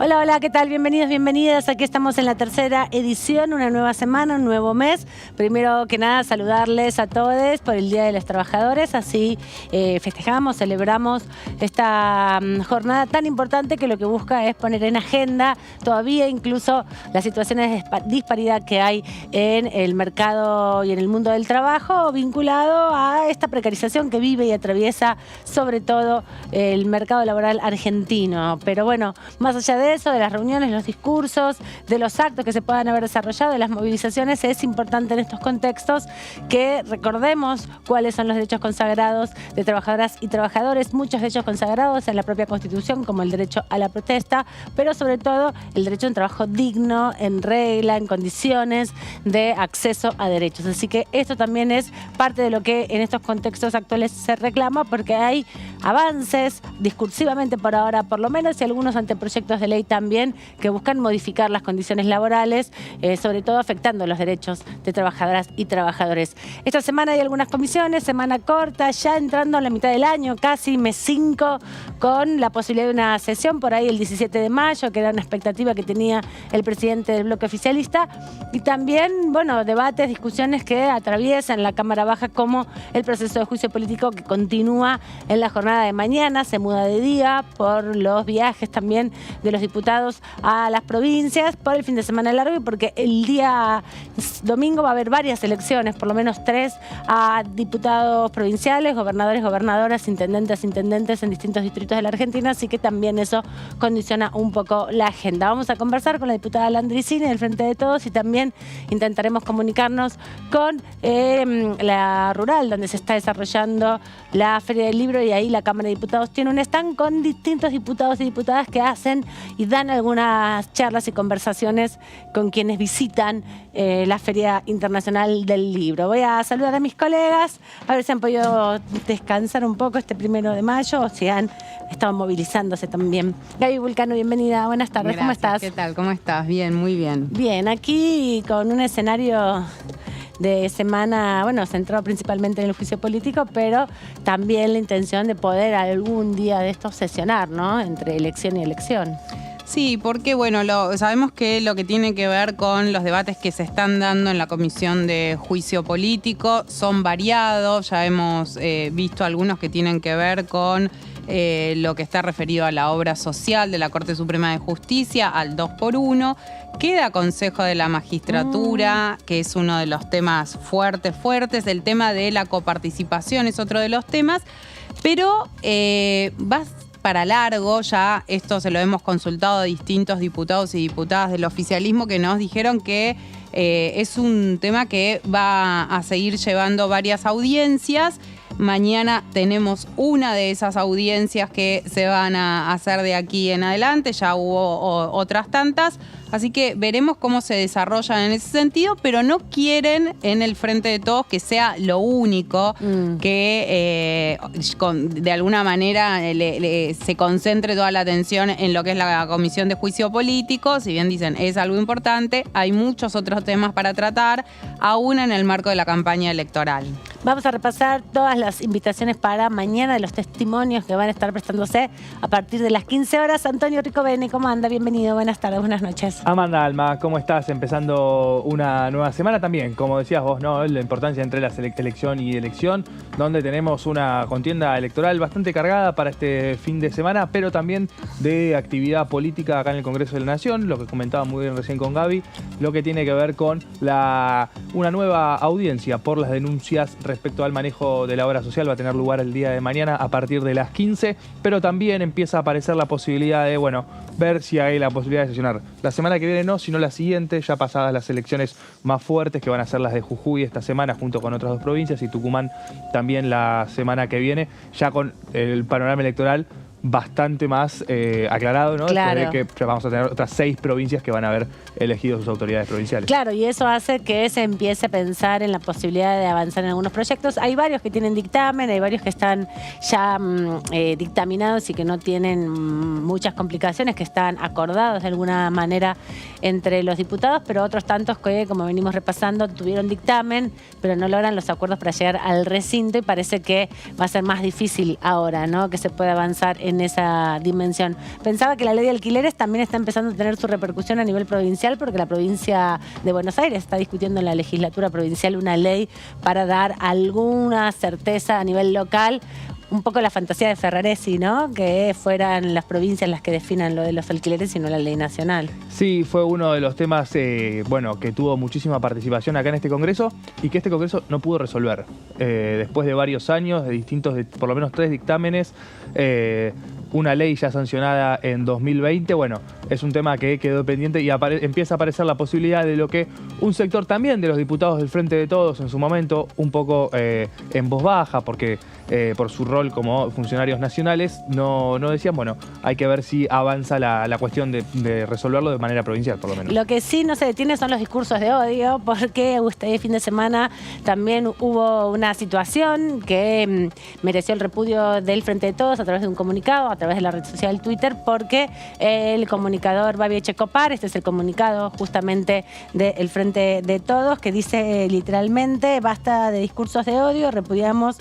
Hola, hola, ¿qué tal? Bienvenidos, bienvenidas. Aquí estamos en la tercera edición, una nueva semana, un nuevo mes. Primero que nada, saludarles a todos por el Día de los Trabajadores. Así festejamos, celebramos esta jornada tan importante que lo que busca es poner en agenda todavía incluso las situaciones de disparidad que hay en el mercado y en el mundo del trabajo vinculado a esta precarización que vive y atraviesa sobre todo el mercado laboral argentino. Pero bueno, más allá de eso, de las reuniones, los discursos, de los actos que se puedan haber desarrollado, de las movilizaciones, es importante en estos contextos que recordemos cuáles son los derechos consagrados de trabajadoras y trabajadores, muchos derechos consagrados en la propia Constitución, como el derecho a la protesta, pero sobre todo el derecho a un trabajo digno, en regla, en condiciones de acceso a derechos. Así que esto también es parte de lo que en estos contextos actuales se reclama, porque hay avances discursivamente por ahora, por lo menos, y algunos anteproyectos de ley también que buscan modificar las condiciones laborales, sobre todo afectando los derechos de trabajadoras y trabajadores. Esta semana hay algunas comisiones, semana corta, ya entrando a la mitad del año, casi mes 5, con la posibilidad de una sesión por ahí el 17 de mayo, que era una expectativa que tenía el presidente del bloque oficialista, y también, bueno, debates, discusiones que atraviesan la Cámara Baja, como el proceso de juicio político que continúa en la jornada de mañana, se muda de día por los viajes también de los diputados a las provincias, por el fin de semana largo y porque el día domingo va a haber varias elecciones, por lo menos 3 a diputados provinciales, gobernadores, gobernadoras, intendentes en distintos distritos de la Argentina, así que también eso condiciona un poco la agenda. Vamos a conversar con la diputada Landricini del Frente de Todos y también intentaremos comunicarnos con la Rural, donde se está desarrollando la Feria del Libro, y ahí la Cámara de Diputados tiene un stand con distintos diputados y diputadas que hacen y dan algunas charlas y conversaciones con quienes visitan la Feria Internacional del Libro. Voy a saludar a mis colegas, a ver si han podido descansar un poco este 1 de mayo o si han estado movilizándose también. Gaby Vulcano, bienvenida, buenas tardes. Gracias. ¿Cómo estás? ¿Qué tal? ¿Cómo estás? Bien, muy bien. Bien, aquí con un escenario de semana, bueno, centrado principalmente en el juicio político, pero también la intención de poder algún día de estos sesionar, ¿no? Entre elección y elección. Sí, porque bueno, sabemos que lo que tiene que ver con los debates que se están dando en la Comisión de Juicio Político son variados. Ya hemos visto algunos que tienen que ver con lo que está referido a la obra social de la Corte Suprema de Justicia, al 2x1. Queda Consejo de la Magistratura, que es uno de los temas fuertes. El tema de la coparticipación es otro de los temas, pero va para largo. Ya esto se lo hemos consultado a distintos diputados y diputadas del oficialismo que nos dijeron que es un tema que va a seguir llevando varias audiencias. Mañana tenemos una de esas audiencias que se van a hacer de aquí en adelante, ya hubo otras tantas, así que veremos cómo se desarrollan en ese sentido, pero no quieren en el Frente de Todos que sea lo único que de alguna manera se concentre toda la atención en lo que es la Comisión de Juicio Político. Si bien dicen es algo importante, hay muchos otros temas para tratar, aún en el marco de la campaña electoral. Vamos a repasar todas las invitaciones para mañana de los testimonios que van a estar prestándose a partir de las 15 horas. Antonio Ricobene, ¿cómo anda? Bienvenido, buenas tardes, buenas noches. Amanda Alma, ¿cómo estás? Empezando una nueva semana también, como decías vos, ¿no? La importancia entre la elección y elección, donde tenemos una contienda electoral bastante cargada para este fin de semana, pero también de actividad política acá en el Congreso de la Nación, lo que comentaba muy bien recién con Gaby, lo que tiene que ver con una nueva audiencia por las denuncias respecto al manejo de la obra social. Va a tener lugar el día de mañana a partir de las 15, pero también empieza a aparecer la posibilidad de, bueno, ver si hay la posibilidad de sesionar la semana que viene, no, sino la siguiente, ya pasadas las elecciones más fuertes, que van a ser las de Jujuy esta semana, junto con otras 2 provincias, y Tucumán también la semana que viene, ya con el panorama electoral bastante más aclarado, ¿no? Claro. Después de que vamos a tener otras 6 provincias que van a haber elegido sus autoridades provinciales. Claro, y eso hace que se empiece a pensar en la posibilidad de avanzar en algunos proyectos. Hay varios que tienen dictamen, hay varios que están ya dictaminados y que no tienen muchas complicaciones, que están acordados de alguna manera entre los diputados, pero otros tantos que, como venimos repasando, tuvieron dictamen, pero no logran los acuerdos para llegar al recinto, y parece que va a ser más difícil ahora, ¿no? Que se pueda avanzar en en esa dimensión. Pensaba que la ley de alquileres también está empezando a tener su repercusión a nivel provincial, porque la provincia de Buenos Aires está discutiendo en la legislatura provincial una ley para dar alguna certeza a nivel local. Un poco la fantasía de Ferraresi, ¿no? Que fueran las provincias las que definan lo de los alquileres y no la ley nacional. Sí, fue uno de los temas que tuvo muchísima participación acá en este Congreso y que este Congreso no pudo resolver. Después de varios años, de por lo menos 3 dictámenes, una ley ya sancionada en 2020, bueno, es un tema que quedó pendiente y empieza a aparecer la posibilidad de lo que un sector también de los diputados del Frente de Todos en su momento, un poco en voz baja, porque por su rol como funcionarios nacionales, no decían, bueno, hay que ver si avanza la cuestión de resolverlo de manera provincial, por lo menos. Lo que sí no se detiene son los discursos de odio, porque este fin de semana también hubo una situación que mereció el repudio del Frente de Todos a través de un comunicado, a través de la red social Twitter, porque el comunicador Babi Echecopar, este es el comunicado justamente del Frente de Todos, que dice literalmente: basta de discursos de odio, repudiamos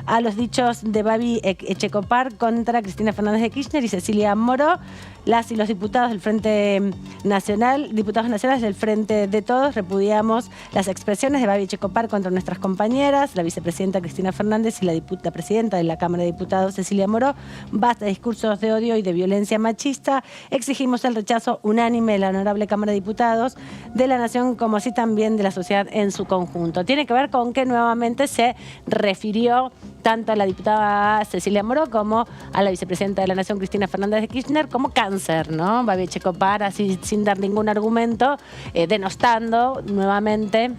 a los dichos de Babi Echecopar contra Cristina Fernández de Kirchner y Cecilia Moró. Las y los diputados del Frente Nacional, diputados nacionales del Frente de Todos, repudiamos las expresiones de Babi Echecopar contra nuestras compañeras, la vicepresidenta Cristina Fernández y la presidenta de la Cámara de Diputados, Cecilia Moró. Basta de discursos de odio y de violencia machista. Exigimos el rechazo unánime de la Honorable Cámara de Diputados, de la Nación, como así también de la sociedad en su conjunto. Tiene que ver con que nuevamente se refirió tanto a la diputada Cecilia Moró como a la vicepresidenta de la Nación, Cristina Fernández de Kirchner, como cáncer, ¿no? Babi Echecopar, así sin dar ningún argumento, denostando nuevamente,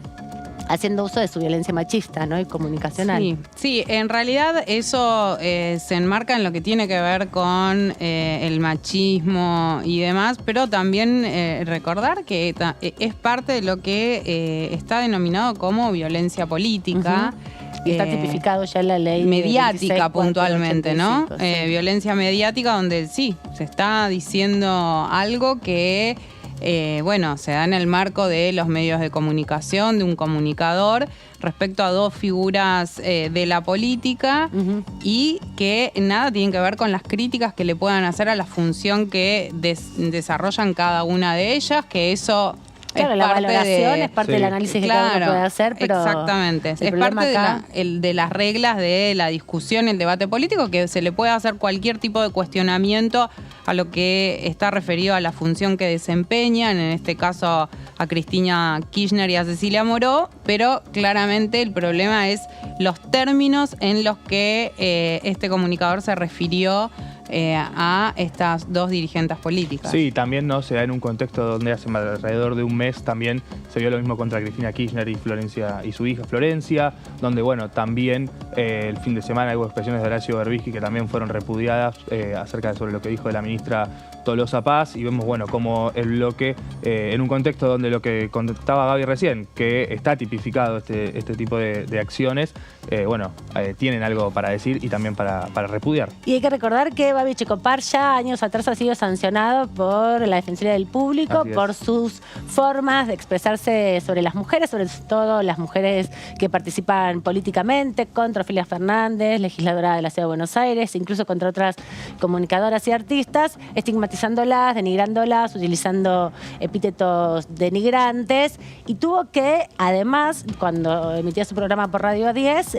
haciendo uso de su violencia machista, ¿no? Y comunicacional. Sí, en realidad eso se enmarca en lo que tiene que ver con el machismo y demás, pero también recordar que es parte de lo que está denominado como violencia política. Y está tipificado ya en la ley mediática 26, puntualmente, 485, ¿no? sí. Violencia mediática donde sí, se está diciendo algo que, se da en el marco de los medios de comunicación, de un comunicador, respecto a 2 figuras de la política y que nada tienen que ver con las críticas que le puedan hacer a la función que desarrollan cada una de ellas, que eso... Claro, la valoración es parte del análisis que cada uno puede hacer, pero exactamente. Es parte de las reglas de la discusión, el debate político, que se le puede hacer cualquier tipo de cuestionamiento a lo que está referido a la función que desempeñan, en este caso a Cristina Kirchner y a Cecilia Moró, pero claramente el problema es los términos en los que este comunicador se refirió a estas 2 dirigentes políticas. Sí, también no se da en un contexto donde hace alrededor de un mes también se vio lo mismo contra Cristina Kirchner y Florencia y su hija Florencia, donde también el fin de semana hubo expresiones de Horacio Berbisky que también fueron repudiadas sobre lo que dijo de la ministra Tolosa Paz, y vemos como el bloque en un contexto donde lo que contaba Gaby recién, que está tipificado este tipo de acciones, tienen algo para decir y también para repudiar. Y hay que recordar que Babi Echecopar ya años atrás ha sido sancionado por la Defensoría del Público por sus formas de expresarse sobre las mujeres, sobre todo las mujeres que participan políticamente, contra Ofelia Fernández, legisladora de la Ciudad de Buenos Aires, incluso contra otras comunicadoras y artistas, estigmatizándolas, denigrándolas, utilizando epítetos denigrantes, y tuvo que, además, cuando emitía su programa por Radio 10,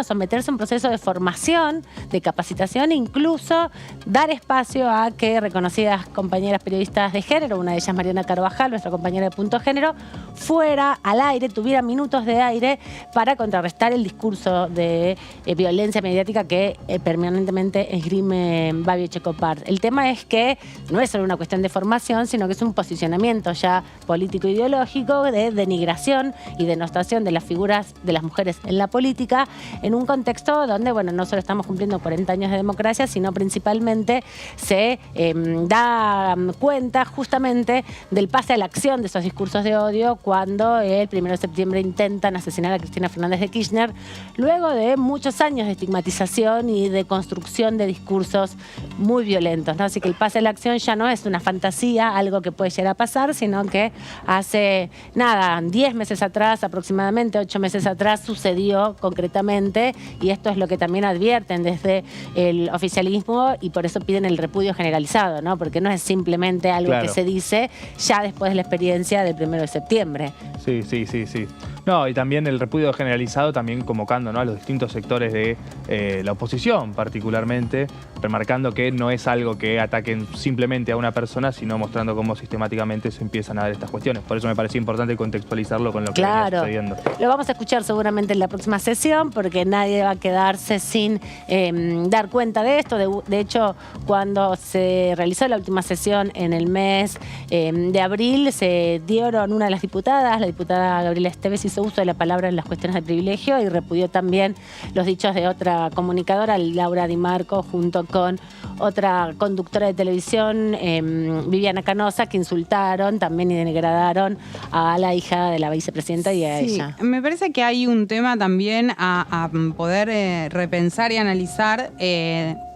someterse a un proceso de formación, de capacitación, incluso dar espacio a que reconocidas compañeras periodistas de género, una de ellas Mariana Carvajal, nuestra compañera de Punto Género, fuera al aire, tuviera minutos de aire para contrarrestar el discurso de violencia mediática que permanentemente esgrime Babi Echecopar. El tema es que no es solo una cuestión de formación, sino que es un posicionamiento ya político-ideológico de denigración y denostación de las figuras de las mujeres en la política, en un contexto donde, no solo estamos cumpliendo 40 años de democracia, sino principalmente se da cuenta justamente del pase a la acción de esos discursos de odio cuando el 1 de septiembre intentan asesinar a Cristina Fernández de Kirchner, luego de muchos años de estigmatización y de construcción de discursos muy violentos, ¿no? Así que el pase a la la acción ya no es una fantasía, algo que puede llegar a pasar, sino que hace, 10 meses atrás, aproximadamente 8 meses atrás, sucedió concretamente, y esto es lo que también advierten desde el oficialismo, y por eso piden el repudio generalizado, ¿no? Porque no es simplemente algo que se dice ya después de la experiencia del 1 de septiembre. Sí. No, y también el repudio generalizado, también convocando, ¿no?, a los distintos sectores de la oposición, particularmente, remarcando que no es algo que ataquen simplemente a una persona, sino mostrando cómo sistemáticamente se empiezan a dar estas cuestiones. Por eso me parecía importante contextualizarlo con lo que venía sucediendo. Lo vamos a escuchar seguramente en la próxima sesión, porque nadie va a quedarse sin dar cuenta de esto. De hecho, cuando se realizó la última sesión en el mes de abril, se dieron una de las diputadas, la diputada Gabriela Esteves, hizo uso de la palabra en las cuestiones de privilegio y repudió también los dichos de otra comunicadora, Laura Di Marco, junto con otra conductora de televisión, Viviana Canosa, que insultaron también y denigradaron a la hija de la vicepresidenta y a ella. Me parece que hay un tema también a poder repensar y analizar,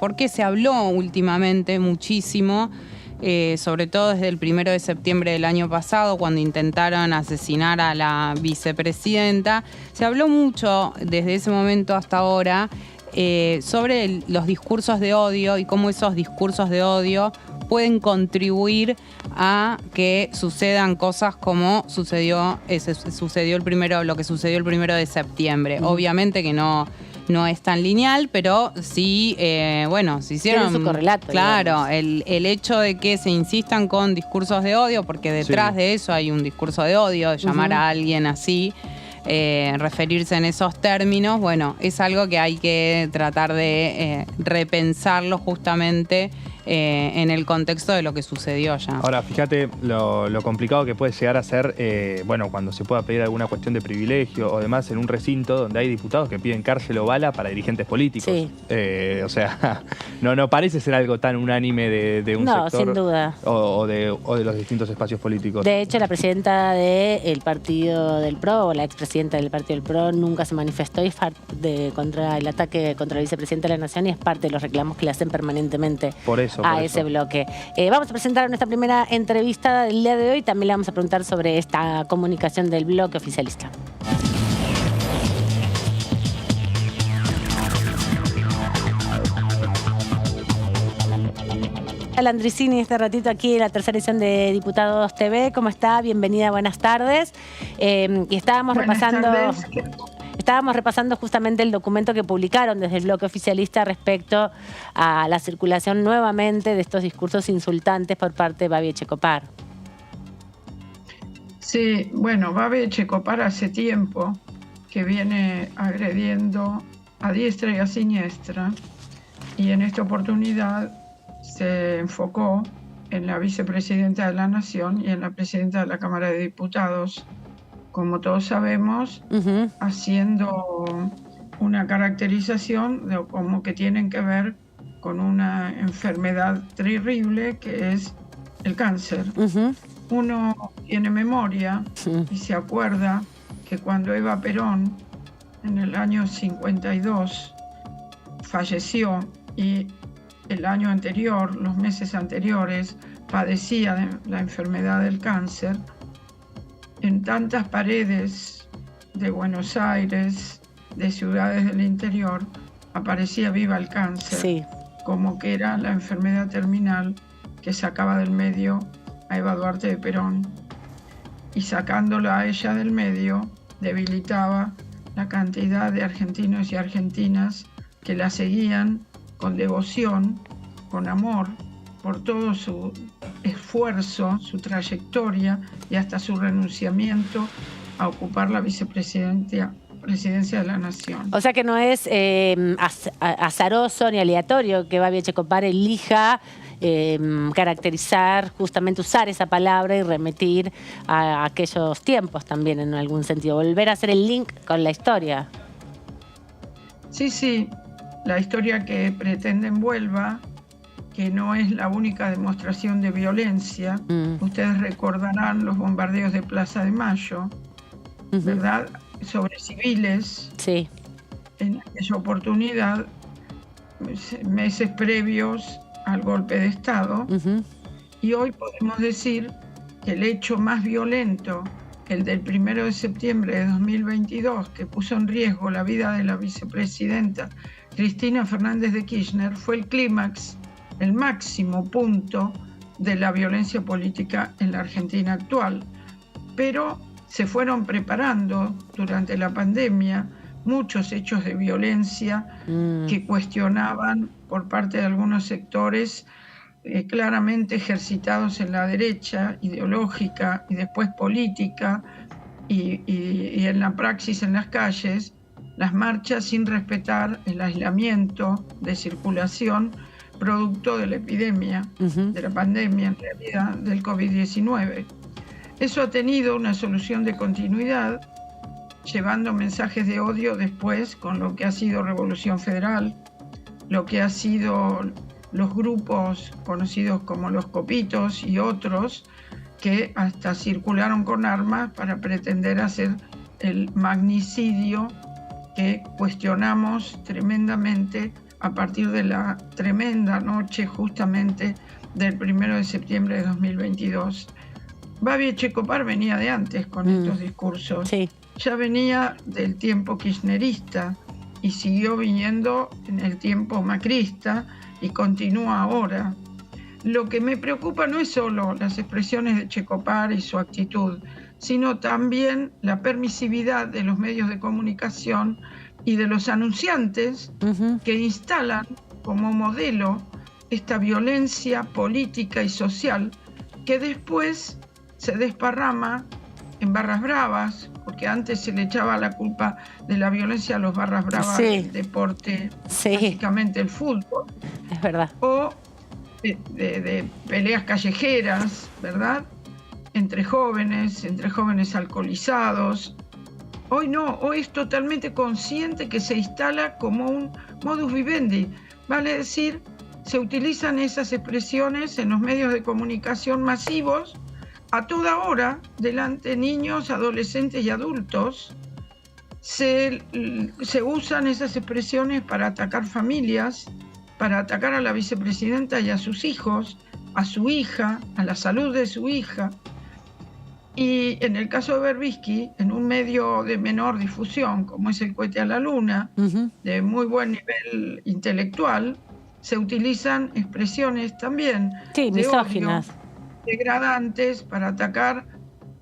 porque se habló últimamente muchísimo, sobre todo desde el 1 de septiembre del año pasado, cuando intentaron asesinar a la vicepresidenta. Se habló mucho desde ese momento hasta ahora sobre los discursos de odio y cómo esos discursos de odio pueden contribuir a que sucedan cosas como sucedió lo que sucedió el 1 de septiembre. Obviamente que no es tan lineal, pero sí, se hicieron... Tiene su correlato. Claro, el hecho de que se insistan con discursos de odio, porque detrás de eso hay un discurso de odio, de llamar a alguien así, referirse en esos términos, es algo que hay que tratar de repensarlo justamente en el contexto de lo que sucedió ya. Ahora, fíjate lo complicado que puede llegar a ser, cuando se pueda pedir alguna cuestión de privilegio o demás en un recinto donde hay diputados que piden cárcel o bala para dirigentes políticos. Sí. No parece ser algo tan unánime de un sector. No, sin duda. O de los distintos espacios políticos. De hecho, la presidenta del partido del PRO, o la expresidenta del partido del PRO, nunca se manifestó y contra el ataque contra la vicepresidenta de la Nación, y es parte de los reclamos que le hacen permanentemente ese bloque. Vamos a presentar nuestra primera entrevista del día de hoy. También le vamos a preguntar sobre esta comunicación del bloque oficialista. Landricini, este ratito aquí en la tercera edición de Diputados TV. ¿Cómo está? Bienvenida, buenas tardes. Y estábamos repasando justamente el documento que publicaron desde el bloque oficialista respecto a la circulación nuevamente de estos discursos insultantes por parte de Babi Echecopar. Sí, Babi Echecopar hace tiempo que viene agrediendo a diestra y a siniestra, y en esta oportunidad se enfocó en la vicepresidenta de la Nación y en la presidenta de la Cámara de Diputados, como todos sabemos, haciendo una caracterización de como que tienen que ver con una enfermedad terrible que es el cáncer. Uno tiene memoria y se acuerda que cuando Eva Perón en el año 52 falleció, y el año anterior, los meses anteriores, padecía de la enfermedad del cáncer, en tantas paredes de Buenos Aires, de ciudades del interior, aparecía viva el cáncer, como que era la enfermedad terminal que sacaba del medio a Eva Duarte de Perón, y sacándola a ella del medio debilitaba la cantidad de argentinos y argentinas que la seguían con devoción, con amor, por todo su esfuerzo, su trayectoria y hasta su renunciamiento a ocupar la presidencia de la Nación. O sea que no es azaroso ni aleatorio que Babi Echecopar elija caracterizar, justamente usar esa palabra y remitir a aquellos tiempos también, en algún sentido, volver a hacer el link con la historia. Sí, la historia que pretende envuelva, que no es la única demostración de violencia. Ustedes recordarán los bombardeos de Plaza de Mayo, ¿verdad?, sobre civiles. Sí. En aquella oportunidad, meses previos, al golpe de Estado. Y hoy podemos decir que el hecho más violento, el del 1 de septiembre de 2022, que puso en riesgo la vida de la vicepresidenta Cristina Fernández de Kirchner, fue el clímax, el máximo punto de la violencia política en la Argentina actual. Pero se fueron preparando durante la pandemia muchos hechos de violencia que cuestionaban por parte de algunos sectores claramente ejercitados en la derecha ideológica y después política y en la praxis en las calles, las marchas sin respetar el aislamiento de circulación producto de la epidemia, de la pandemia en realidad, del COVID-19. Eso ha tenido una solución de continuidad, llevando mensajes de odio después con lo que ha sido Revolución Federal, lo que ha sido los grupos conocidos como los Copitos y otros, que hasta circularon con armas para pretender hacer el magnicidio que cuestionamos tremendamente a partir de la tremenda noche justamente del 1 de septiembre de 2022. Babi Echecopar venía de antes con estos discursos. Sí. Ya venía del tiempo kirchnerista y siguió viniendo en el tiempo macrista y continúa ahora. Lo que me preocupa no es solo las expresiones de Echecopar y su actitud, sino también la permisividad de los medios de comunicación y de los anunciantes que instalan como modelo esta violencia política y social que después se desparrama en barras bravas, porque antes se le echaba la culpa de la violencia a los barras bravas del deporte, básicamente el fútbol. Es verdad. O de peleas callejeras, ¿verdad? Entre jóvenes alcoholizados. Hoy no, hoy es totalmente consciente que se instala como un modus vivendi, vale decir, se utilizan esas expresiones en los medios de comunicación masivos a toda hora, delante de niños, adolescentes y adultos. Se usan esas expresiones para atacar familias, para atacar a la vicepresidenta y a sus hijos, a su hija, a la salud de su hija. Y en el caso de Berbisky, en un medio de menor difusión, como es el Cohete a la Luna, de muy buen nivel intelectual, se utilizan expresiones también de misóginas, odio, degradantes, para atacar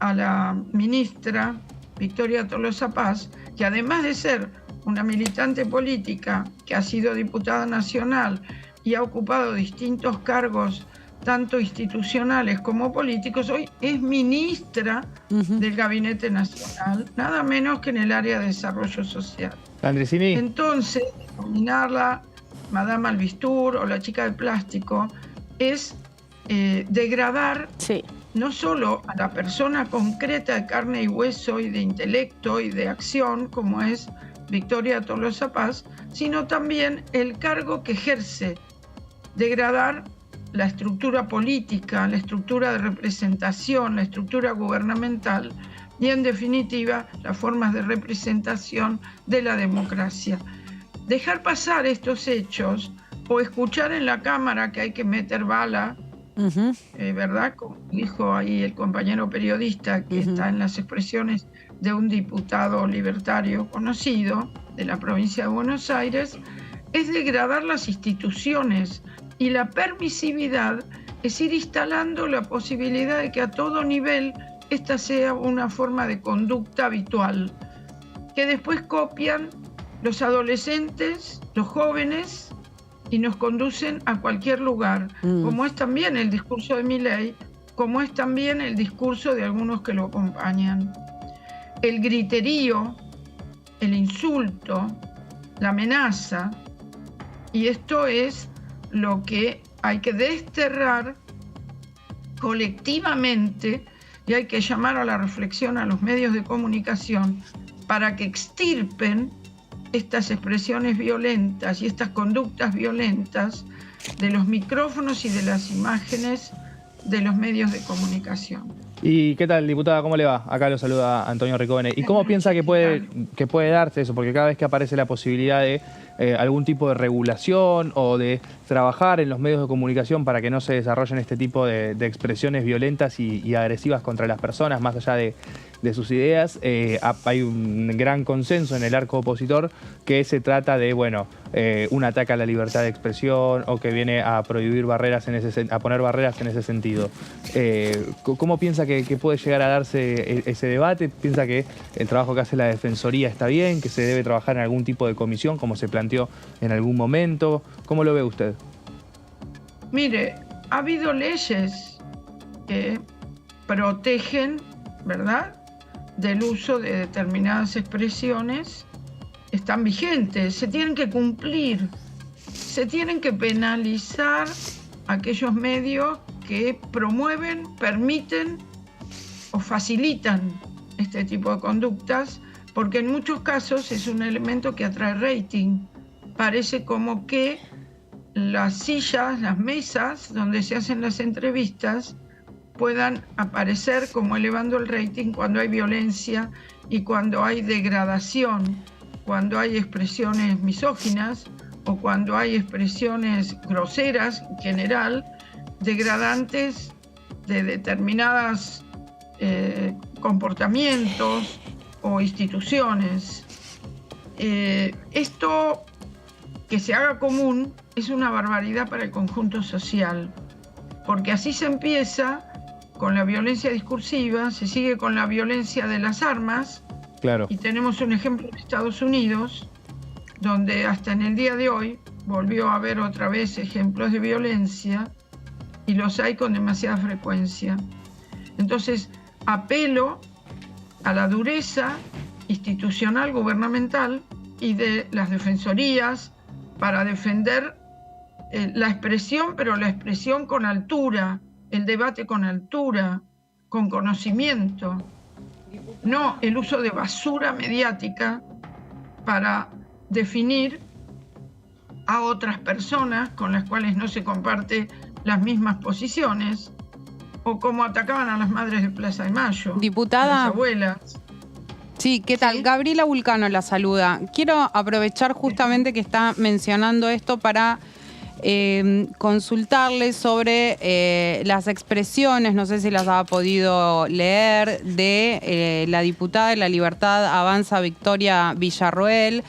a la ministra Victoria Tolosa Paz, que además de ser una militante política, que ha sido diputada nacional y ha ocupado distintos cargos tanto institucionales como políticos, hoy es ministra del Gabinete Nacional, nada menos que en el área de desarrollo social. Landresini. Entonces, nominarla Madame Albistur o la chica de plástico es degradar no solo a la persona concreta de carne y hueso y de intelecto y de acción, como es Victoria Tolosa Paz, sino también el cargo que ejerce, degradar la estructura política, la estructura de representación, la estructura gubernamental y, en definitiva, las formas de representación de la democracia. Dejar pasar estos hechos o escuchar en la Cámara que hay que meter bala, ¿verdad? Como dijo ahí el compañero periodista que está en las expresiones de un diputado libertario conocido de la provincia de Buenos Aires, es degradar las instituciones. Y la permisividad es ir instalando la posibilidad de que a todo nivel esta sea una forma de conducta habitual, que después copian los adolescentes, los jóvenes, y nos conducen a cualquier lugar, como es también el discurso de Milei, como es también el discurso de algunos que lo acompañan. El griterío, el insulto, la amenaza, y esto es lo que hay que desterrar colectivamente, y hay que llamar a la reflexión a los medios de comunicación para que extirpen estas expresiones violentas y estas conductas violentas de los micrófonos y de las imágenes de los medios de comunicación. ¿Y qué tal, diputada? ¿Cómo le va? Acá lo saluda Antonio Ricone. ¿Y cómo piensa que puede darse eso? Porque cada vez que aparece la posibilidad de algún tipo de regulación o de trabajar en los medios de comunicación para que no se desarrollen este tipo de expresiones violentas y agresivas contra las personas, más allá de sus ideas, hay un gran consenso en el arco opositor que se trata de, bueno, un ataque a la libertad de expresión o que viene a prohibir barreras a poner barreras en ese sentido. ¿Cómo piensa que puede llegar a darse ese debate? ¿Piensa que el trabajo que hace la Defensoría está bien, que se debe trabajar en algún tipo de comisión, como se planteó en algún momento? ¿Cómo lo ve usted? Mire, ha habido leyes que protegen, ¿verdad?, del uso de determinadas expresiones, están vigentes, se tienen que cumplir, se tienen que penalizar aquellos medios que promueven, permiten o facilitan este tipo de conductas, porque en muchos casos es un elemento que atrae rating. Parece como que las sillas, las mesas donde se hacen las entrevistas puedan aparecer como elevando el rating cuando hay violencia y cuando hay degradación, cuando hay expresiones misóginas o cuando hay expresiones groseras en general, degradantes de determinados comportamientos o instituciones. Esto que se haga común es una barbaridad para el conjunto social, porque así se empieza con la violencia discursiva, se sigue con la violencia de las armas. Claro. Y tenemos un ejemplo en Estados Unidos, donde hasta en el día de hoy volvió a haber otra vez ejemplos de violencia, y los hay con demasiada frecuencia. Entonces, apelo a la dureza institucional, gubernamental y de las defensorías para defender la expresión, pero la expresión con altura, el debate con altura, con conocimiento, no el uso de basura mediática para definir a otras personas con las cuales no se comparte las mismas posiciones, o como atacaban a las madres de Plaza de Mayo, diputada, a las abuelas. Sí, ¿qué tal? ¿Sí? Gabriela Vulcano la saluda. Quiero aprovechar justamente que está mencionando esto para consultarle sobre las expresiones, no sé si las ha podido leer, de la diputada de La Libertad Avanza, Victoria Villarroel,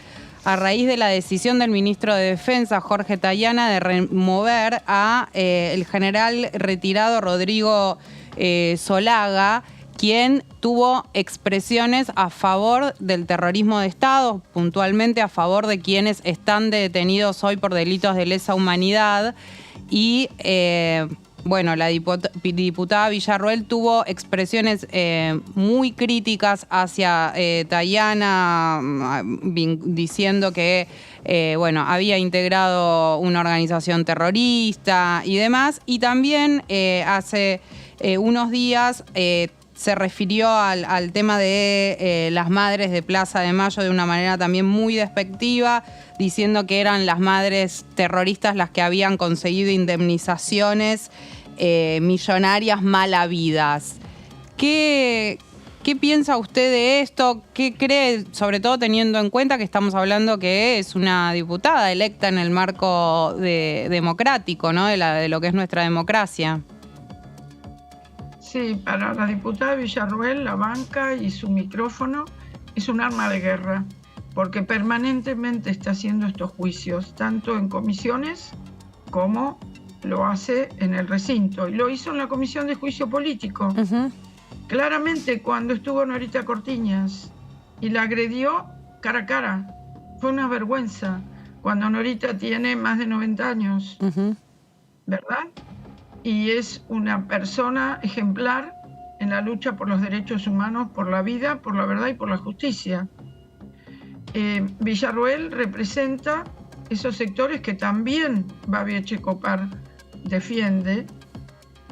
a raíz de la decisión del ministro de Defensa, Jorge Tayana, de remover a el general retirado Rodrigo Solaga, quien tuvo expresiones a favor del terrorismo de Estado, puntualmente a favor de quienes están detenidos hoy por delitos de lesa humanidad. Y bueno, la diputada Villarroel tuvo expresiones muy críticas hacia Tayana, diciendo que bueno, había integrado una organización terrorista y demás. Y también hace unos días se refirió al tema de las madres de Plaza de Mayo de una manera también muy despectiva, diciendo que eran las madres terroristas las que habían conseguido indemnizaciones millonarias mal habidas. ¿Qué piensa usted de esto? ¿Qué cree, sobre todo teniendo en cuenta que estamos hablando que es una diputada electa en el marco democrático, ¿no? de lo que es nuestra democracia? Sí, para la diputada Villarroel, la banca y su micrófono es un arma de guerra, porque permanentemente está haciendo estos juicios, tanto en comisiones como lo hace en el recinto. Y lo hizo en la Comisión de Juicio Político. Claramente, cuando estuvo Norita Cortiñas y la agredió cara a cara, fue una vergüenza, cuando Norita tiene más de 90 años, ¿verdad? Y es una persona ejemplar en la lucha por los derechos humanos, por la vida, por la verdad y por la justicia. Villarroel representa esos sectores que también Babi Echecopar defiende,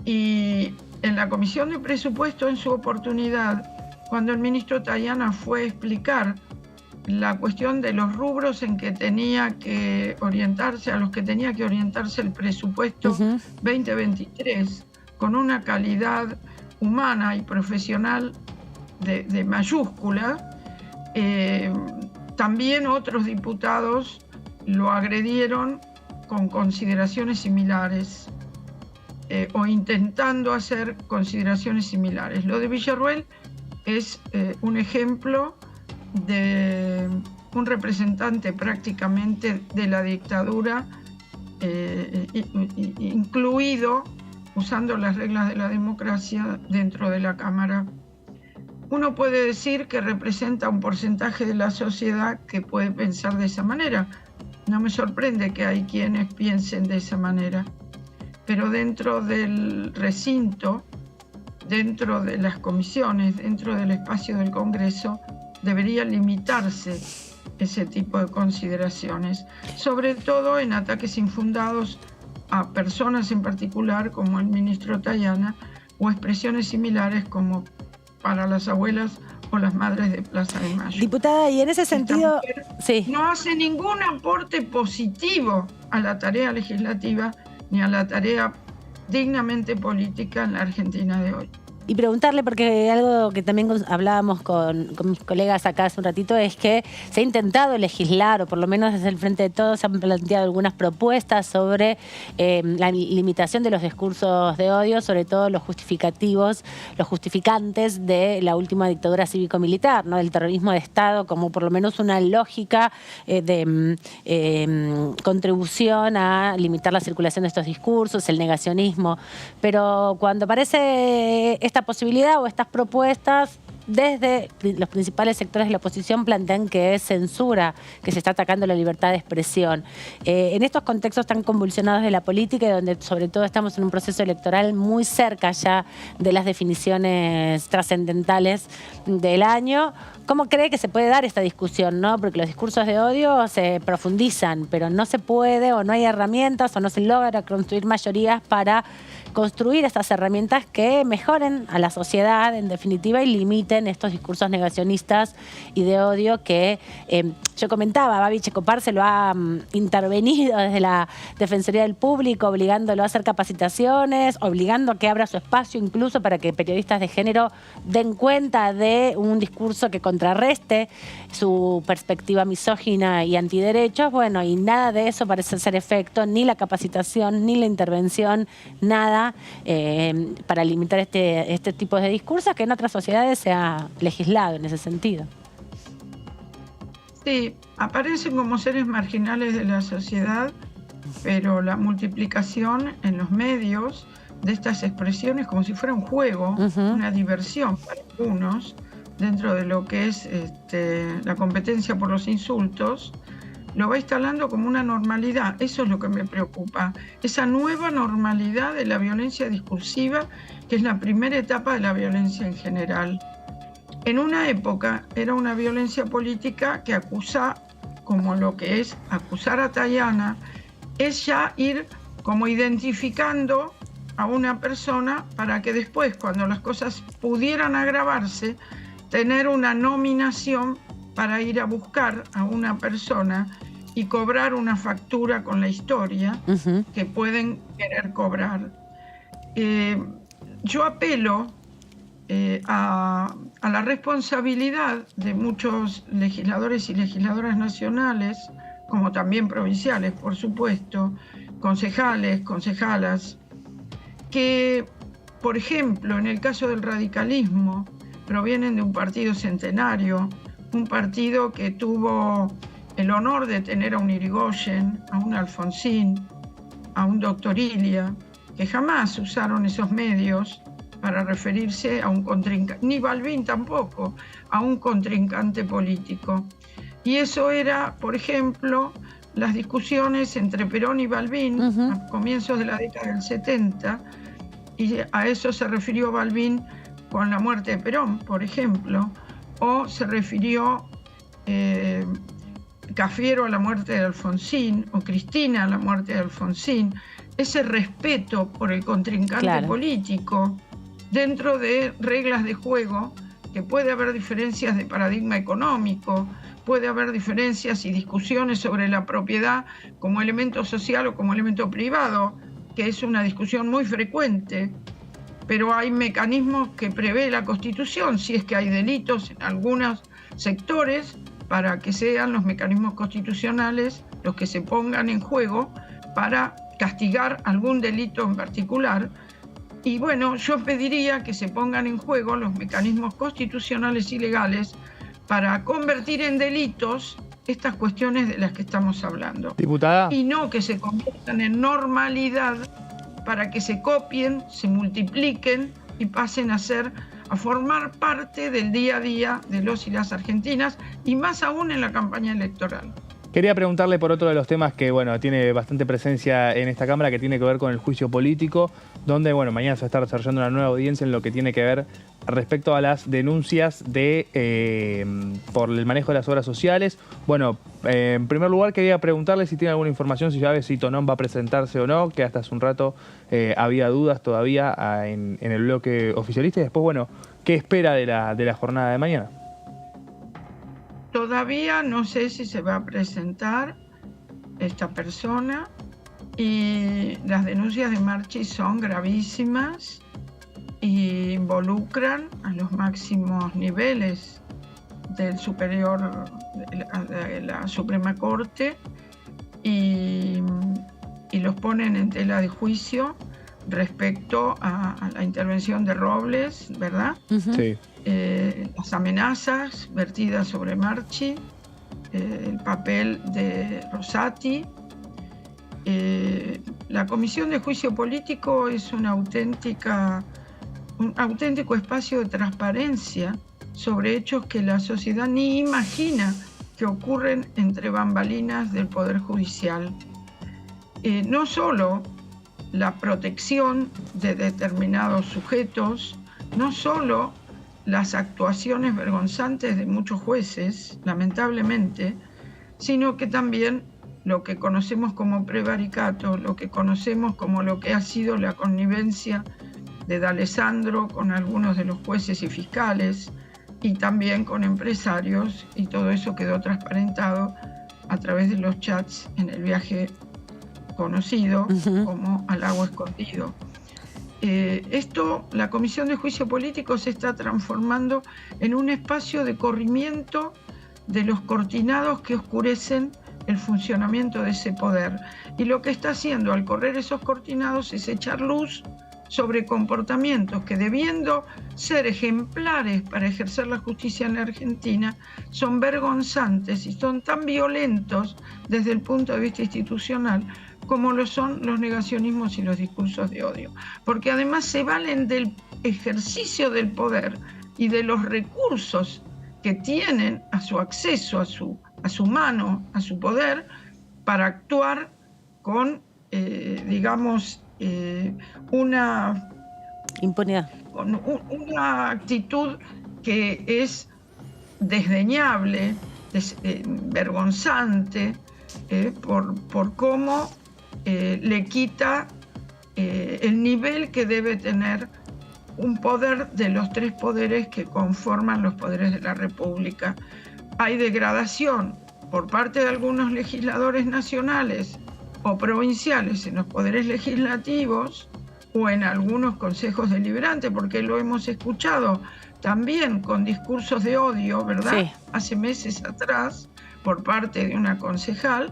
y en la Comisión de Presupuesto, en su oportunidad, cuando el ministro Tayana fue a explicar la cuestión de los rubros en que tenía que orientarse, a los que tenía que orientarse el presupuesto 2023, con una calidad humana y profesional de mayúscula. También otros diputados lo agredieron con consideraciones similares o intentando hacer consideraciones similares. Lo de Villarruel es un ejemplo de un representante prácticamente de la dictadura, incluido, usando las reglas de la democracia, dentro de la Cámara. Uno puede decir que representa un porcentaje de la sociedad que puede pensar de esa manera. No me sorprende que hay quienes piensen de esa manera, pero dentro del recinto, dentro de las comisiones, dentro del espacio del Congreso, debería limitarse ese tipo de consideraciones, sobre todo en ataques infundados a personas en particular, como el ministro Tayana, o expresiones similares como para las abuelas o las madres de Plaza de Mayo. Diputada, y en ese sentido, sí, no hace ningún aporte positivo a la tarea legislativa ni a la tarea dignamente política en la Argentina de hoy. Y preguntarle, porque algo que también hablábamos con mis colegas acá hace un ratito, es que se ha intentado legislar, o por lo menos desde el Frente de Todos se han planteado algunas propuestas sobre la limitación de los discursos de odio, sobre todo los justificativos, los justificantes de la última dictadura cívico-militar, ¿no? Del terrorismo de Estado, como por lo menos una lógica de contribución a limitar la circulación de estos discursos, el negacionismo. Pero cuando aparece esta posibilidad o estas propuestas, desde los principales sectores de la oposición plantean que es censura, que se está atacando la libertad de expresión. En estos contextos tan convulsionados de la política, y donde sobre todo estamos en un proceso electoral muy cerca ya de las definiciones trascendentales del año, ¿cómo cree que se puede dar esta discusión, ¿no? Porque los discursos de odio se profundizan, pero no se puede, o no hay herramientas, o no se logra construir mayorías para construir estas herramientas que mejoren a la sociedad, en definitiva, y limiten estos discursos negacionistas y de odio que yo comentaba, Babi Checopar se lo ha intervenido desde la Defensoría del Público, obligándolo a hacer capacitaciones, obligando a que abra su espacio incluso para que periodistas de género den cuenta de un discurso que contrarreste su perspectiva misógina y antiderechos. Bueno, y nada de eso parece hacer efecto, ni la capacitación, ni la intervención, nada para limitar este tipo de discursos que en otras sociedades se ha legislado en ese sentido. Sí, aparecen como seres marginales de la sociedad, pero la multiplicación en los medios de estas expresiones, como si fuera un juego, una diversión para algunos, dentro de lo que es la competencia por los insultos, lo va instalando como una normalidad. Eso es lo que me preocupa, esa nueva normalidad de la violencia discursiva, que es la primera etapa de la violencia en general. En una época era una violencia política que acusa, como lo que es acusar a Tayana, es ya ir como identificando a una persona para que después, cuando las cosas pudieran agravarse, tener una nominación para ir a buscar a una persona y cobrar una factura con la historia que pueden querer cobrar. Yo apelo a la responsabilidad de muchos legisladores y legisladoras nacionales, como también provinciales, por supuesto, concejales, concejalas, que, por ejemplo, en el caso del radicalismo, provienen de un partido centenario, un partido que tuvo el honor de tener a un Irigoyen, a un Alfonsín, a un Doctor Ilia, que jamás usaron esos medios para referirse a un contrincante, ni Balbín tampoco, a un contrincante político. Y eso era, por ejemplo, las discusiones entre Perón y Balbín a comienzos de la década del 70, y a eso se refirió Balbín con la muerte de Perón, por ejemplo, o se refirió Cafiero a la muerte de Alfonsín, o Cristina a la muerte de Alfonsín. Ese respeto por el contrincante político, dentro de reglas de juego, que puede haber diferencias de paradigma económico, puede haber diferencias y discusiones sobre la propiedad como elemento social o como elemento privado, que es una discusión muy frecuente, pero hay mecanismos que prevé la Constitución, si es que hay delitos en algunos sectores, para que sean los mecanismos constitucionales los que se pongan en juego para castigar algún delito en particular. Y bueno, yo pediría que se pongan en juego los mecanismos constitucionales y legales para convertir en delitos estas cuestiones de las que estamos hablando. Diputada. Y no que se conviertan en normalidad para que se copien, se multipliquen y pasen a formar parte del día a día de los y las argentinas, y más aún en la campaña electoral. Quería preguntarle por otro de los temas que, bueno, tiene bastante presencia en esta Cámara, que tiene que ver con el juicio político, donde, bueno, mañana se va a estar desarrollando una nueva audiencia en lo que tiene que ver respecto a las denuncias por el manejo de las obras sociales. Bueno, en primer lugar quería preguntarle si tiene alguna información, si sabe si Tonón va a presentarse o no, que hasta hace un rato había dudas todavía en el bloque oficialista, y después, bueno, ¿qué espera de la jornada de mañana? Todavía no sé si se va a presentar esta persona, y las denuncias de Marchi son gravísimas y involucran a los máximos niveles del superior de la Suprema Corte y los ponen en tela de juicio respecto a la intervención de Robles, ¿verdad? Sí. Las amenazas vertidas sobre Marchi, el papel de Rosati. La Comisión de Juicio Político es un auténtico espacio de transparencia sobre hechos que la sociedad ni imagina que ocurren entre bambalinas del Poder Judicial. No solo la protección de determinados sujetos, no solo las actuaciones vergonzantes de muchos jueces, lamentablemente, sino que también lo que conocemos como prevaricato, lo que conocemos como lo que ha sido la connivencia de D'Alessandro con algunos de los jueces y fiscales, y también con empresarios, y todo eso quedó transparentado a través de los chats en el viaje conocido como al lago escondido. La Comisión de Juicio Político se está transformando en un espacio de corrimiento de los cortinados que oscurecen el funcionamiento de ese poder. Y lo que está haciendo al correr esos cortinados es echar luz sobre comportamientos que, debiendo ser ejemplares para ejercer la justicia en la Argentina, son vergonzantes y son tan violentos desde el punto de vista institucional como lo son los negacionismos y los discursos de odio. Porque además se valen del ejercicio del poder y de los recursos que tienen a su acceso, a su mano, a su poder, para actuar con, una impunidad, con una actitud que es desdeñable, vergonzante, por cómo le quita el nivel que debe tener un poder de los tres poderes que conforman los poderes de la República. Hay degradación por parte de algunos legisladores nacionales o provinciales en los poderes legislativos o en algunos consejos deliberantes, porque lo hemos escuchado también con discursos de odio, ¿verdad? Sí. Hace meses atrás, por parte de una concejal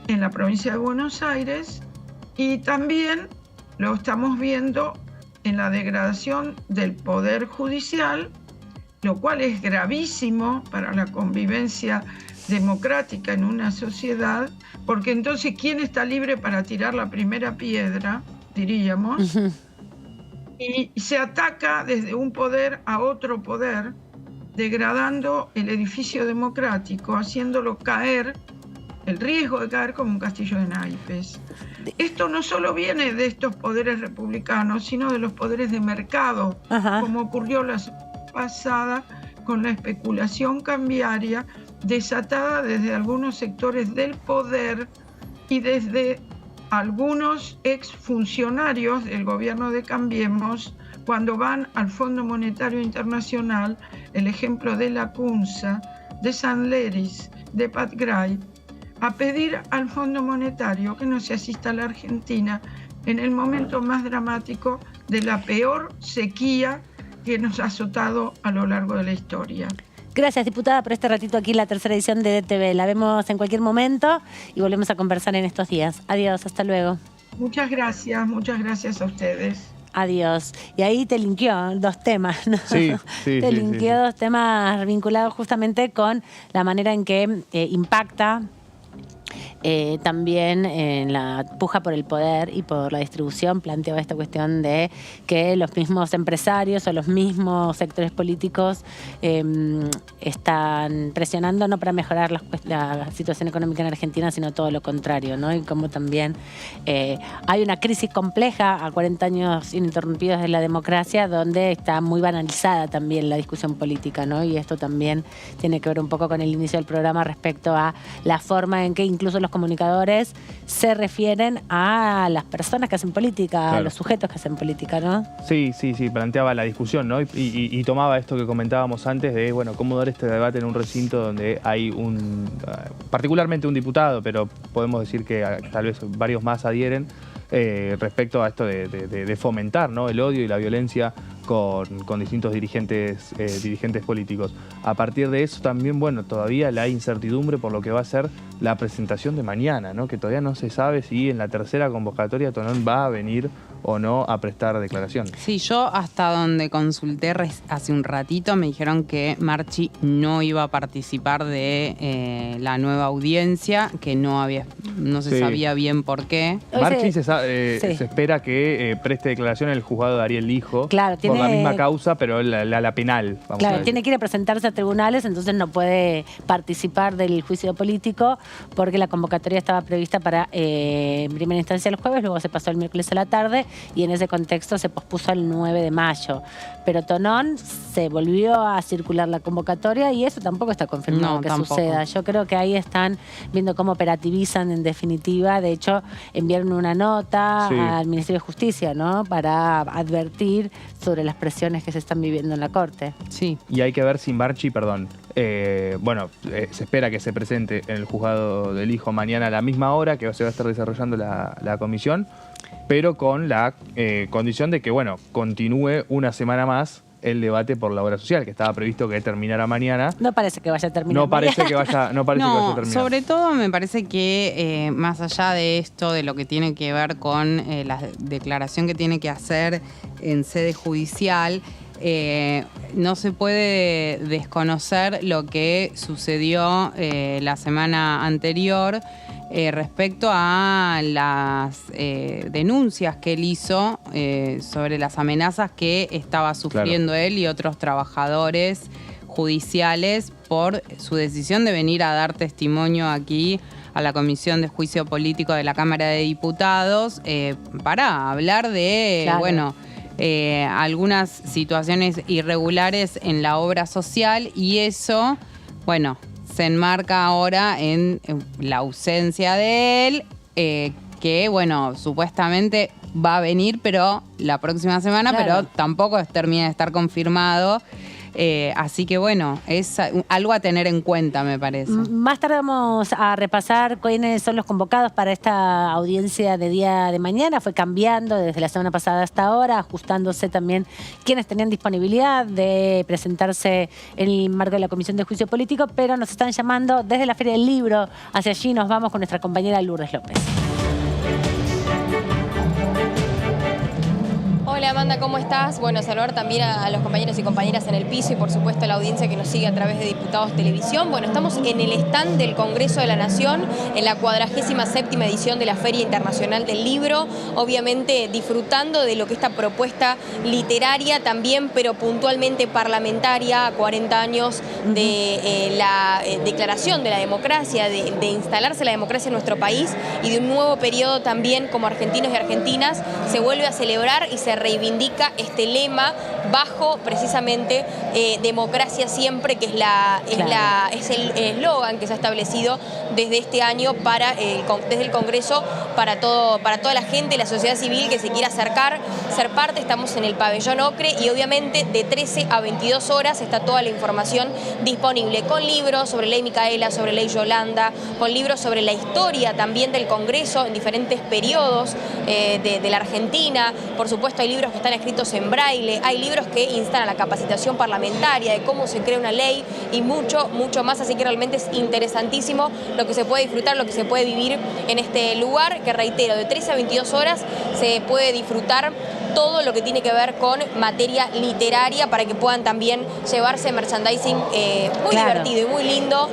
en la provincia de Buenos Aires, y también lo estamos viendo en la degradación del Poder Judicial, lo cual es gravísimo para la convivencia democrática en una sociedad, porque entonces, ¿quién está libre para tirar la primera piedra, diríamos? Y se ataca desde un poder a otro poder, degradando el edificio democrático, haciéndolo caer, el riesgo de caer como un castillo de naipes. Esto no solo viene de estos poderes republicanos, sino de los poderes de mercado, como ocurrió la semana pasada con la especulación cambiaria desatada desde algunos sectores del poder y desde algunos exfuncionarios del gobierno de Cambiemos, cuando van al Fondo Monetario Internacional, el ejemplo de la CUNSA, de San Leris, de Pat Gray, a pedir al Fondo Monetario que no se asista a la Argentina en el momento más dramático de la peor sequía que nos ha azotado a lo largo de la historia. Gracias, diputada, por este ratito aquí en la tercera edición de DTV. La vemos en cualquier momento y volvemos a conversar en estos días. Adiós, hasta luego. Muchas gracias a ustedes. Adiós. Y ahí te linkeó 2 temas, ¿no? Sí, te linkeó 2 temas vinculados justamente con la manera en que impacta también en la puja por el poder y por la distribución. Planteaba esta cuestión de que los mismos empresarios o los mismos sectores políticos están presionando no para mejorar la situación económica en Argentina, sino todo lo contrario, ¿no? Y como también hay una crisis compleja a 40 años ininterrumpidos de la democracia, donde está muy banalizada también la discusión política, ¿no? Y esto también tiene que ver un poco con el inicio del programa respecto a la forma en que incluso los comunicadores se refieren a las personas que hacen política, claro, a los sujetos que hacen política, ¿no? Sí, planteaba la discusión, ¿no? Y tomaba esto que comentábamos antes de, bueno, cómo dar este debate en un recinto donde hay particularmente un diputado, pero podemos decir que tal vez varios más adhieren respecto a esto de fomentar, ¿no?, el odio y la violencia con distintos dirigentes políticos. A partir de eso también, bueno, todavía la incertidumbre por lo que va a ser la presentación de mañana, ¿no?, que todavía no se sabe si en la tercera convocatoria Tonón va a venir o no a prestar declaración. Sí, yo hasta donde consulté hace un ratito me dijeron que Marchi no iba a participar de la nueva audiencia, que no se sabía bien por qué. Marchi se espera que preste declaración en el juzgado de Ariel Lijo, claro, por la misma causa, pero la penal. Claro, tiene que ir a presentarse a tribunales, entonces no puede participar del juicio político porque la convocatoria estaba prevista para en primera instancia el jueves, luego se pasó el miércoles a la tarde y en ese contexto se pospuso al 9 de mayo. Pero Tonón se volvió a circular la convocatoria y eso tampoco está confirmado que suceda. Yo creo que ahí están viendo cómo operativizan en definitiva. De hecho, enviaron una nota al Ministerio de Justicia, ¿no?, para advertir sobre las presiones que se están viviendo en la Corte. Sí. Y hay que ver si Marchi, se espera que se presente en el juzgado del Hijo mañana a la misma hora que se va a estar desarrollando la comisión, pero con la condición de que, bueno, continúe una semana más el debate por la obra social, que estaba previsto que terminara mañana. No parece que vaya a terminar. No parece que vaya a terminar. Sobre todo me parece que más allá de esto, de lo que tiene que ver con la declaración que tiene que hacer en sede judicial, no se puede desconocer lo que sucedió la semana anterior respecto a las denuncias que él hizo sobre las amenazas que estaba sufriendo él y otros trabajadores judiciales por su decisión de venir a dar testimonio aquí a la Comisión de Juicio Político de la Cámara de Diputados para hablar de, algunas situaciones irregulares en la obra social, y eso, se enmarca ahora en la ausencia de él, que, supuestamente va a venir, pero la próxima semana, pero tampoco termina de estar confirmado. Así que es algo a tener en cuenta, me parece. Más tarde vamos a repasar quiénes son los convocados para esta audiencia de día de mañana. Fue cambiando desde la semana pasada hasta ahora, ajustándose también quienes tenían disponibilidad de presentarse en el marco de la Comisión de Juicio Político, pero nos están llamando desde la Feria del Libro. Hacia allí nos vamos con nuestra compañera Lourdes López. Hola Amanda, ¿cómo estás? Bueno, saludar también a los compañeros y compañeras en el piso y por supuesto a la audiencia que nos sigue a través de Diputados Televisión. Bueno, estamos en el stand del Congreso de la Nación, en la 47ª edición de la Feria Internacional del Libro, obviamente disfrutando de lo que esta propuesta literaria también, pero puntualmente parlamentaria, a 40 años de la declaración de la democracia, de instalarse la democracia en nuestro país y de un nuevo periodo también como argentinos y argentinas, se vuelve a celebrar y se reivindica este lema bajo precisamente democracia siempre, que es el eslogan que se ha establecido desde este año desde el Congreso para toda la gente, la sociedad civil que se quiera acercar, ser parte. Estamos en el pabellón Ocre y obviamente de 13 a 22 horas está toda la información disponible, con libros sobre ley Micaela, sobre ley Yolanda, con libros sobre la historia también del Congreso en diferentes periodos de la Argentina. Por supuesto, hay libros que están escritos en braille, hay libros que instan a la capacitación parlamentaria, de cómo se crea una ley y mucho, mucho más. Así que realmente es interesantísimo lo que se puede disfrutar, lo que se puede vivir en este lugar, que reitero, de 13 a 22 horas se puede disfrutar todo lo que tiene que ver con materia literaria para que puedan también llevarse merchandising muy divertido y muy lindo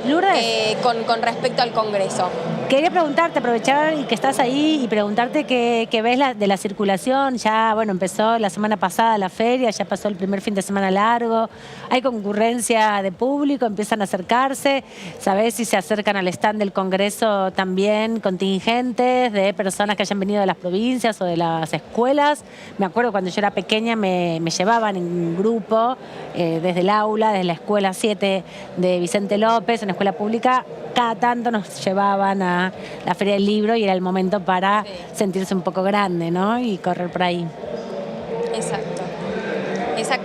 con respecto al Congreso. Quería preguntarte, aprovechar y que estás ahí y preguntarte qué ves de la circulación. Ya, bueno, empezó la semana pasada la feria, ya pasó el primer fin de semana largo. Hay concurrencia de público, empiezan a acercarse. ¿Sabés si se acercan al stand del Congreso también contingentes de personas que hayan venido de las provincias o de las escuelas? Me acuerdo cuando yo era pequeña me llevaban en grupo desde el aula, desde la escuela 7 de Vicente López, en la escuela pública. Cada tanto nos llevaban a la Feria del Libro y era el momento para sentirse un poco grande, ¿no? Y correr por ahí. Exacto.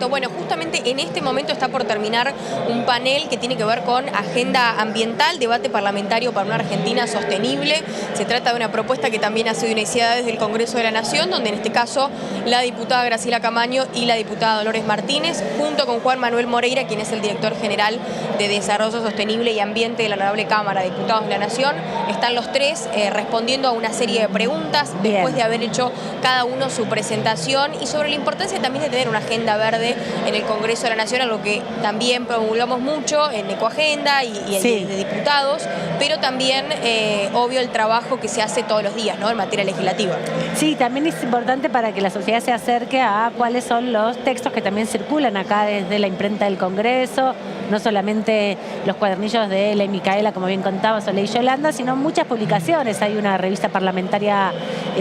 Bueno, justamente en este momento está por terminar un panel que tiene que ver con agenda ambiental, debate parlamentario para una Argentina sostenible. Se trata de una propuesta que también ha sido iniciada desde el Congreso de la Nación, donde en este caso la diputada Graciela Camaño y la diputada Dolores Martínez, junto con Juan Manuel Moreira, quien es el director general de Desarrollo Sostenible y Ambiente de la Honorable Cámara de Diputados de la Nación, están los tres respondiendo a una serie de preguntas después de haber hecho cada uno su presentación y sobre la importancia también de tener una agenda verde en el Congreso de la Nación, algo que también promulgamos mucho en Ecoagenda y de diputados, pero también, obvio, el trabajo que se hace todos los días, ¿no?, en materia legislativa. Sí, también es importante para que la sociedad se acerque a cuáles son los textos que también circulan acá desde la imprenta del Congreso, no solamente los cuadernillos de Ley Micaela, como bien contabas, o Ley Yolanda, sino muchas publicaciones. Hay una revista parlamentaria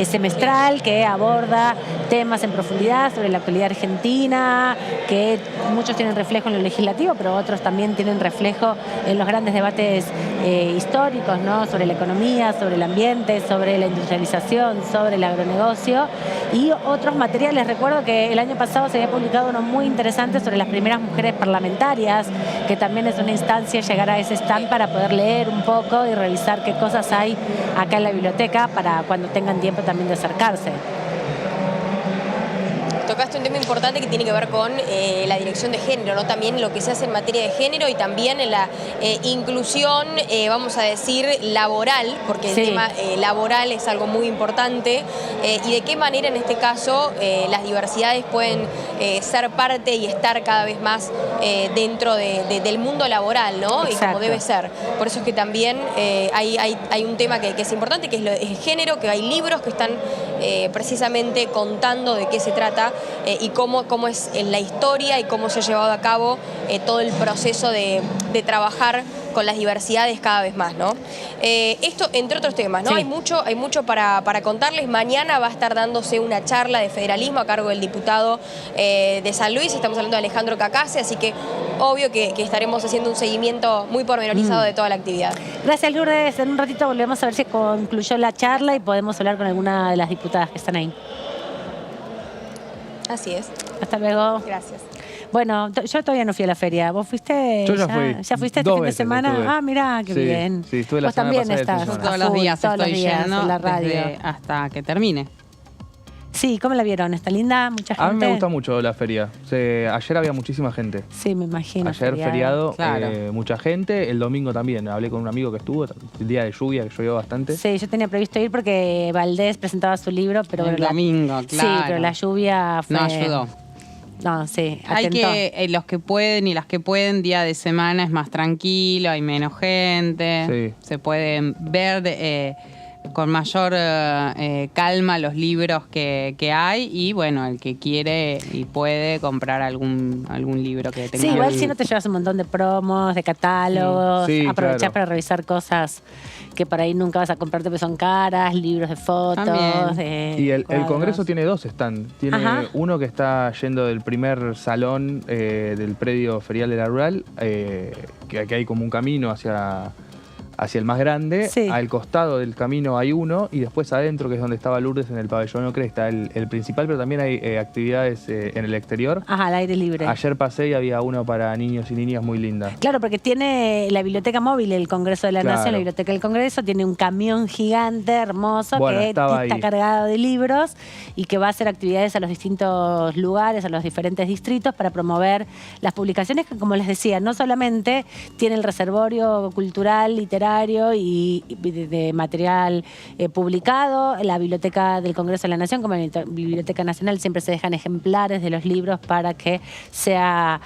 semestral que aborda temas en profundidad sobre la actualidad argentina, que muchos tienen reflejo en lo legislativo, pero otros también tienen reflejo en los grandes debates históricos, ¿no?, sobre la economía, sobre el ambiente, sobre la industrialización, sobre el agronegocio y otros materiales. Recuerdo que el año pasado se había publicado uno muy interesante sobre las primeras mujeres parlamentarias, que también es una instancia llegar a ese stand para poder leer un poco y revisar qué cosas hay acá en la biblioteca para cuando tengan tiempo también de acercarse. Tocaste un tema importante que tiene que ver con la dirección de género, ¿no? También lo que se hace en materia de género y también en la inclusión, vamos a decir, laboral, porque el tema laboral es algo muy importante, y de qué manera en este caso las diversidades pueden ser parte y estar cada vez más dentro del mundo laboral, ¿no? Exacto. Y como debe ser. Por eso es que también hay un tema que es importante, que es el género, que hay libros que están precisamente contando de qué se trata y cómo es en la historia y cómo se ha llevado a cabo todo el proceso de trabajar con las diversidades cada vez más, ¿no? Esto, entre otros temas, ¿no? Sí. Hay mucho para contarles. Mañana va a estar dándose una charla de federalismo a cargo del diputado de San Luis. Estamos hablando de Alejandro Cacase, así que obvio que estaremos haciendo un seguimiento muy pormenorizado de toda la actividad. Gracias, Lourdes. En un ratito volvemos a ver si concluyó la charla y podemos hablar con alguna de las diputadas que están ahí. Así es. Hasta luego. Gracias. Bueno, yo todavía no fui a la feria. ¿Vos fuiste? Yo ya fui. ¿Ya fuiste este fin de semana? Estuve. Ah, mirá, qué bien. Sí, estuve la Vos semana también pasada. estás Todos los días estoy yendo en la radio. hasta que termine. Sí, ¿cómo la vieron? ¿Está linda? ¿Mucha gente? A mí me gusta mucho la feria. Ayer había muchísima gente. Sí, me imagino. Ayer feriado, claro. mucha gente. El domingo también. Hablé con un amigo que estuvo, el día de lluvia, que llovió bastante. Sí, yo tenía previsto ir porque Valdés presentaba su libro, pero El domingo, claro. Sí, pero la lluvia fue... No ayudó. No, sí, Hay atentó. que, los que pueden y las que pueden, día de semana es más tranquilo, hay menos gente, Sí. se pueden ver con mayor calma los libros que hay y bueno, el que quiere y puede comprar algún libro que tenga. Sí, igual si no te llevas un montón de promos, de catálogos, Sí, aprovechar claro. para revisar cosas que por ahí nunca vas a comprarte porque son caras, libros de fotos. También. Y el cuadros. Congreso tiene 2 stands. Tiene Ajá. uno que está yendo del primer salón del predio ferial de la Rural, que hay como un camino hacia el más grande. Sí. Al costado del camino hay uno y después adentro, que es donde estaba Lourdes, en el pabellón Ocre, está el principal, pero también hay actividades en el exterior. Ajá, al aire libre. Ayer pasé y había uno para niños y niñas muy linda. Claro, porque tiene la biblioteca móvil, el Congreso de la Claro. Nación, la biblioteca del Congreso, tiene un camión gigante, hermoso, Bueno, que estaba está ahí. cargado de libros y que va a hacer actividades a los distintos lugares, a los diferentes distritos para promover las publicaciones que, como les decía, no solamente tiene el reservorio cultural, literario y de material publicado, la biblioteca del Congreso de la Nación, como la Biblioteca Nacional, siempre se dejan ejemplares de los libros para que sea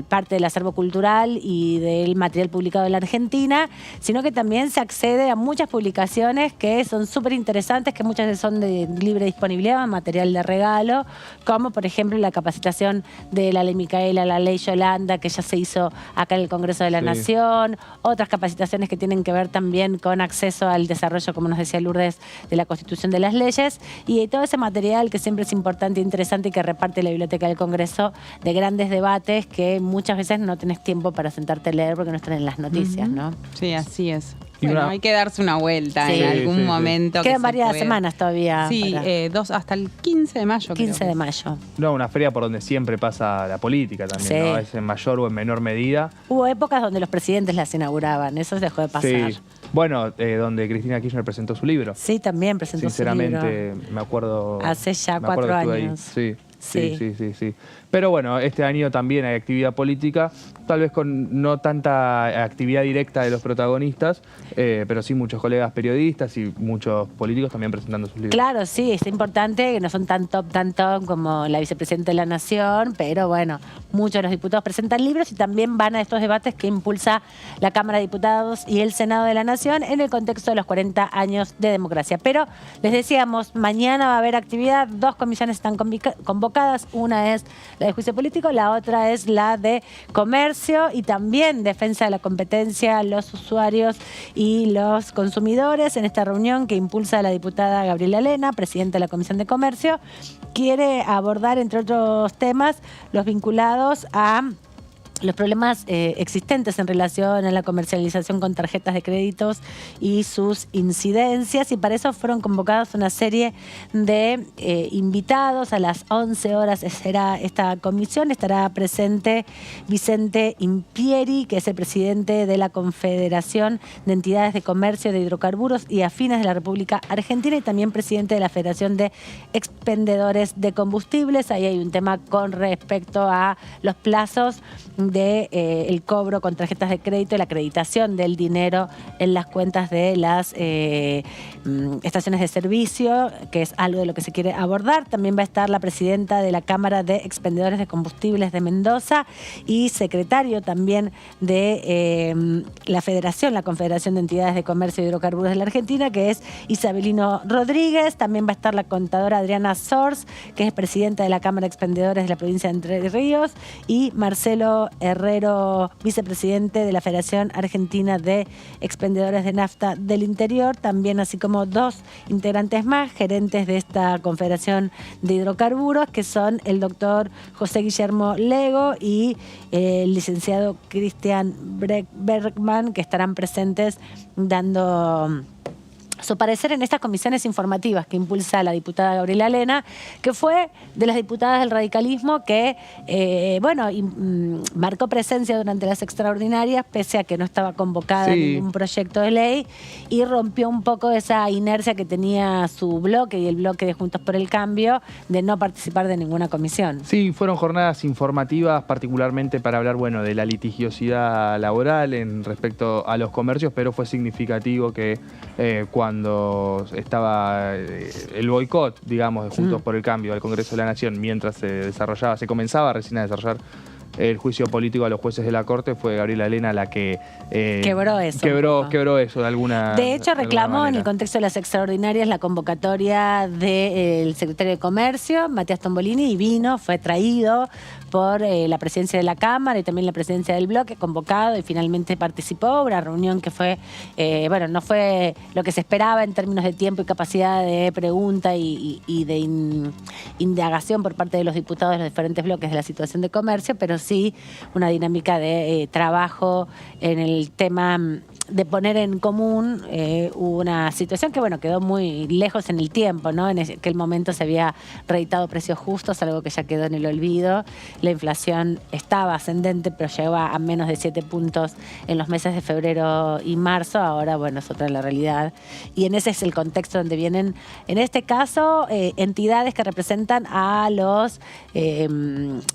parte del acervo cultural y del material publicado en la Argentina, sino que también se accede a muchas publicaciones que son súper interesantes, que muchas veces son de libre disponibilidad, material de regalo, como por ejemplo la capacitación de la Ley Micaela, la Ley Yolanda, que ya se hizo acá en el Congreso de la Sí. Nación, otras capacitaciones que tienen que ver también con acceso al desarrollo, como nos decía Lourdes, de la Constitución de las Leyes, y todo ese material que siempre es importante e interesante y que reparte la Biblioteca del Congreso, de grandes debates que muchas veces no tenés tiempo para sentarte a leer porque no están en las noticias, ¿no? Sí, así es. Y Bueno, una- hay que darse una vuelta Sí. en algún Sí, sí. momento. que Quedan se varias pueda. semanas todavía. Sí, para- hasta el 15 de mayo. 15 creo. de mayo. No, una feria por donde siempre pasa la política también, Sí. ¿no? Es en mayor o en menor medida. Hubo épocas donde los presidentes las inauguraban, eso dejó de pasar. Sí. Bueno, donde Cristina Kirchner presentó su libro. Sí, también presentó su libro. Sinceramente, me acuerdo. Hace ya me acuerdo 4 que estuve ahí. años. Sí. Sí. Sí. Pero bueno, este año también hay actividad política, tal vez con no tanta actividad directa de los protagonistas, pero sí muchos colegas periodistas y muchos políticos también presentando sus libros. Claro, sí, es importante que no son tan top como la vicepresidenta de la Nación, pero bueno, muchos de los diputados presentan libros y también van a estos debates que impulsa la Cámara de Diputados y el Senado de la Nación en el contexto de los 40 años de democracia. Pero les decíamos, mañana va a haber actividad, 2 comisiones están convocadas, una es la de juicio político, la otra es la de comercio y también defensa de la competencia, los usuarios y los consumidores. En esta reunión que impulsa la diputada Gabriela Lena, presidenta de la Comisión de Comercio, quiere abordar, entre otros temas, los vinculados a los problemas existentes en relación a la comercialización con tarjetas de créditos y sus incidencias, y para eso fueron convocados una serie de invitados. A las 11 horas será esta comisión, estará presente Vicente Impieri, que es el presidente de la Confederación de Entidades de Comercio de Hidrocarburos y Afines de la República Argentina y también presidente de la Federación de Expendedores de Combustibles. Ahí hay un tema con respecto a los plazos de el cobro con tarjetas de crédito y la acreditación del dinero en las cuentas de las estaciones de servicio, que es algo de lo que se quiere abordar. También va a estar la presidenta de la Cámara de Expendedores de Combustibles de Mendoza y secretario también de la Confederación de Entidades de Comercio y Hidrocarburos de la Argentina, que es Isabelino Rodríguez. También va a estar la contadora Adriana Sors, que es presidenta de la Cámara de Expendedores de la provincia de Entre Ríos, y Marcelo Herrero, vicepresidente de la Federación Argentina de Expendedores de Nafta del Interior, también, así como 2 integrantes más, gerentes de esta Confederación de Hidrocarburos, que son el doctor José Guillermo Lego y el licenciado Cristian Bergman, que estarán presentes dando su parecer en estas comisiones informativas que impulsa la diputada Gabriela Lena, que fue de las diputadas del radicalismo que, marcó presencia durante las extraordinarias, pese a que no estaba convocada ningún proyecto de ley, y rompió un poco esa inercia que tenía su bloque y el bloque de Juntos por el Cambio de no participar de ninguna comisión. Sí, fueron jornadas informativas, particularmente para hablar, de la litigiosidad laboral en respecto a los comercios, pero fue significativo que cuando estaba el boicot, digamos, de Juntos por el Cambio al Congreso de la Nación, mientras se comenzaba recién a desarrollar el juicio político a los jueces de la Corte, fue Gabriela Elena la que quebró eso. Quebró eso de alguna De hecho, reclamó en manera. el contexto de las extraordinarias la convocatoria del secretario de Comercio, Matías Tombolini, y fue traído por la presidencia de la Cámara y también la presidencia del bloque, convocado, y finalmente participó. Una reunión que fue, no fue lo que se esperaba en términos de tiempo y capacidad de pregunta y de indagación por parte de los diputados de los diferentes bloques de la situación de comercio, pero sí una dinámica de trabajo en el tema de poner en común una situación que, quedó muy lejos en el tiempo, ¿no? En aquel momento se había reeditado precios justos, algo que ya quedó en el olvido. La inflación estaba ascendente, pero llegó a menos de 7 puntos en los meses de febrero y marzo. Ahora, es otra la realidad. Y en ese es el contexto donde vienen, en este caso, entidades que representan a los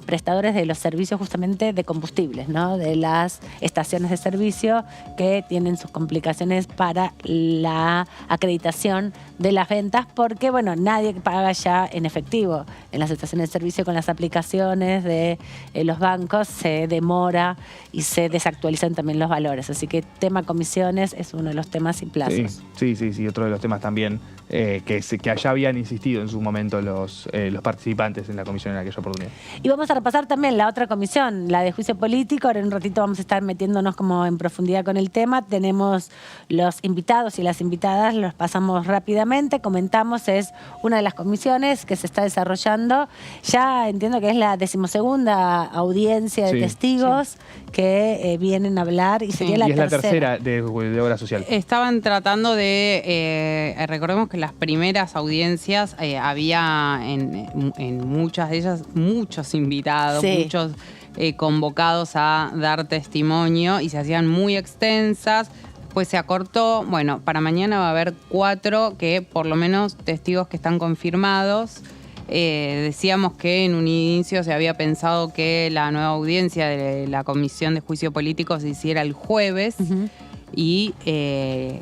prestadores de los servicios justamente de combustibles, ¿no? De las estaciones de servicio que tienen sus complicaciones para la acreditación de las ventas, porque nadie paga ya en efectivo en las estaciones de servicio. Con las aplicaciones de los bancos se demora y se desactualizan también los valores, así que tema comisiones es uno de los temas y plazos. Sí, otro de los temas también que allá habían insistido en su momento los participantes en la comisión en aquella oportunidad. Y vamos a repasar también la otra comisión, la de juicio político. Ahora en un ratito vamos a estar metiéndonos como en profundidad con el tema. Tenemos los invitados y las invitadas, los pasamos rápidamente, comentamos, es una de las comisiones que se está desarrollando. Ya entiendo que es la 12ª audiencia de testigos que vienen a hablar y sería la tercera. Es la tercera de obra social. Estaban tratando de, recordemos que las primeras audiencias había en muchas de ellas muchos invitados, muchos convocados a dar testimonio y se hacían muy extensas. Pues se acortó, para mañana va a haber 4 que por lo menos testigos que están confirmados. Decíamos que en un inicio se había pensado que la nueva audiencia de la Comisión de Juicio Político se hiciera el jueves y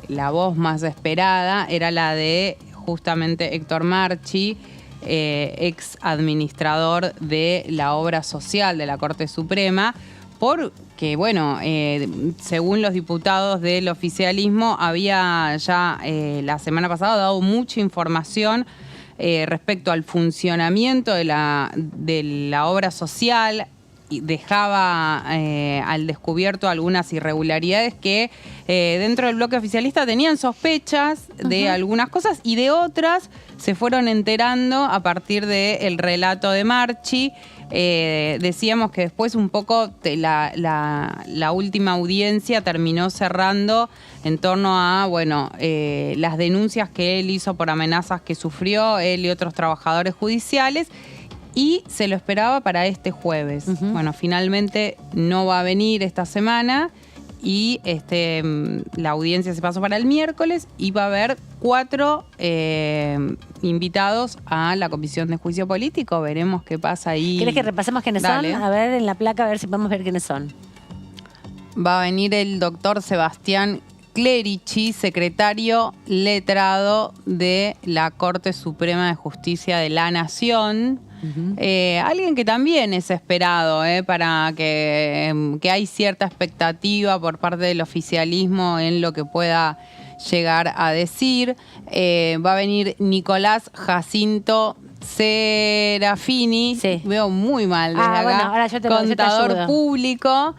la voz más esperada era la de justamente Héctor Marchi, ex administrador de la obra social de la Corte Suprema, porque, según los diputados del oficialismo, había ya la semana pasada dado mucha información respecto al funcionamiento de la obra social, y dejaba al descubierto algunas irregularidades que dentro del bloque oficialista tenían sospechas de algunas cosas y de otras se fueron enterando a partir del relato de Marchi. Decíamos que después un poco la última audiencia terminó cerrando en torno a las denuncias que él hizo por amenazas que sufrió él y otros trabajadores judiciales, y se lo esperaba para este jueves. Finalmente no va a venir esta semana y la audiencia se pasó para el miércoles y va a haber 4 invitados a la Comisión de Juicio Político. Veremos qué pasa ahí. ¿Querés que repasemos quiénes son? A ver, en la placa, a ver si podemos ver quiénes son. Va a venir el doctor Sebastián Clerici, secretario letrado de la Corte Suprema de Justicia de la Nación. Alguien que también es esperado, para que hay cierta expectativa por parte del oficialismo en lo que pueda llegar a decir. Va a venir Nicolás Jacinto Serafini, veo muy mal desde acá, ahora yo contador público.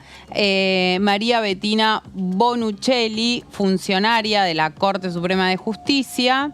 María Bettina Bonuccelli, funcionaria de la Corte Suprema de Justicia.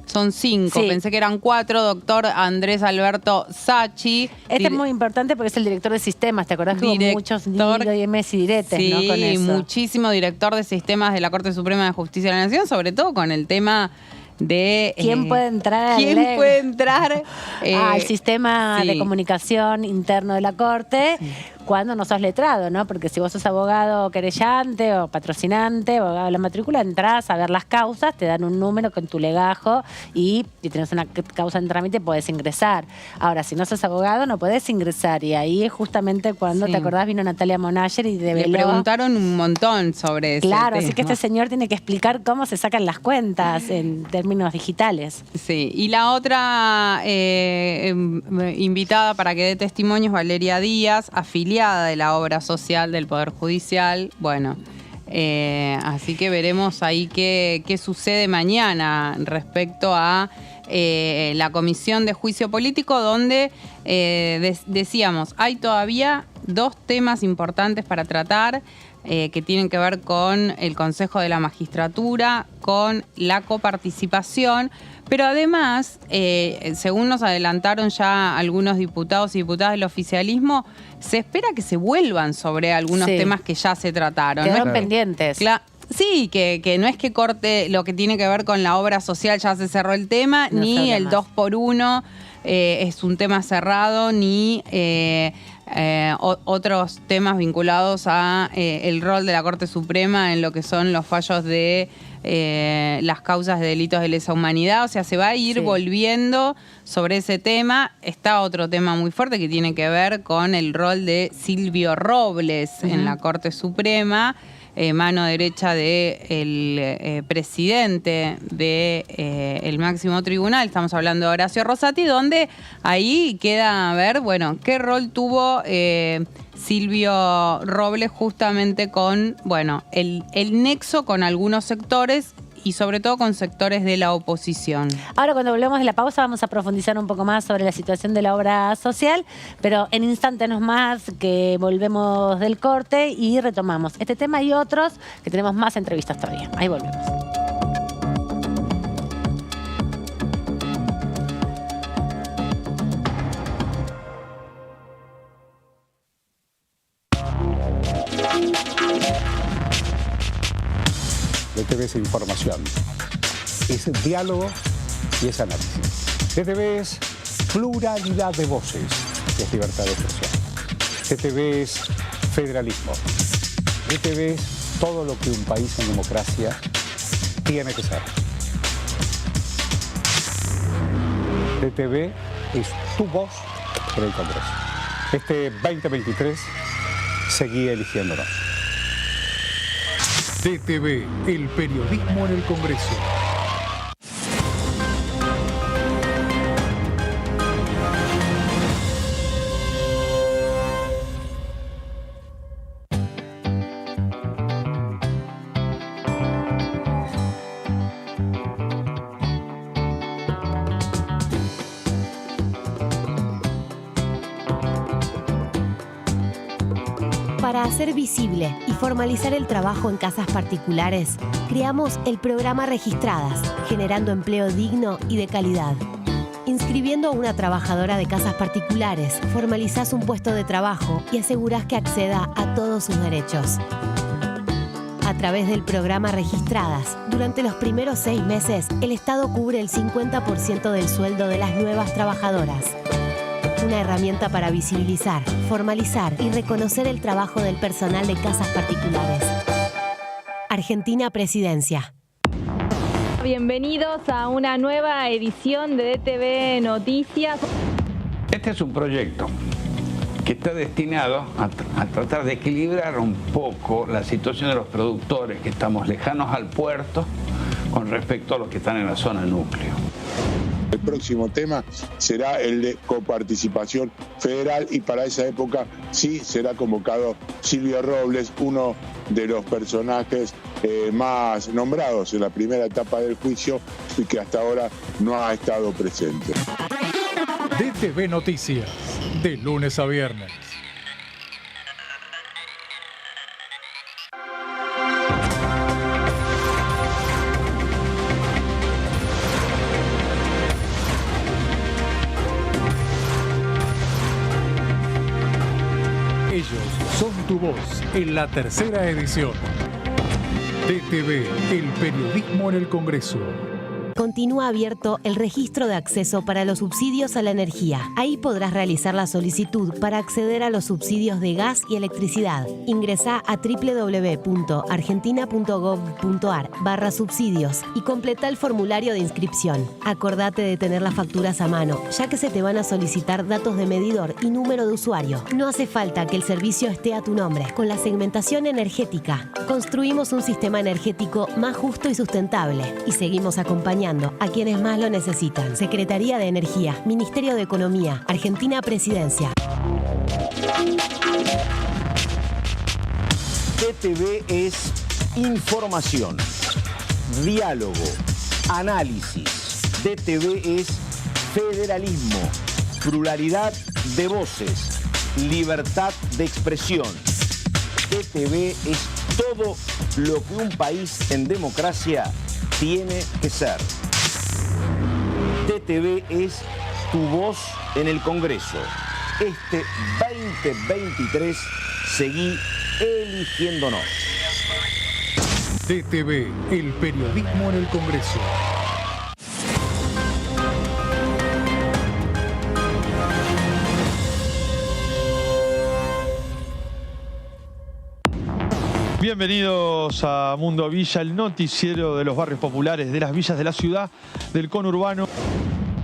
Son 5, pensé que eran 4. Doctor Andrés Alberto Sacchi. Este es muy importante porque es el director de sistemas, ¿te acordás que hubo muchos dimes y diretes, ¿no? Con eso. Muchísimo director de sistemas de la Corte Suprema de Justicia de la Nación, sobre todo con el tema de quién puede entrar al sistema de comunicación interno de la Corte cuando no sos letrado, ¿no? Porque si vos sos abogado querellante o patrocinante, abogado de la matrícula, entrás a ver las causas, te dan un número con tu legajo y si tenés una causa en trámite podés ingresar. Ahora, si no sos abogado no podés ingresar, y ahí es justamente cuando, ¿te acordás? Vino Natalia Monayer y develó. Le preguntaron un montón sobre eso. Claro, así que este señor tiene que explicar cómo se sacan las cuentas en términos digitales. Sí, y la otra invitada para que dé testimonio es Valeria Díaz, afiliada ampliada de la obra social del Poder Judicial. Bueno, así que veremos ahí qué sucede mañana respecto a la Comisión de Juicio Político, donde decíamos, hay todavía 2 temas importantes para tratar que tienen que ver con el Consejo de la Magistratura, con la coparticipación, pero además, según nos adelantaron ya algunos diputados y diputadas del oficialismo, se espera que se vuelvan sobre algunos temas que ya se trataron. Quedaron pendientes. Sí, que no es que corte lo que tiene que ver con la obra social, ya se cerró el tema, no, ni el 2x1 es un tema cerrado, ni otros temas vinculados a el rol de la Corte Suprema en lo que son los fallos de las causas de delitos de lesa humanidad. O sea, se va a ir volviendo sobre ese tema. Está otro tema muy fuerte que tiene que ver con el rol de Silvio Robles en la Corte Suprema, mano derecha del presidente del máximo tribunal. Estamos hablando de Horacio Rosati, donde ahí queda a ver, bueno, qué rol tuvo Silvio Robles justamente con, bueno, el nexo con algunos sectores y sobre todo con sectores de la oposición. Ahora, cuando volvemos de la pausa, vamos a profundizar un poco más sobre la situación de la obra social, pero en instantes más que volvemos del corte y retomamos este tema y otros, que tenemos más entrevistas todavía. Ahí volvemos. DTV es información, es diálogo y es análisis. DTV es pluralidad de voces, es libertad de expresión. DTV es federalismo. DTV es todo lo que un país en democracia tiene que ser. DTV es tu voz por el Congreso. Este 2023 seguí eligiéndonos. DTV, el periodismo en el Congreso. Para hacer visible y formalizar el trabajo en casas particulares, creamos el programa Registradas, generando empleo digno y de calidad. Inscribiendo a una trabajadora de casas particulares, formalizás un puesto de trabajo y asegurás que acceda a todos sus derechos. A través del programa Registradas, durante los primeros 6 meses, el Estado cubre el 50% del sueldo de las nuevas trabajadoras. Una herramienta para visibilizar, formalizar y reconocer el trabajo del personal de casas particulares. Argentina Presidencia. Bienvenidos a una nueva edición de DTV Noticias. Este es un proyecto que está destinado a tratar de equilibrar un poco la situación de los productores que estamos lejanos al puerto con respecto a los que están en la zona núcleo. El próximo tema será el de coparticipación federal y para esa época sí será convocado Silvio Robles, uno de los personajes más nombrados en la primera etapa del juicio y que hasta ahora no ha estado presente. DTV Noticias, de lunes a viernes. Ellos son tu voz en la tercera edición. DTV, el periodismo en el Congreso. Continúa abierto el registro de acceso para los subsidios a la energía. Ahí podrás realizar la solicitud para acceder a los subsidios de gas y electricidad. Ingresá a www.argentina.gov.ar/subsidios y completa el formulario de inscripción. Acordate de tener las facturas a mano, ya que se te van a solicitar datos de medidor y número de usuario. No hace falta que el servicio esté a tu nombre. Con la segmentación energética, construimos un sistema energético más justo y sustentable y seguimos acompañando a quienes más lo necesitan. Secretaría de Energía, Ministerio de Economía, Argentina Presidencia. TTV es información, diálogo, análisis. TTV es federalismo, pluralidad de voces, libertad de expresión. TTV es todo lo que un país en democracia tiene que ser. TTV es tu voz en el Congreso. Este 2023 seguí eligiéndonos. TTV, el periodismo en el Congreso. Bienvenidos a Mundo Villa, el noticiero de los barrios populares, de las villas de la ciudad, del conurbano.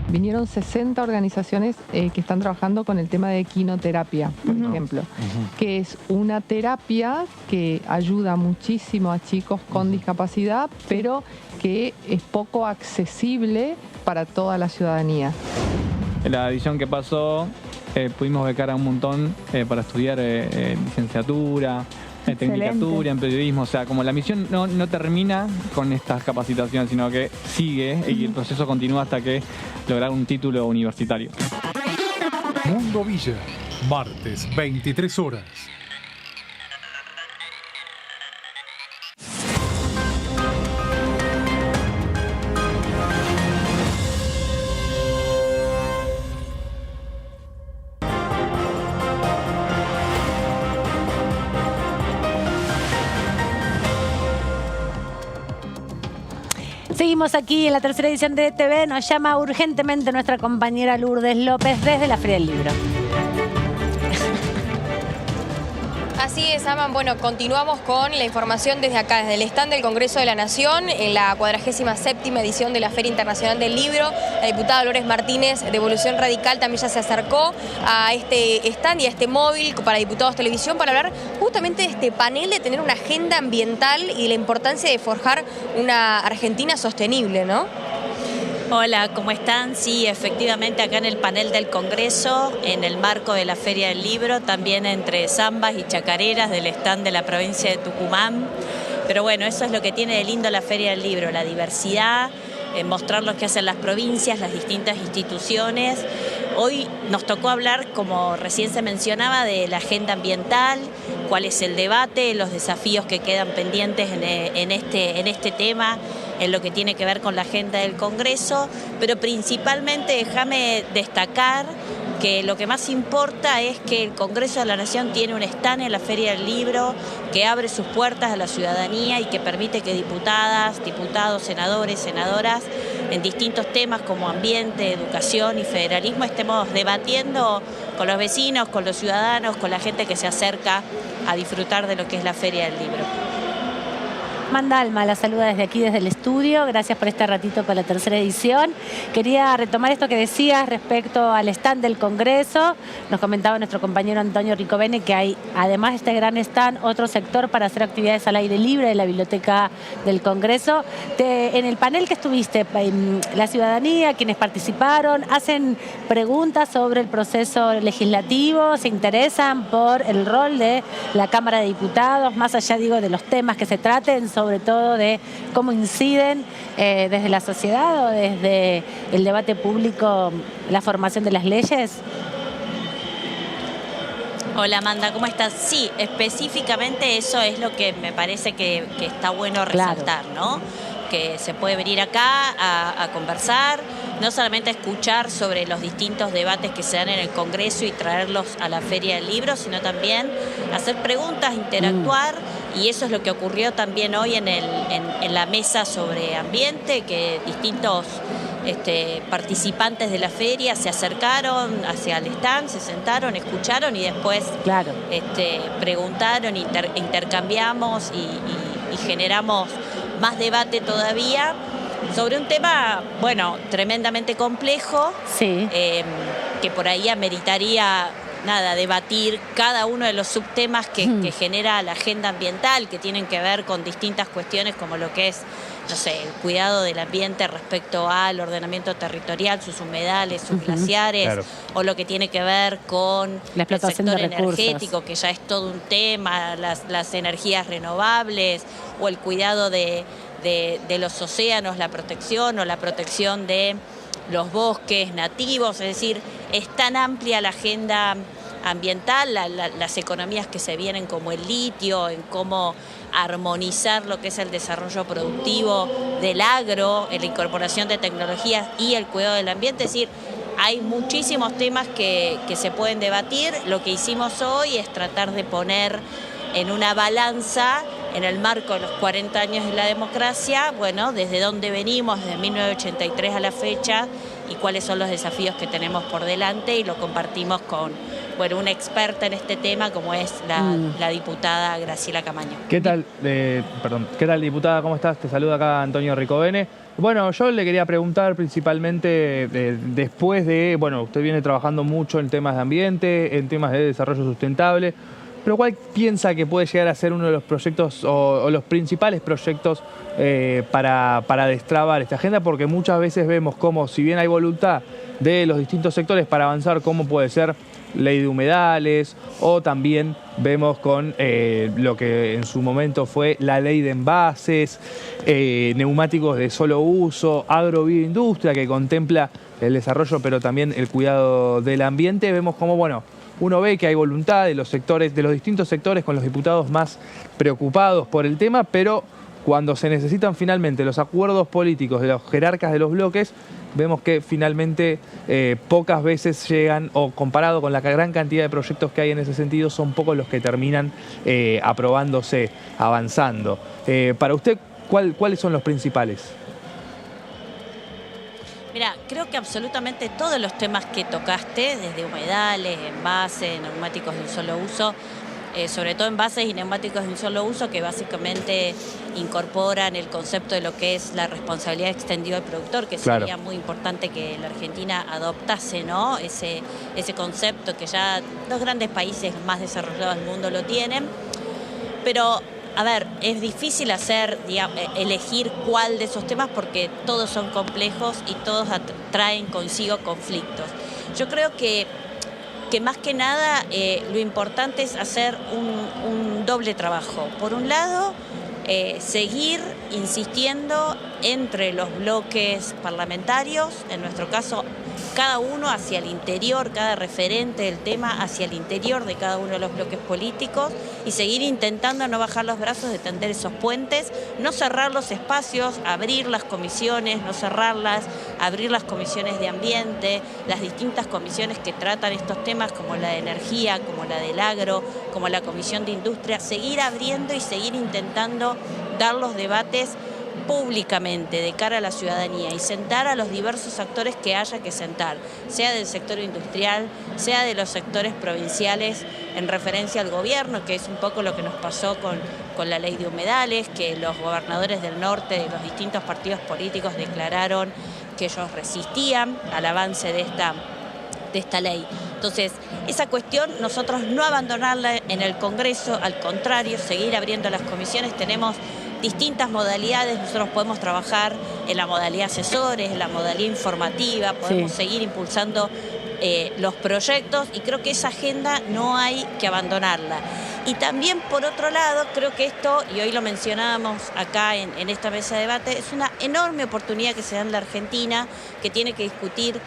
Vinieron 60 organizaciones que están trabajando con el tema de equinoterapia, por ejemplo, que es una terapia que ayuda muchísimo a chicos con discapacidad, pero que es poco accesible para toda la ciudadanía. En la edición que pasó pudimos becar a un montón para estudiar licenciatura, tecnicatura, en periodismo. O sea, como la misión no termina con estas capacitaciones, sino que sigue y el proceso continúa hasta que lograr un título universitario. Mundo Villa, martes, 23 horas. Seguimos aquí en la tercera edición de TV. Nos llama urgentemente nuestra compañera Lourdes López desde la Feria del Libro. Así es, Aman. Bueno, continuamos con la información desde acá, desde el stand del Congreso de la Nación, en la 47ª edición de la Feria Internacional del Libro. La diputada Dolores Martínez de Evolución Radical también ya se acercó a este stand y a este móvil para Diputados Televisión para hablar justamente de este panel de tener una agenda ambiental y la importancia de forjar una Argentina sostenible, ¿no? Hola, ¿cómo están? Sí, efectivamente acá en el panel del Congreso, en el marco de la Feria del Libro, también entre zambas y chacareras del stand de la provincia de Tucumán. Pero bueno, eso es lo que tiene de lindo la Feria del Libro, la diversidad, mostrar lo que hacen las provincias, las distintas instituciones. Hoy nos tocó hablar, como recién se mencionaba, de la agenda ambiental, cuál es el debate, los desafíos que quedan pendientes en este tema, en lo que tiene que ver con la agenda del Congreso, pero principalmente déjame destacar que lo que más importa es que el Congreso de la Nación tiene un stand en la Feria del Libro que abre sus puertas a la ciudadanía y que permite que diputadas, diputados, senadores, senadoras, en distintos temas como ambiente, educación y federalismo, estemos debatiendo con los vecinos, con los ciudadanos, con la gente que se acerca a disfrutar de lo que es la Feria del Libro. Amanda Alma la saluda desde aquí, desde el estudio. Gracias por este ratito con la tercera edición. Quería retomar esto que decías respecto al stand del Congreso. Nos comentaba nuestro compañero Antonio Ricovene que hay, además de este gran stand, otro sector para hacer actividades al aire libre de la Biblioteca del Congreso. En el panel que estuviste, la ciudadanía, quienes participaron, hacen preguntas sobre el proceso legislativo, se interesan por el rol de la Cámara de Diputados, más allá, digo, de los temas que se traten, sobre todo de cómo inciden desde la sociedad o desde el debate público la formación de las leyes. Hola Amanda, ¿cómo estás? Sí, específicamente eso es lo que me parece que está bueno resaltar, ¿no? Que se puede venir acá a conversar, no solamente a escuchar sobre los distintos debates que se dan en el Congreso y traerlos a la Feria del Libro, sino también hacer preguntas, interactuar, y eso es lo que ocurrió también hoy en la mesa sobre ambiente, que distintos participantes de la feria se acercaron hacia el stand, se sentaron, escucharon y después preguntaron, intercambiamos y generamos más debate todavía sobre un tema, bueno, tremendamente complejo, que por ahí ameritaría debatir cada uno de los subtemas que genera la agenda ambiental, que tienen que ver con distintas cuestiones como lo que es, no sé, el cuidado del ambiente respecto al ordenamiento territorial, sus humedales, sus glaciares, Claro. o lo que tiene que ver con La explotación el de sector recursos. energético, que ya es todo un tema, las energías renovables, o el cuidado de los océanos, la protección de los bosques nativos. Es decir, es tan amplia la agenda ambiental, las economías que se vienen como el litio, en cómo armonizar lo que es el desarrollo productivo del agro, en la incorporación de tecnologías y el cuidado del ambiente. Es decir, hay muchísimos temas que se pueden debatir. Lo que hicimos hoy es tratar de poner en una balanza, en el marco de los 40 años de la democracia, bueno, desde dónde venimos, desde 1983 a la fecha, y cuáles son los desafíos que tenemos por delante, y lo compartimos con, bueno, una experta en este tema como es la diputada Graciela Camaño. ¿Qué tal, ¿Qué tal, diputada? ¿Cómo estás? Te saluda acá Antonio Ricovene. Bueno, yo le quería preguntar principalmente después de, bueno, usted viene trabajando mucho en temas de ambiente, en temas de desarrollo sustentable, pero ¿cuál piensa que puede llegar a ser uno de los proyectos o los principales proyectos para destrabar esta agenda? Porque muchas veces vemos cómo, si bien hay voluntad de los distintos sectores para avanzar, cómo puede ser ley de humedales, o también vemos con lo que en su momento fue la ley de envases, neumáticos de solo uso, agrobioindustria, que contempla el desarrollo pero también el cuidado del ambiente. Vemos cómo, bueno, uno ve que hay voluntad de los sectores, de los distintos sectores, con los diputados más preocupados por el tema, pero cuando se necesitan finalmente los acuerdos políticos de los jerarcas de los bloques, vemos que finalmente pocas veces llegan, o comparado con la gran cantidad de proyectos que hay en ese sentido, son pocos los que terminan aprobándose, avanzando. Para usted, ¿cuáles son los principales? Mira, creo que absolutamente todos los temas que tocaste, desde humedales, envases, neumáticos de un solo uso, sobre todo envases y neumáticos de un solo uso, que básicamente incorporan el concepto de lo que es la responsabilidad extendida del productor, que Claro. sería muy importante que la Argentina adoptase, ¿no? Ese concepto que ya los grandes países más desarrollados del mundo lo tienen. Pero, a ver, es difícil elegir cuál de esos temas, porque todos son complejos y todos traen consigo conflictos. Yo creo que más que nada lo importante es hacer un doble trabajo. Por un lado, seguir insistiendo entre los bloques parlamentarios, en nuestro caso cada uno hacia el interior, cada referente del tema hacia el interior de cada uno de los bloques políticos, y seguir intentando no bajar los brazos, de tender esos puentes, no cerrar los espacios, abrir las comisiones, no cerrarlas, abrir las comisiones de ambiente, las distintas comisiones que tratan estos temas, como la de energía, como la del agro, como la comisión de industria, seguir abriendo y seguir intentando dar los debates públicamente de cara a la ciudadanía, y sentar a los diversos actores que haya que sentar, sea del sector industrial, sea de los sectores provinciales, en referencia al gobierno, que es un poco lo que nos pasó con la ley de humedales, que los gobernadores del norte de los distintos partidos políticos declararon que ellos resistían al avance de esta ley. Entonces, esa cuestión nosotros no abandonarla en el Congreso, al contrario, seguir abriendo las comisiones. Tenemos distintas modalidades, nosotros podemos trabajar en la modalidad asesores, en la modalidad informativa, podemos seguir impulsando los proyectos, y creo que esa agenda no hay que abandonarla. Y también, por otro lado, creo que esto, y hoy lo mencionábamos acá en esta mesa de debate, es una enorme oportunidad que se da en la Argentina, que tiene que discutir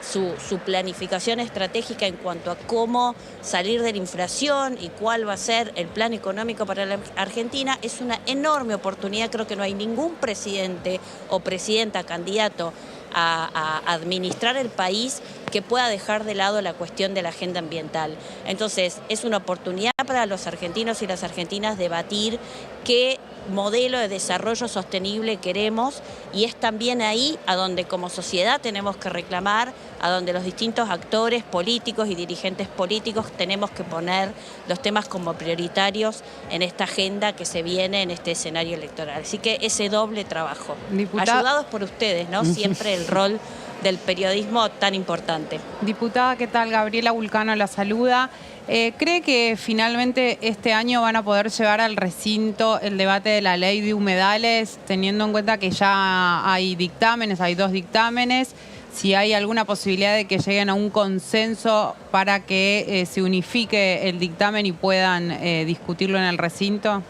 su planificación estratégica en cuanto a cómo salir de la inflación y cuál va a ser el plan económico para la Argentina. Es una enorme oportunidad. Creo que no hay ningún presidente o presidenta candidato a administrar el país que pueda dejar de lado la cuestión de la agenda ambiental. Entonces, es una oportunidad para los argentinos y las argentinas debatir qué modelo de desarrollo sostenible queremos, y es también ahí a donde como sociedad tenemos que reclamar, a donde los distintos actores políticos y dirigentes políticos tenemos que poner los temas como prioritarios en esta agenda que se viene en este escenario electoral. Así que ese doble trabajo, ayudados por ustedes, ¿no? Siempre el rol del periodismo tan importante. Diputada, ¿qué tal? Gabriela Vulcano la saluda. ¿Cree que finalmente este año van a poder llevar al recinto el debate de la ley de humedales, teniendo en cuenta que ya hay dictámenes, hay 2 dictámenes? Si hay alguna posibilidad de que lleguen a un consenso para que se unifique el dictamen y puedan discutirlo en el recinto.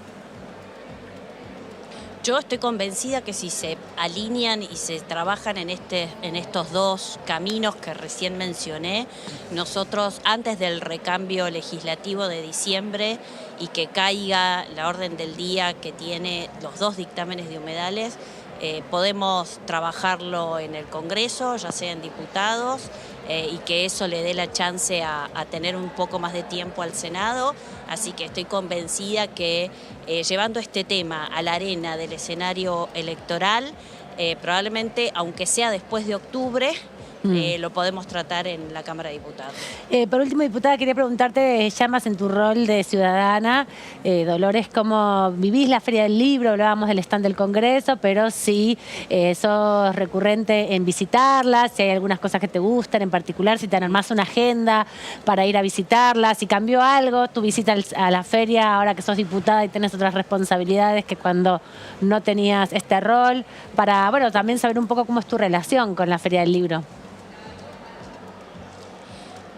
Yo estoy convencida que si se alinean y se trabajan en estos 2 caminos que recién mencioné, nosotros antes del recambio legislativo de diciembre y que caiga la orden del día que tiene los 2 dictámenes de humedales, podemos trabajarlo en el Congreso, ya sea en diputados, y que eso le dé la chance a tener un poco más de tiempo al Senado. Así que estoy convencida que llevando este tema a la arena del escenario electoral, probablemente, aunque sea después de octubre, lo podemos tratar en la Cámara de Diputados. Por último, diputada, quería preguntarte, ya más en tu rol de ciudadana, Dolores, ¿cómo vivís la Feria del Libro? Hablábamos del stand del Congreso, pero sí sos recurrente en visitarla, si hay algunas cosas que te gustan en particular, si te armás una agenda para ir a visitarla, si cambió algo tu visita a la feria ahora que sos diputada y tenés otras responsabilidades que cuando no tenías este rol, para, bueno, también saber un poco cómo es tu relación con la Feria del Libro.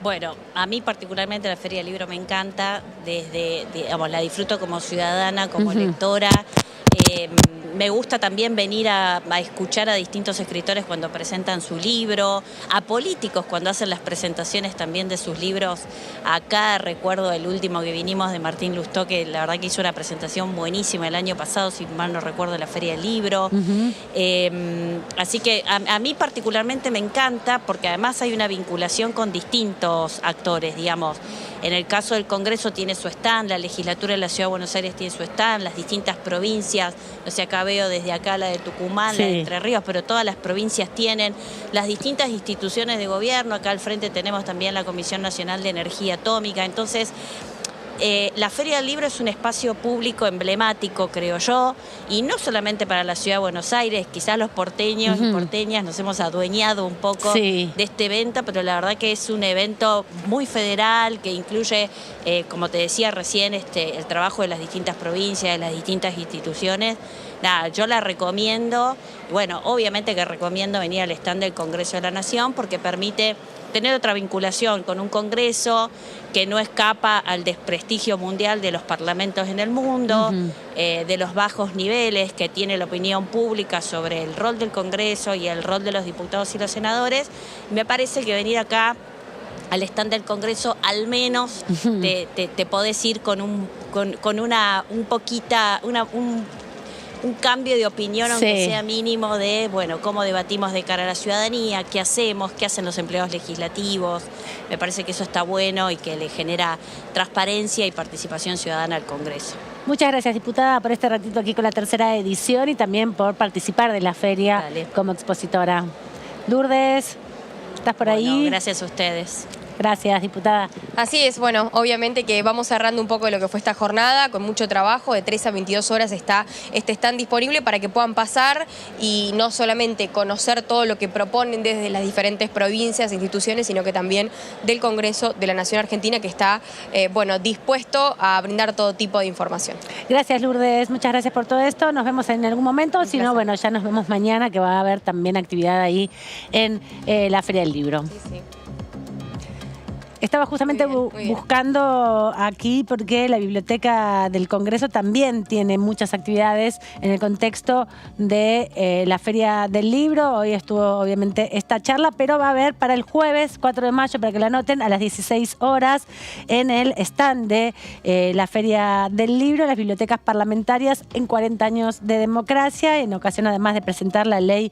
Bueno, a mí particularmente la Feria del Libro me encanta, digamos, la disfruto como ciudadana, como lectora. Me gusta también venir a escuchar a distintos escritores cuando presentan su libro, a políticos cuando hacen las presentaciones también de sus libros. Acá recuerdo el último que vinimos de Martín Lustó, que la verdad que hizo una presentación buenísima el año pasado, si mal no recuerdo, en la Feria del Libro. Así que a mí particularmente me encanta porque además hay una vinculación con distintos actores, digamos. En el caso del Congreso tiene su stand, la legislatura de la Ciudad de Buenos Aires tiene su stand, las distintas provincias, o sea, acá veo desde acá la de Tucumán, la de Entre Ríos, pero todas las provincias tienen, las distintas instituciones de gobierno, acá al frente tenemos también la Comisión Nacional de Energía Atómica, entonces la Feria del Libro es un espacio público emblemático, creo yo, y no solamente para la Ciudad de Buenos Aires, quizás los porteños y porteñas nos hemos adueñado un poco de este evento, pero la verdad que es un evento muy federal, que incluye, como te decía recién, el trabajo de las distintas provincias, de las distintas instituciones. Nada, yo la recomiendo, bueno, obviamente que recomiendo venir al stand del Congreso de la Nación porque permite tener otra vinculación con un Congreso que no escapa al desprestigio mundial de los parlamentos en el mundo, de los bajos niveles que tiene la opinión pública sobre el rol del Congreso y el rol de los diputados y los senadores. Me parece que venir acá al stand del Congreso al menos te podés ir con un cambio de opinión, aunque sea mínimo, de bueno, cómo debatimos de cara a la ciudadanía, qué hacemos, qué hacen los empleados legislativos. Me parece que eso está bueno y que le genera transparencia y participación ciudadana al Congreso. Muchas gracias, diputada, por este ratito aquí con la tercera edición y también por participar de la feria como expositora. Lourdes, ¿estás por ahí? Gracias a ustedes. Gracias, diputada. Así es, bueno, obviamente que vamos cerrando un poco de lo que fue esta jornada, con mucho trabajo, de 3 a 22 horas está este stand disponible para que puedan pasar y no solamente conocer todo lo que proponen desde las diferentes provincias e instituciones, sino que también del Congreso de la Nación Argentina, que está, bueno, dispuesto a brindar todo tipo de información. Gracias, Lourdes, muchas gracias por todo esto, nos vemos en algún momento, si no, bueno, ya nos vemos mañana, que va a haber también actividad ahí en la Feria del Libro. Sí. Estaba justamente buscando aquí porque la Biblioteca del Congreso también tiene muchas actividades en el contexto de la Feria del Libro. Hoy estuvo obviamente esta charla, pero va a haber para el jueves 4 de mayo, para que la anoten, a las 16 horas en el stand de la Feria del Libro, las bibliotecas parlamentarias en 40 años de democracia, en ocasión además de presentar la ley,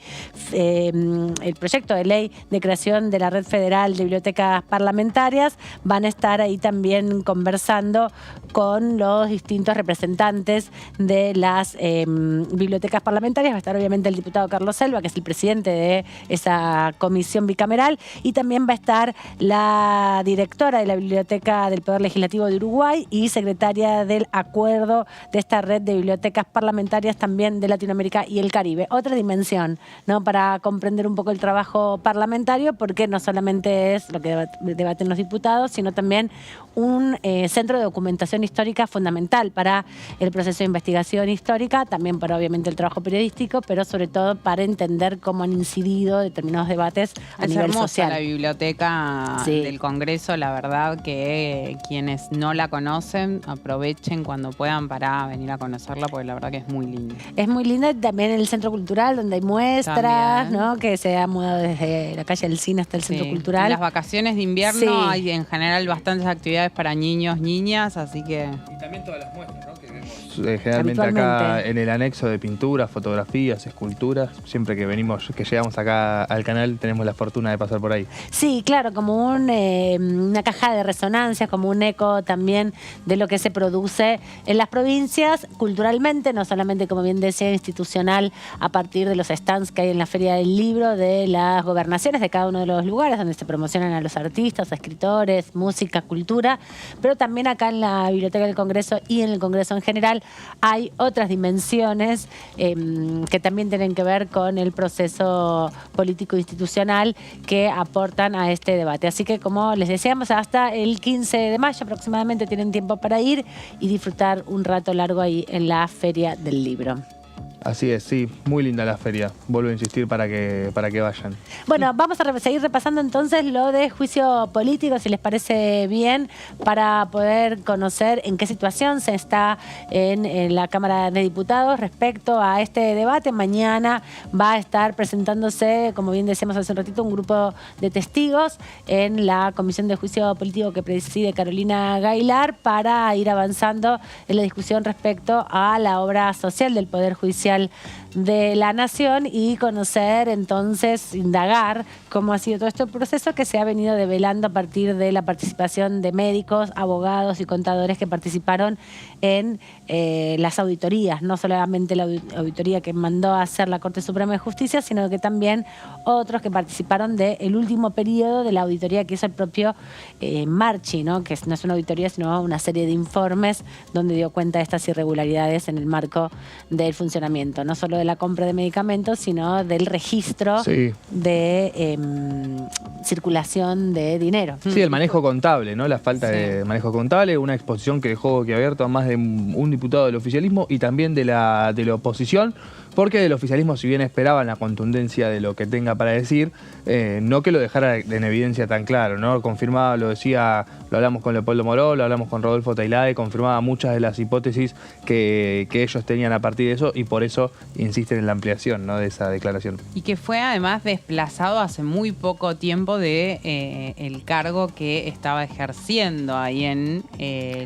el proyecto de ley de creación de la Red Federal de Bibliotecas Parlamentarias. parlamentarias van a estar ahí también conversando con los distintos representantes de las bibliotecas parlamentarias. Va a estar obviamente el diputado Carlos Selva, que es el presidente de esa comisión bicameral, y también va a estar la directora de la Biblioteca del Poder Legislativo de Uruguay y secretaria del acuerdo de esta red de bibliotecas parlamentarias también de Latinoamérica y el Caribe. Otra dimensión, ¿no?, para comprender un poco el trabajo parlamentario, porque no solamente es lo que debaten los diputados, sino también un centro de documentación histórica fundamental para el proceso de investigación histórica, también para obviamente el trabajo periodístico, pero sobre todo para entender cómo han incidido determinados debates a nivel hermosa social. La biblioteca del Congreso, la verdad que quienes no la conocen, aprovechen cuando puedan para venir a conocerla, porque la verdad que es muy linda. Es muy linda también el Centro Cultural, donde hay muestras, ¿no?, que se ha mudado desde la calle del Cine hasta el Centro Cultural. En las vacaciones de invierno hay en general bastantes actividades para niños, niñas, así que... Y también todas las muestras, ¿no?, que vemos generalmente acá en el anexo de pinturas, fotografías, esculturas. Siempre que llegamos acá al canal, tenemos la fortuna de pasar por ahí. Sí, claro, como una caja de resonancias, como un eco también de lo que se produce en las provincias, culturalmente, no solamente, como bien decía, institucional, a partir de los stands que hay en la Feria del Libro, de las gobernaciones de cada uno de los lugares donde se promocionan a los artistas, a escritores, música, cultura, pero también acá en la Biblioteca del Congreso y en el Congreso en general hay otras dimensiones que también tienen que ver con el proceso político institucional que aportan a este debate. Así que, como les decíamos, hasta el 15 de mayo aproximadamente tienen tiempo para ir y disfrutar un rato largo ahí en la Feria del Libro. Así es, sí, muy linda la feria. Vuelvo a insistir para que vayan. Bueno, vamos a seguir repasando entonces lo de juicio político, si les parece bien, para poder conocer en qué situación se está en la Cámara de Diputados respecto a este debate. Mañana va a estar presentándose, como bien decíamos hace un ratito, un grupo de testigos en la Comisión de Juicio Político que preside Carolina Gailar, para ir avanzando en la discusión respecto a la obra social del Poder Judicial de la Nación y conocer, entonces, indagar cómo ha sido todo este proceso que se ha venido develando a partir de la participación de médicos, abogados y contadores que participaron en las auditorías, no solamente la auditoría que mandó a hacer la Corte Suprema de Justicia, sino que también otros que participaron del último periodo de la auditoría que hizo el propio Marchi, ¿no?, que no es una auditoría, sino una serie de informes donde dio cuenta de estas irregularidades en el marco del funcionamiento, no solo de la compra de medicamentos, sino del registro de circulación de dinero. Sí, el manejo contable, ¿no? La falta de manejo contable, una exposición que dejó boquiabierto a más de un diputado del oficialismo y también de la oposición, porque del oficialismo, si bien esperaban la contundencia de lo que tenga para decir, no que lo dejara en evidencia tan claro, ¿no? Confirmaba, lo decía, lo hablamos con Leopoldo Moró, lo hablamos con Rodolfo Tailade, confirmaba muchas de las hipótesis que ellos tenían a partir de eso, y por eso insisten en la ampliación, ¿no?, de esa declaración. Y que fue además desplazado hace muy poco tiempo de el cargo que estaba ejerciendo ahí en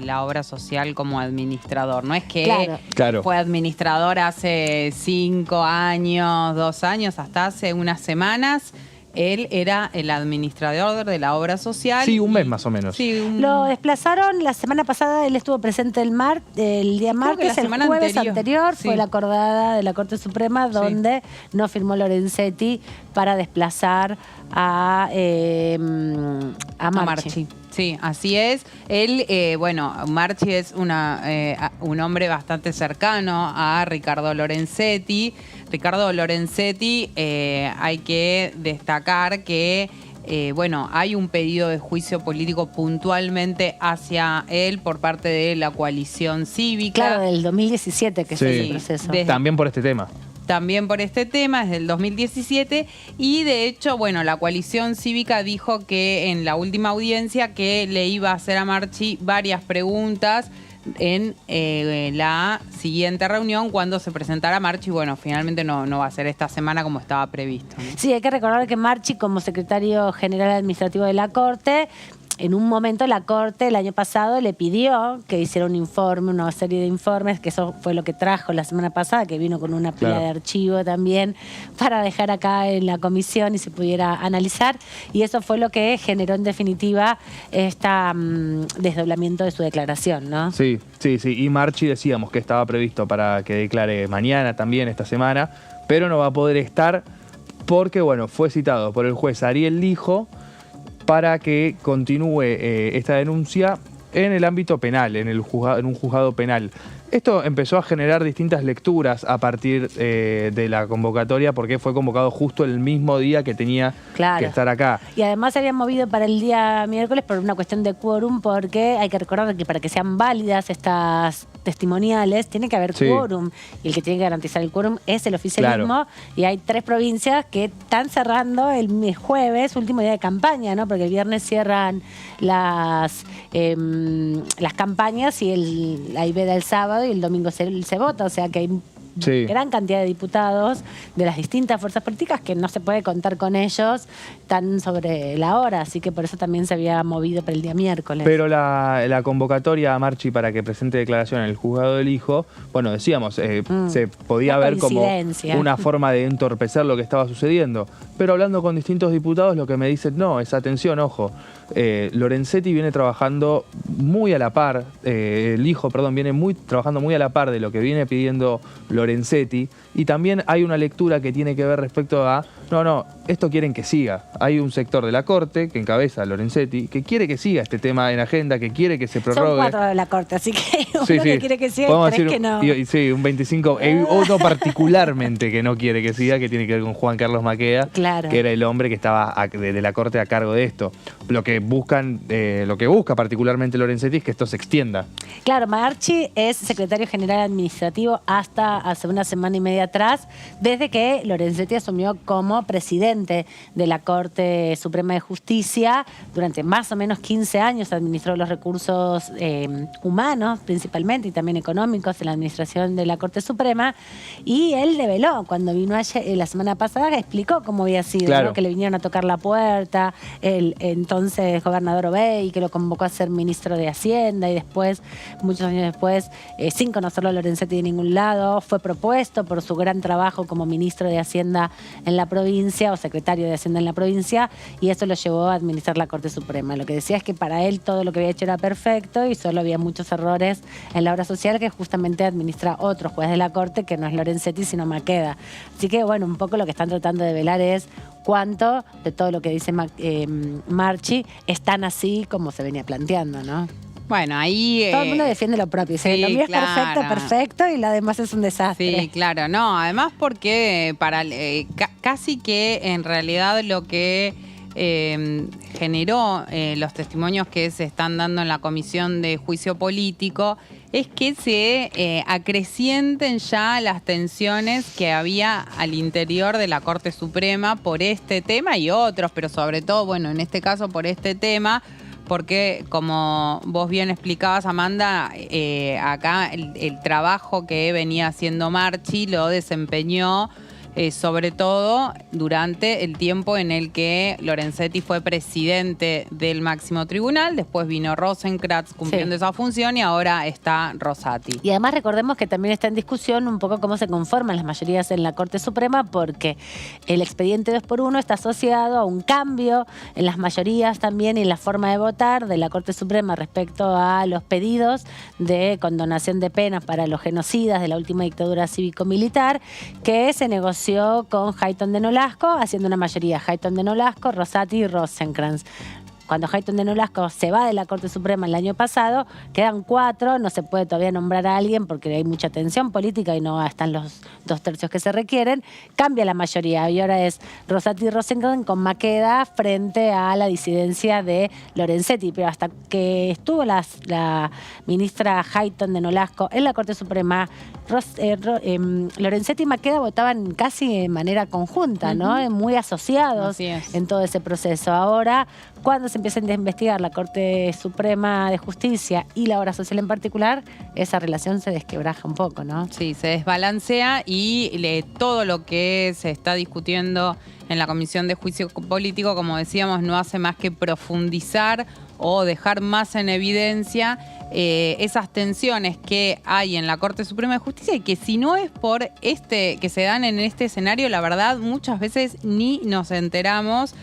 la obra social como administrador. No es que fue administrador hace 5 años, 2 años, hasta hace unas semanas. Él era el administrador de la obra social. Sí, un mes más o menos. Sí, Lo desplazaron la semana pasada, él estuvo presente el día martes, el jueves anterior fue la acordada de la Corte Suprema, donde no firmó Lorenzetti para desplazar a Marchi. Sí, así es. Él, Marchi es un hombre bastante cercano a Ricardo Lorenzetti. Ricardo Lorenzetti, hay que destacar que hay un pedido de juicio político puntualmente hacia él por parte de la coalición cívica. Claro, del 2017 que se hizo el proceso. También por este tema. También por este tema, desde el 2017, y de hecho, la coalición cívica dijo que en la última audiencia que le iba a hacer a Marchi varias preguntas en la siguiente reunión cuando se presentara Marchi. Finalmente no va a ser esta semana como estaba previsto, ¿no? Sí, hay que recordar que Marchi, como secretario general administrativo de la Corte, en un momento la Corte el año pasado le pidió que hiciera un informe, una serie de informes, que eso fue lo que trajo la semana pasada, que vino con una pila de archivo también, para dejar acá en la comisión y se pudiera analizar. Y eso fue lo que generó en definitiva este desdoblamiento de su declaración, ¿no? Sí. Y Marchi decíamos que estaba previsto para que declare mañana también, esta semana, pero no va a poder estar porque, bueno, fue citado por el juez Ariel Lijo para que continúe esta denuncia en el ámbito penal, en un juzgado penal. Esto empezó a generar distintas lecturas a partir de la convocatoria, porque fue convocado justo el mismo día que tenía que estar acá. Y además se había movido para el día miércoles por una cuestión de quórum, porque hay que recordar que para que sean válidas estas testimoniales tiene que haber quórum, y el que tiene que garantizar el quórum es el oficialismo, y hay 3 provincias que están cerrando el jueves, último día de campaña, ¿no? Porque el viernes cierran las campañas y la veda el sábado y el domingo se vota, o sea que hay gran cantidad de diputados de las distintas fuerzas políticas que no se puede contar con ellos, están sobre la hora, así que por eso también se había movido para el día miércoles. Pero la convocatoria a Marchi para que presente declaración en el juzgado del hijo, bueno, decíamos, se podía ver como una forma de entorpecer lo que estaba sucediendo, pero hablando con distintos diputados lo que me dicen, no, es atención, ojo, Lorenzetti viene trabajando muy a la par, el hijo, perdón, viene trabajando muy a la par de lo que viene pidiendo Lorenzetti, y también hay una lectura que tiene que ver respecto a, no, esto quieren que siga. Hay un sector de la Corte que encabeza a Lorenzetti que quiere que siga este tema en agenda, que quiere que se prorrogue. Son 4 de la Corte, así que uno que quiere que siga y 3 que no. Sí, un 25. Uno particularmente que no quiere que siga, que tiene que ver con Juan Carlos Maqueda, que era el hombre que estaba de la Corte a cargo de esto. Lo que busca particularmente Lorenzetti es que esto se extienda. Claro, Marchi es secretario general administrativo hasta hace una semana y media atrás, desde que Lorenzetti asumió como presidente de la Corte Suprema de Justicia. Durante más o menos 15 años administró los recursos humanos principalmente y también económicos en la administración de la Corte Suprema, y él reveló cuando vino ayer, la semana pasada, explicó cómo había sido, ¿no? Que le vinieron a tocar la puerta el entonces gobernador Obey, que lo convocó a ser ministro de Hacienda, y después, muchos años después, sin conocerlo a Lorenzetti de ningún lado, fue propuesto por su gran trabajo como ministro de Hacienda en la provincia, o secretario de Hacienda en la provincia, y eso lo llevó a administrar la Corte Suprema. Lo que decía es que para él todo lo que había hecho era perfecto y solo había muchos errores en la obra social que justamente administra otro juez de la Corte, que no es Lorenzetti sino Maqueda. Así que bueno, un poco lo que están tratando de velar es cuánto de todo lo que dice Marchi es tan así como se venía planteando, ¿no? Bueno, ahí... Todo el mundo defiende lo propio. Sí, lo mío es perfecto y lo demás es un desastre. Sí, claro. No, además porque casi que en realidad lo que generó los testimonios que se están dando en la Comisión de Juicio Político es que se acrecienten ya las tensiones que había al interior de la Corte Suprema por este tema y otros, pero sobre todo, bueno, en este caso por este tema, porque como vos bien explicabas, Amanda, acá el trabajo que venía haciendo Marchi lo desempeñó sobre todo durante el tiempo en el que Lorenzetti fue presidente del máximo tribunal, después vino Rosenkrantz cumpliendo esa función y ahora está Rosati. Y además recordemos que también está en discusión un poco cómo se conforman las mayorías en la Corte Suprema, porque el expediente 2x1 está asociado a un cambio en las mayorías también y en la forma de votar de la Corte Suprema respecto a los pedidos de condonación de penas para los genocidas de la última dictadura cívico-militar, que se negoció con Hayton de Nolasco, haciendo una mayoría Hayton de Nolasco, Rosati y Rosenkrantz. Cuando Hayton de Nolasco se va de la Corte Suprema el año pasado, quedan 4, no se puede todavía nombrar a alguien porque hay mucha tensión política y no están los 2/3 que se requieren, cambia la mayoría y ahora es Rosati y Rosenkrantz con Maqueda frente a la disidencia de Lorenzetti, pero hasta que estuvo la ministra Hayton de Nolasco en la Corte Suprema, Lorenzetti y Maqueda votaban casi de manera conjunta, ¿no? Muy asociados en todo ese proceso. Ahora, cuando se empieza a investigar la Corte Suprema de Justicia y la obra social en particular, esa relación se desquebraja un poco, ¿no? Sí, se desbalancea y todo lo que se está discutiendo en la Comisión de Juicio Político, como decíamos, no hace más que profundizar o dejar más en evidencia esas tensiones que hay en la Corte Suprema de Justicia y que si no es por que se dan en este escenario, la verdad muchas veces ni nos enteramos.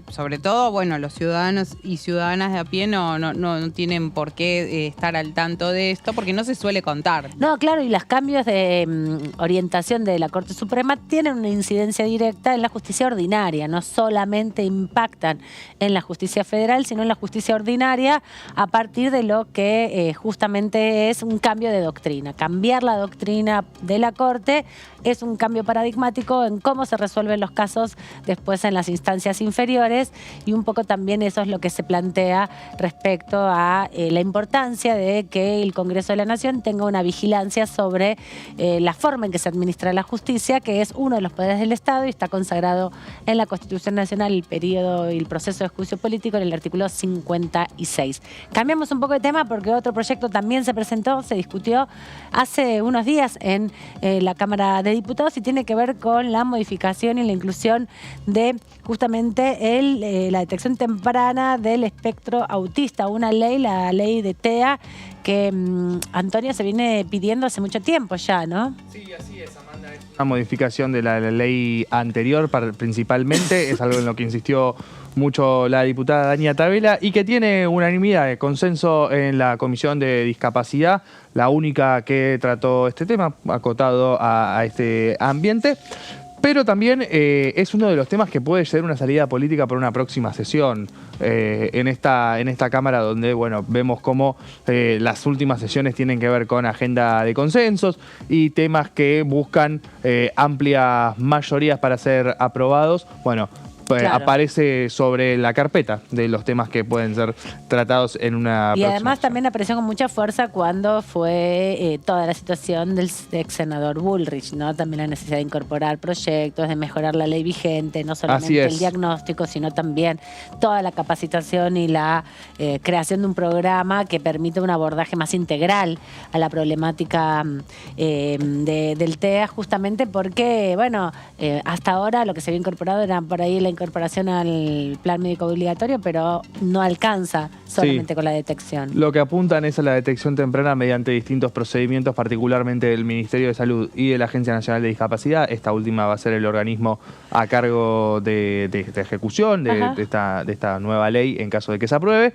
Sobre todo, bueno, los ciudadanos y ciudadanas de a pie no tienen por qué estar al tanto de esto porque no se suele contar. No, claro, y los cambios de orientación de la Corte Suprema tienen una incidencia directa en la justicia ordinaria, no solamente impactan en la justicia federal, sino en la justicia ordinaria a partir de lo que justamente es un cambio de doctrina. Cambiar la doctrina de la Corte es un cambio paradigmático en cómo se resuelven los casos después en las instancias inferiores, y un poco también eso es lo que se plantea respecto a la importancia de que el Congreso de la Nación tenga una vigilancia sobre la forma en que se administra la justicia, que es uno de los poderes del Estado y está consagrado en la Constitución Nacional el periodo y el proceso de juicio político en el artículo 56. Cambiamos un poco de tema porque otro proyecto también se presentó, se discutió hace unos días en la Cámara de Diputados y tiene que ver con la modificación y la inclusión de justamente la detección temprana del espectro autista, una ley, la ley de TEA, que Antonio se viene pidiendo hace mucho tiempo ya, ¿no? Sí, así es, Amanda. Es una modificación de la ley anterior principalmente, es algo en lo que insistió mucho la diputada Dania Tabela y que tiene unanimidad de consenso en la Comisión de Discapacidad, la única que trató este tema, acotado a este ambiente. Pero también es uno de los temas que puede ser una salida política para una próxima sesión en esta Cámara, donde bueno, vemos cómo las últimas sesiones tienen que ver con agenda de consensos y temas que buscan amplias mayorías para ser aprobados. Bueno, claro, aparece sobre la carpeta de los temas que pueden ser tratados en una y además también apareció con mucha fuerza cuando fue toda la situación del ex senador Bullrich, ¿no? También la necesidad de incorporar proyectos, de mejorar la ley vigente, no solamente el diagnóstico, sino también toda la capacitación y la creación de un programa que permite un abordaje más integral a la problemática del TEA, justamente porque, bueno, hasta ahora lo que se había incorporado era por ahí la incorporación al plan médico obligatorio, pero no alcanza solamente con la detección. Lo que apuntan es a la detección temprana mediante distintos procedimientos, particularmente del Ministerio de Salud y de la Agencia Nacional de Discapacidad. Esta última va a ser el organismo a cargo de ejecución de esta nueva ley en caso de que se apruebe.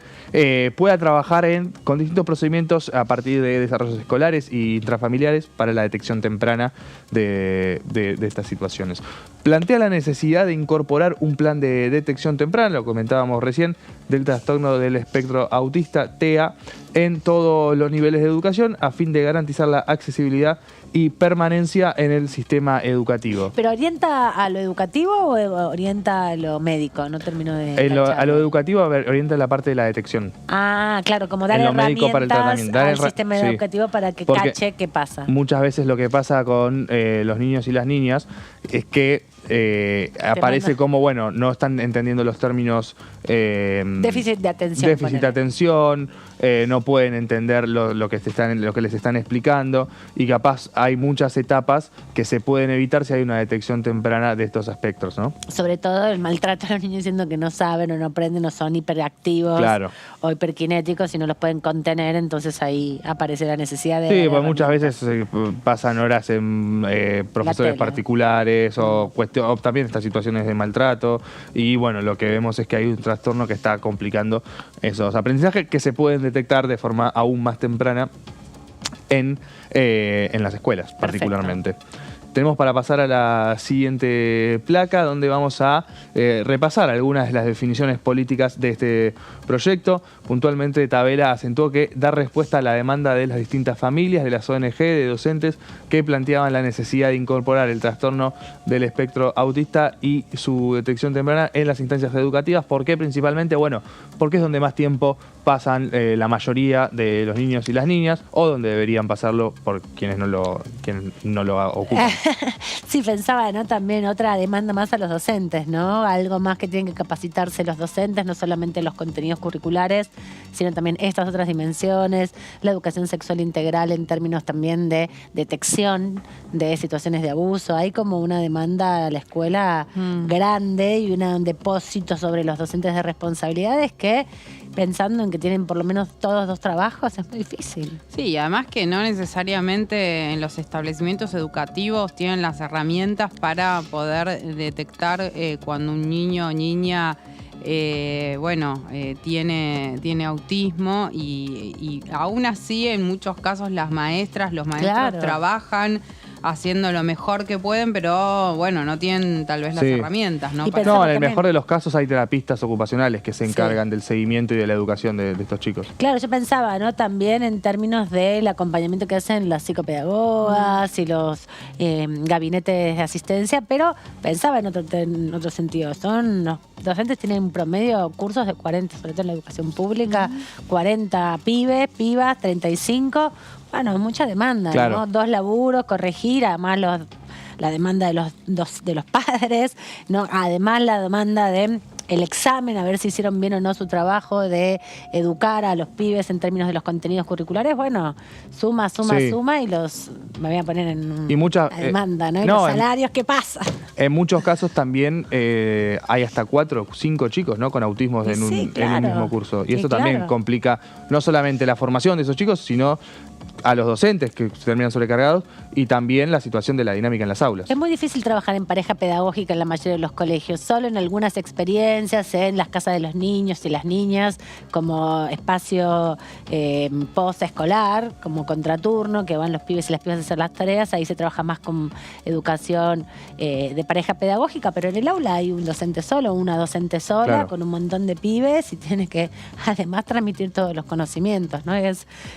Pueda trabajar con distintos procedimientos a partir de desarrollos escolares y intrafamiliares para la detección temprana de estas situaciones. Plantea la necesidad de incorporar un plan de detección temprana, lo comentábamos recién, del trastorno del espectro autista, TEA, en todos los niveles de educación a fin de garantizar la accesibilidad y permanencia en el sistema educativo. ¿Pero orienta a lo educativo o orienta a lo médico? No termino de... A lo educativo orienta la parte de la detección. Ah, claro, como dar herramientas para el tratamiento, al sistema educativo para que cache qué pasa. Muchas veces lo que pasa con los niños y las niñas es que aparece como, bueno, no están entendiendo los términos... déficit de atención. Déficit de atención, no pueden entender lo que les están explicando y capaz hay muchas etapas que se pueden evitar si hay una detección temprana de estos aspectos, ¿no? Sobre todo el maltrato a los niños diciendo que no saben o no aprenden o son hiperactivos o hiperkinéticos y no los pueden contener, entonces ahí aparece la necesidad de... Sí, pues muchas veces pasan horas en profesores particulares o también estas situaciones de maltrato y bueno, lo que vemos es que hay un trastorno que está complicando esos aprendizajes que se pueden detectar de forma aún más temprana en las escuelas particularmente. Tenemos para pasar a la siguiente placa, donde vamos a repasar algunas de las definiciones políticas de este proyecto. Puntualmente, Tabela acentuó que da respuesta a la demanda de las distintas familias, de las ONG, de docentes, que planteaban la necesidad de incorporar el trastorno del espectro autista y su detección temprana en las instancias educativas. ¿Por qué principalmente? Bueno, porque es donde más tiempo pasan la mayoría de los niños y las niñas, o donde deberían pasarlo por quienes no lo ocupan. Sí, pensaba, ¿no? También otra demanda más a los docentes, ¿no? Algo más que tienen que capacitarse los docentes, no solamente los contenidos curriculares, sino también estas otras dimensiones, la educación sexual integral en términos también de detección de situaciones de abuso. Hay como una demanda a la escuela grande y un depósito sobre los docentes de responsabilidades que, pensando en que tienen por lo menos todos 2 trabajos, es muy difícil. Sí, y además que no necesariamente en los establecimientos educativos tienen las herramientas para poder detectar cuando un niño o niña tiene autismo y aún así en muchos casos los maestros trabajan haciendo lo mejor que pueden, pero bueno, no tienen tal vez las herramientas, ¿no? No, en el mejor de los casos hay terapistas ocupacionales que se encargan del seguimiento y de la educación de estos chicos. Claro, yo pensaba, ¿no? También en términos del acompañamiento que hacen las psicopedagogas y los gabinetes de asistencia, pero pensaba en otro sentido. Los docentes tienen un promedio cursos de 40, sobre todo en la educación pública, 40 pibes, pibas, 35. Bueno, mucha demanda, claro, ¿no? 2 laburos, corregir, además la demanda de los padres, ¿no? Además la demanda de el examen, a ver si hicieron bien o no su trabajo de educar a los pibes en términos de los contenidos curriculares. Bueno, suma y me voy a poner en la demanda, ¿no? Y los salarios, ¿qué pasa? En muchos casos también hay hasta 4 o 5 chicos, ¿no? Con autismo en un mismo curso. Y eso también complica no solamente la formación de esos chicos, sino a los docentes que se terminan sobrecargados y también la situación de la dinámica en las aulas. Es muy difícil trabajar en pareja pedagógica en la mayoría de los colegios, solo en algunas experiencias, en las casas de los niños y las niñas, como espacio post-escolar, como contraturno, que van los pibes y las pibas a hacer las tareas. Ahí se trabaja más con educación de pareja pedagógica, pero en el aula hay un docente solo, una docente sola, con un montón de pibes y tiene que además transmitir todos los conocimientos, ¿no?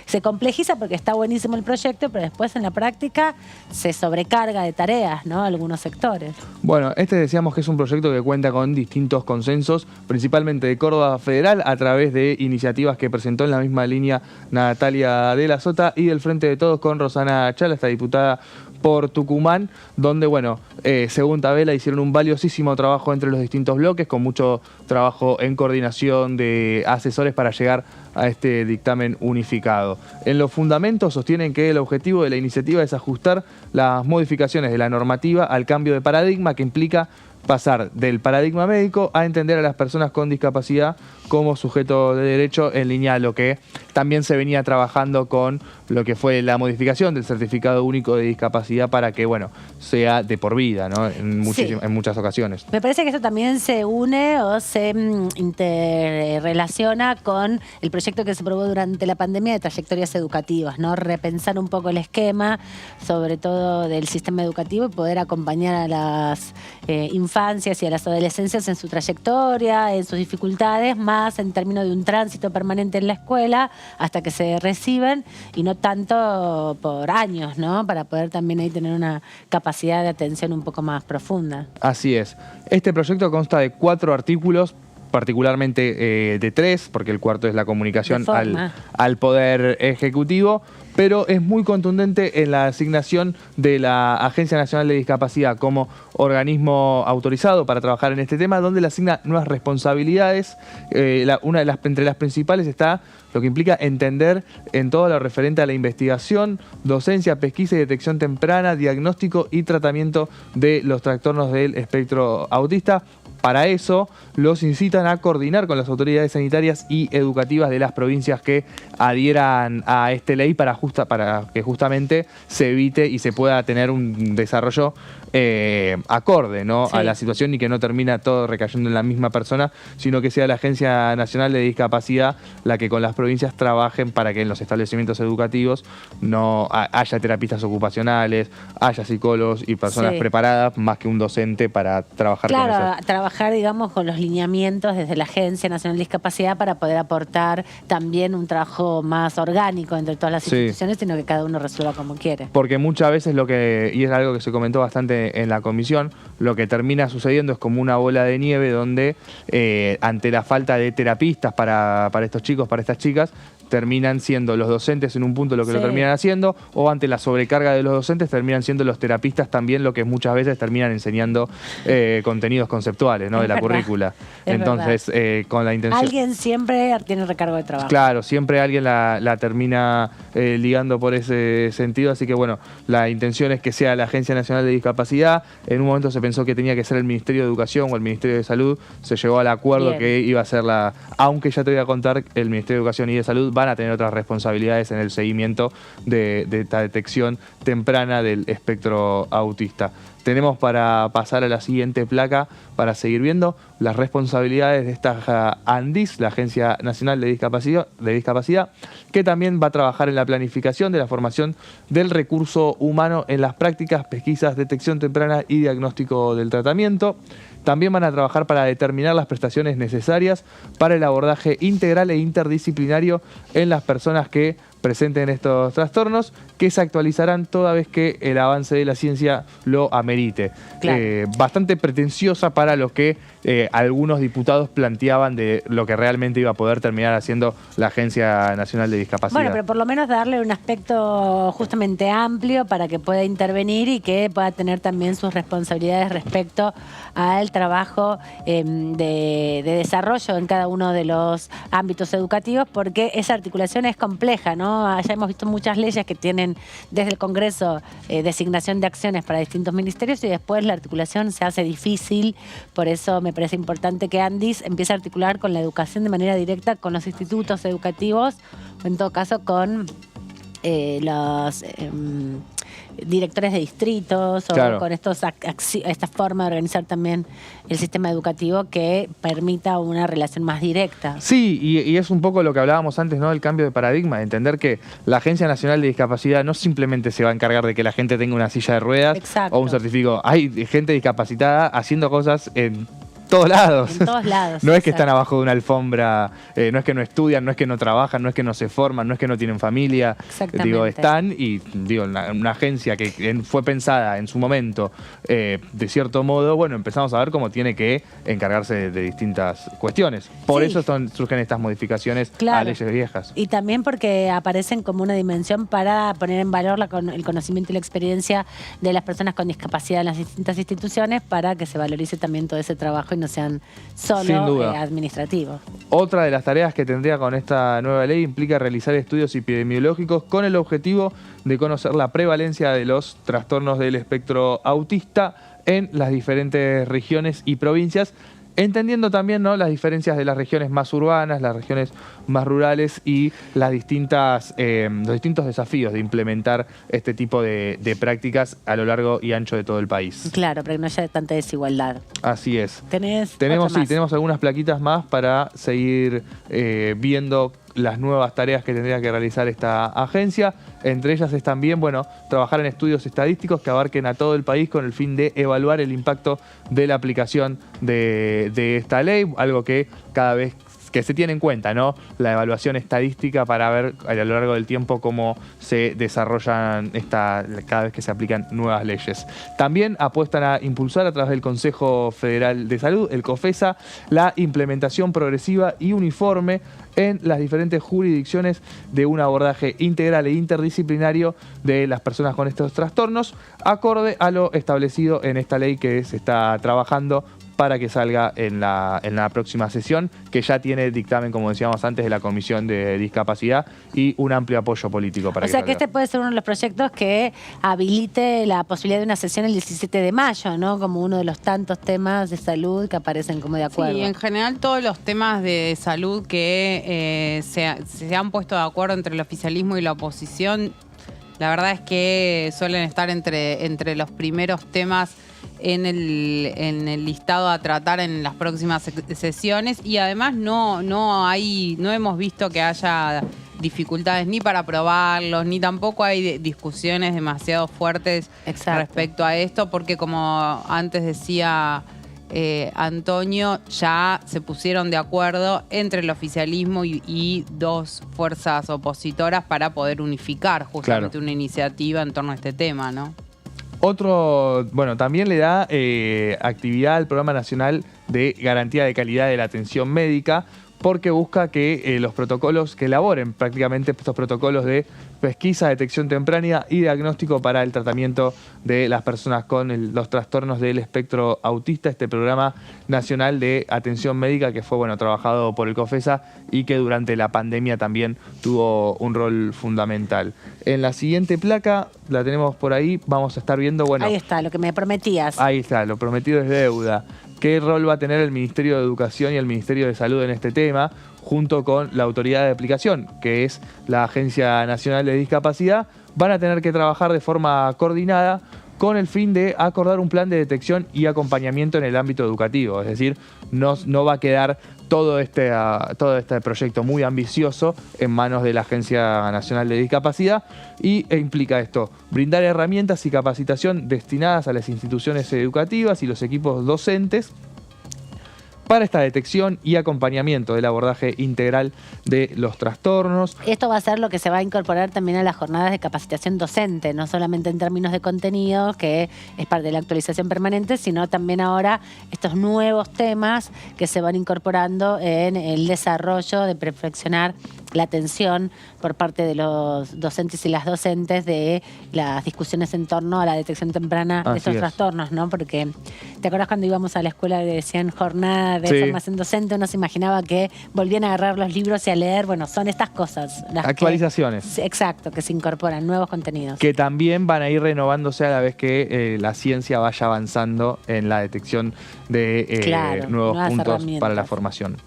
Se complejiza porque está buenísimo el proyecto, pero después en la práctica se sobrecarga de tareas, ¿no? Algunos sectores. Bueno, decíamos que es un proyecto que cuenta con distintos consensos, principalmente de Córdoba Federal, a través de iniciativas que presentó en la misma línea Natalia de la Sota, y del Frente de Todos con Rosana Chala, esta diputada por Tucumán, donde, bueno, según Tabela, hicieron un valiosísimo trabajo entre los distintos bloques, con mucho trabajo en coordinación de asesores para llegar a este dictamen unificado. En los fundamentos sostienen que el objetivo de la iniciativa es ajustar las modificaciones de la normativa al cambio de paradigma que implica pasar del paradigma médico a entender a las personas con discapacidad como sujeto de derecho, en línea a lo que también se venía trabajando con lo que fue la modificación del certificado único de discapacidad para que, bueno, sea de por vida, ¿no? En muchas ocasiones. Me parece que eso también se une o se interrelaciona con el proyecto que se aprobó durante la pandemia de trayectorias educativas, ¿no? Repensar un poco el esquema, sobre todo del sistema educativo, y poder acompañar a las infancias y a las adolescencias en su trayectoria, en sus dificultades, más en términos de un tránsito permanente en la escuela hasta que se reciben, y no tanto por años, ¿no? Para poder también ahí tener una capacidad de atención un poco más profunda. Así es. Este proyecto consta de 4 artículos, particularmente de 3, porque el cuarto es la comunicación al Poder Ejecutivo, pero es muy contundente en la asignación de la Agencia Nacional de Discapacidad como organismo autorizado para trabajar en este tema, donde le asigna nuevas responsabilidades. Entre las principales está lo que implica entender en todo lo referente a la investigación, docencia, pesquisa y detección temprana, diagnóstico y tratamiento de los trastornos del espectro autista. Para eso, los incitan a coordinar con las autoridades sanitarias y educativas de las provincias que adhieran a esta ley para que justamente se evite y se pueda tener un desarrollo acorde, ¿no? Sí, a la situación, y que no termina todo recayendo en la misma persona, sino que sea la Agencia Nacional de Discapacidad la que con las provincias trabajen para que en los establecimientos educativos no haya terapistas ocupacionales, haya psicólogos y personas preparadas, más que un docente para trabajar con eso. trabajar, digamos, con los lineamientos desde la Agencia Nacional de Discapacidad para poder aportar también un trabajo más orgánico entre todas las instituciones, sino que cada uno resuelva como quiere. Porque muchas veces y es algo que se comentó bastante en la comisión, lo que termina sucediendo es como una bola de nieve donde ante la falta de terapistas para estos chicos, para estas chicas, terminan siendo los docentes en un punto lo que lo terminan haciendo, o ante la sobrecarga de los docentes terminan siendo los terapistas también lo que muchas veces terminan enseñando contenidos conceptuales, ¿no? de la currícula. Entonces, con la intención... Alguien siempre tiene recargo de trabajo. Claro, siempre alguien la termina ligando por ese sentido, así que bueno, la intención es que sea la Agencia Nacional de Discapacidad. En un momento se pensó que tenía que ser el Ministerio de Educación o el Ministerio de Salud, se llegó al acuerdo que iba a ser aunque ya te voy a contar, el Ministerio de Educación y de Salud van a tener otras responsabilidades en el seguimiento de esta detección temprana del espectro autista. Tenemos para pasar a la siguiente placa para seguir viendo las responsabilidades de esta ANDIS, la Agencia Nacional de Discapacidad, que también va a trabajar en la planificación de la formación del recurso humano en las prácticas, pesquisas, detección temprana y diagnóstico del tratamiento. También van a trabajar para determinar las prestaciones necesarias para el abordaje integral e interdisciplinario en las personas que presenten estos trastornos, que se actualizarán toda vez que el avance de la ciencia lo amerite. Claro. Bastante pretenciosa para lo que algunos diputados planteaban de lo que realmente iba a poder terminar haciendo la Agencia Nacional de Discapacidad. Bueno, pero por lo menos darle un aspecto justamente amplio para que pueda intervenir y que pueda tener también sus responsabilidades respecto al trabajo de desarrollo en cada uno de los ámbitos educativos, porque esa articulación es compleja, ¿no? Ya hemos visto muchas leyes que tienen desde el Congreso designación de acciones para distintos ministerios y después la articulación se hace difícil. Por eso me parece importante que ANDIS empiece a articular con la educación de manera directa con los institutos educativos, o en todo caso con los directores de distritos, o con esta forma de organizar también el sistema educativo que permita una relación más directa. Sí, y es un poco lo que hablábamos antes, ¿no? El cambio de paradigma, de entender que la Agencia Nacional de Discapacidad no simplemente se va a encargar de que la gente tenga una silla de ruedas o un certificado. Hay gente discapacitada haciendo cosas en todos lados. En todos lados. No es que están abajo de una alfombra, no es que no estudian, no es que no trabajan, no es que no se forman, no es que no tienen familia. Exactamente. Digo, están y digo, una agencia que fue pensada en su momento de cierto modo, bueno, empezamos a ver cómo tiene que encargarse de distintas cuestiones. Por eso surgen estas modificaciones a leyes viejas. Y también porque aparecen como una dimensión para poner en valor el conocimiento y la experiencia de las personas con discapacidad en las distintas instituciones, para que se valorice también todo ese trabajo y no sean solo administrativos. Otra de las tareas que tendría con esta nueva ley implica realizar estudios epidemiológicos con el objetivo de conocer la prevalencia de los trastornos del espectro autista en las diferentes regiones y provincias, entendiendo también, ¿no?, las diferencias de las regiones más urbanas, las regiones más rurales y los distintos desafíos de implementar este tipo de prácticas a lo largo y ancho de todo el país. Claro, para que no haya tanta desigualdad. Así es. Tenemos algunas plaquitas más para seguir viendo las nuevas tareas que tendría que realizar esta agencia. Entre ellas están bien, trabajar en estudios estadísticos que abarquen a todo el país con el fin de evaluar el impacto de la aplicación de esta ley, algo que cada vez que se tiene en cuenta, ¿no? La evaluación estadística para ver a lo largo del tiempo cómo se desarrollan cada vez que se aplican nuevas leyes. También apuestan a impulsar a través del Consejo Federal de Salud, el COFESA, la implementación progresiva y uniforme en las diferentes jurisdicciones de un abordaje integral e interdisciplinario de las personas con estos trastornos, acorde a lo establecido en esta ley que se está trabajando para que salga en la próxima sesión, que ya tiene dictamen, como decíamos antes, de la Comisión de Discapacidad y un amplio apoyo político para que salga. O sea que este puede ser uno de los proyectos que habilite la posibilidad de una sesión el 17 de mayo, ¿no? Como uno de los tantos temas de salud que aparecen como de acuerdo. Sí, en general todos los temas de salud que se han puesto de acuerdo entre el oficialismo y la oposición, la verdad es que suelen estar entre los primeros temas en el listado a tratar en las próximas sesiones, y además no hemos visto que haya dificultades ni para aprobarlos, ni tampoco hay discusiones demasiado fuertes respecto a esto, porque como antes decía Antonio, ya se pusieron de acuerdo entre el oficialismo y dos fuerzas opositoras para poder unificar justamente una iniciativa en torno a este tema, ¿no? Otro, bueno, también le da actividad al Programa Nacional de Garantía de Calidad de la Atención Médica, porque busca que los protocolos, que elaboren prácticamente estos protocolos de pesquisa, detección temprana y diagnóstico para el tratamiento de las personas con los trastornos del espectro autista, este programa nacional de atención médica que fue trabajado por el COFESA y que durante la pandemia también tuvo un rol fundamental. En la siguiente placa, la tenemos por ahí, vamos a estar viendo, ahí está, lo que me prometías. Ahí está, lo prometido es deuda. ¿Qué rol va a tener el Ministerio de Educación y el Ministerio de Salud en este tema, junto con la Autoridad de Aplicación, que es la Agencia Nacional de Discapacidad? Van a tener que trabajar de forma coordinada con el fin de acordar un plan de detección y acompañamiento en el ámbito educativo. Es decir, no va a quedar todo este proyecto muy ambicioso en manos de la Agencia Nacional de Discapacidad e implica esto, brindar herramientas y capacitación destinadas a las instituciones educativas y los equipos docentes para esta detección y acompañamiento del abordaje integral de los trastornos. Esto va a ser lo que se va a incorporar también a las jornadas de capacitación docente, no solamente en términos de contenido, que es parte de la actualización permanente, sino también ahora estos nuevos temas que se van incorporando en el desarrollo de perfeccionar la atención por parte de los docentes y las docentes de las discusiones en torno a la detección temprana de estos trastornos, ¿no? Porque, ¿te acuerdas cuando íbamos a la escuela que decían jornada de formación docente? Uno se imaginaba que volvían a agarrar los libros y a leer. Bueno, son estas cosas. Las actualizaciones. Exacto, que se incorporan, nuevos contenidos. Que también van a ir renovándose a la vez que la ciencia vaya avanzando en la detección de nuevos puntos para la formación.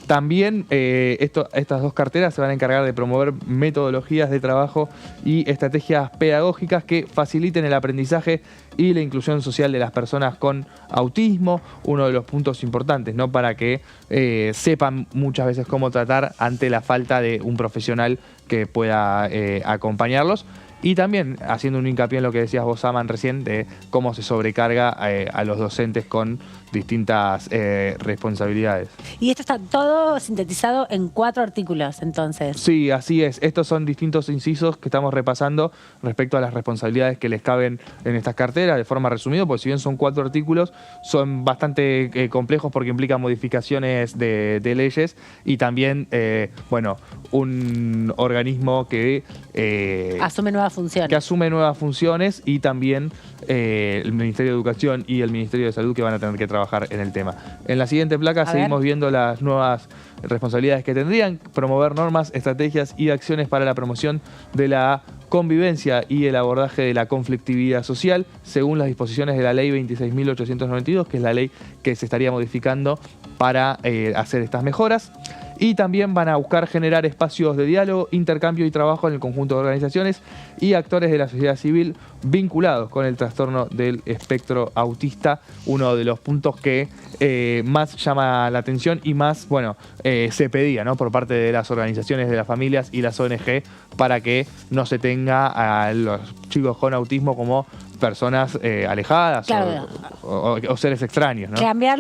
También estas dos carteras se van a encargar de promover metodologías de trabajo y estrategias pedagógicas que faciliten el aprendizaje y la inclusión social de las personas con autismo, uno de los puntos importantes, ¿no? Para que sepan muchas veces cómo tratar ante la falta de un profesional que pueda acompañarlos. Y también haciendo un hincapié en lo que decías vos, Aman, recién, de cómo se sobrecarga a los docentes con distintas responsabilidades. Y esto está todo sintetizado en 4 artículos, entonces. Sí, así es. Estos son distintos incisos que estamos repasando respecto a las responsabilidades que les caben en estas carteras, de forma resumida, porque si bien son 4 artículos, son bastante complejos porque implican modificaciones de leyes y también, un organismo que asume nuevas funciones. Que asume nuevas funciones y también el Ministerio de Educación y el Ministerio de Salud que van a tener que trabajar en el tema. En la siguiente placa seguimos viendo las nuevas responsabilidades que tendrían: promover normas, estrategias y acciones para la promoción de la convivencia y el abordaje de la conflictividad social según las disposiciones de la Ley 26.892, que es la ley que se estaría modificando para hacer estas mejoras. Y también van a buscar generar espacios de diálogo, intercambio y trabajo en el conjunto de organizaciones y actores de la sociedad civil vinculados con el trastorno del espectro autista, uno de los puntos que más llama la atención y más, se pedía, ¿no?, por parte de las organizaciones de las familias y las ONG, para que no se tenga a los chicos con autismo como personas alejadas o seres extraños, ¿no? Cambiar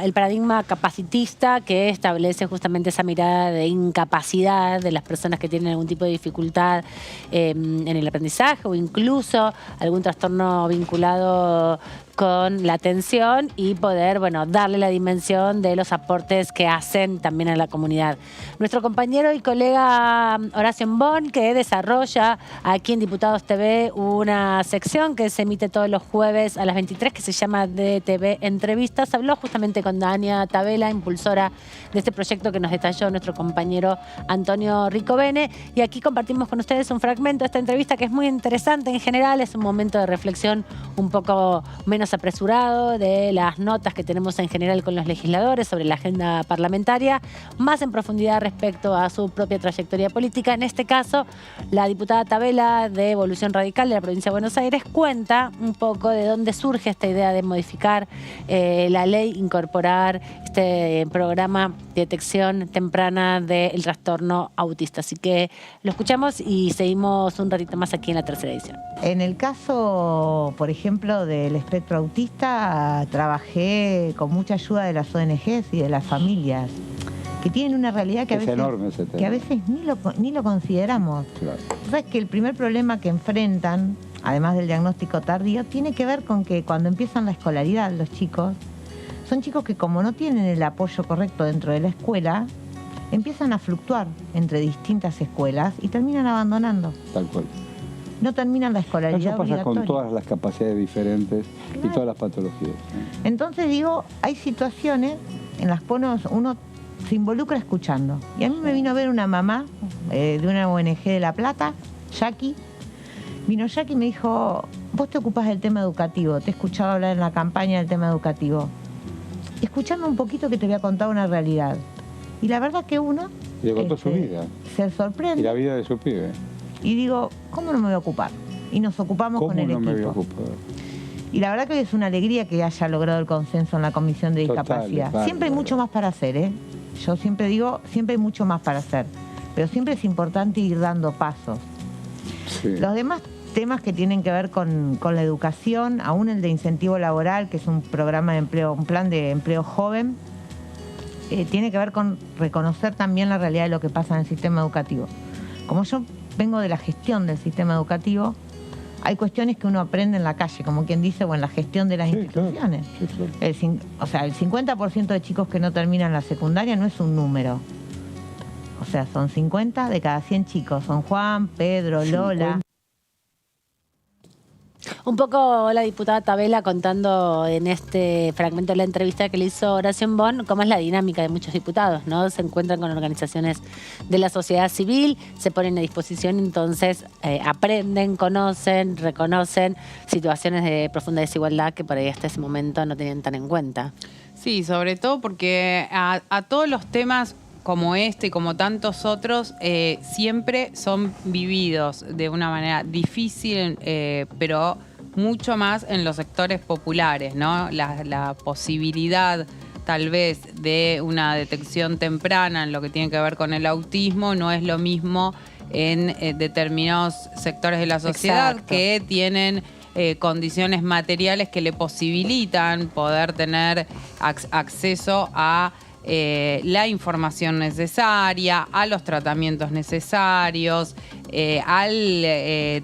el paradigma capacitista que establece justamente esa mirada de incapacidad de las personas que tienen algún tipo de dificultad en el aprendizaje o incluso algún trastorno vinculado con la atención y poder, darle la dimensión de los aportes que hacen también a la comunidad. Nuestro compañero y colega Horacio Mbón, que desarrolla aquí en Diputados TV una sección que se emite todos los jueves a las 23, que se llama DTV Entrevistas, habló justamente con Dania Tabela, impulsora de este proyecto que nos detalló nuestro compañero Antonio Ricovene, y aquí compartimos con ustedes un fragmento de esta entrevista que es muy interesante. En general es un momento de reflexión un poco menos apresurado de las notas que tenemos en general con los legisladores sobre la agenda parlamentaria, más en profundidad respecto a su propia trayectoria política. En este caso, la diputada Tabela de Evolución Radical de la provincia de Buenos Aires cuenta un poco de dónde surge esta idea de modificar la ley, incorporar este programa de detección temprana del trastorno autista. Así que lo escuchamos y seguimos un ratito más aquí en la tercera edición. En el caso, por ejemplo, del espectro macroautista trabajé con mucha ayuda de las ONGs y de las familias, que tienen una realidad que a veces ni lo consideramos. Claro. Sabes que el primer problema que enfrentan, además del diagnóstico tardío, tiene que ver con que cuando empiezan la escolaridad los chicos, son chicos que como no tienen el apoyo correcto dentro de la escuela, empiezan a fluctuar entre distintas escuelas y terminan abandonando. Tal cual. No terminan la escolaridad Eso pasa obligatoria. con todas las capacidades diferentes y todas las patologías. Entonces digo, hay situaciones en las que uno se involucra escuchando. Y a mí me vino a ver una mamá de una ONG de La Plata, Jackie. Vino Jackie y me dijo, vos te ocupás del tema educativo, te he escuchado hablar en la campaña del tema educativo. Escuchame un poquito que te voy a contar una realidad. Y la verdad que uno... Y le contó su vida. Se sorprende. Y la vida de su pibe. Y digo, ¿cómo no me voy a ocupar? Y nos ocupamos con el equipo. ¿Cómo no me voy a ocupar? Y la verdad que hoy es una alegría que haya logrado el consenso en la Comisión de Discapacidad. Siempre hay mucho más para hacer, ¿eh? Yo siempre digo, siempre hay mucho más para hacer. Pero siempre es importante ir dando pasos. Sí. Los demás temas que tienen que ver con la educación, aún el de incentivo laboral, que es un programa de empleo, un plan de empleo joven, tiene que ver con reconocer también la realidad de lo que pasa en el sistema educativo. Como yo vengo de la gestión del sistema educativo, hay cuestiones que uno aprende en la calle, como quien dice, o en la gestión de las instituciones. Claro. El 50% de chicos que no terminan la secundaria no es un número. O sea, son 50 de cada 100 chicos. Son Juan, Pedro, Lola. Un poco la diputada Tabela contando en este fragmento de la entrevista que le hizo Horacio Bon cómo es la dinámica de muchos diputados, ¿no? Se encuentran con organizaciones de la sociedad civil, se ponen a disposición, entonces aprenden, conocen, reconocen situaciones de profunda desigualdad que por ahí hasta ese momento no tenían tan en cuenta. Sí, sobre todo porque a todos los temas como este y como tantos otros, siempre son vividos de una manera difícil, pero mucho más en los sectores populares, ¿no? La posibilidad tal vez de una detección temprana en lo que tiene que ver con el autismo no es lo mismo en determinados sectores de la sociedad. Exacto. Que tienen condiciones materiales que le posibilitan poder tener acceso a la información necesaria, a los tratamientos necesarios, al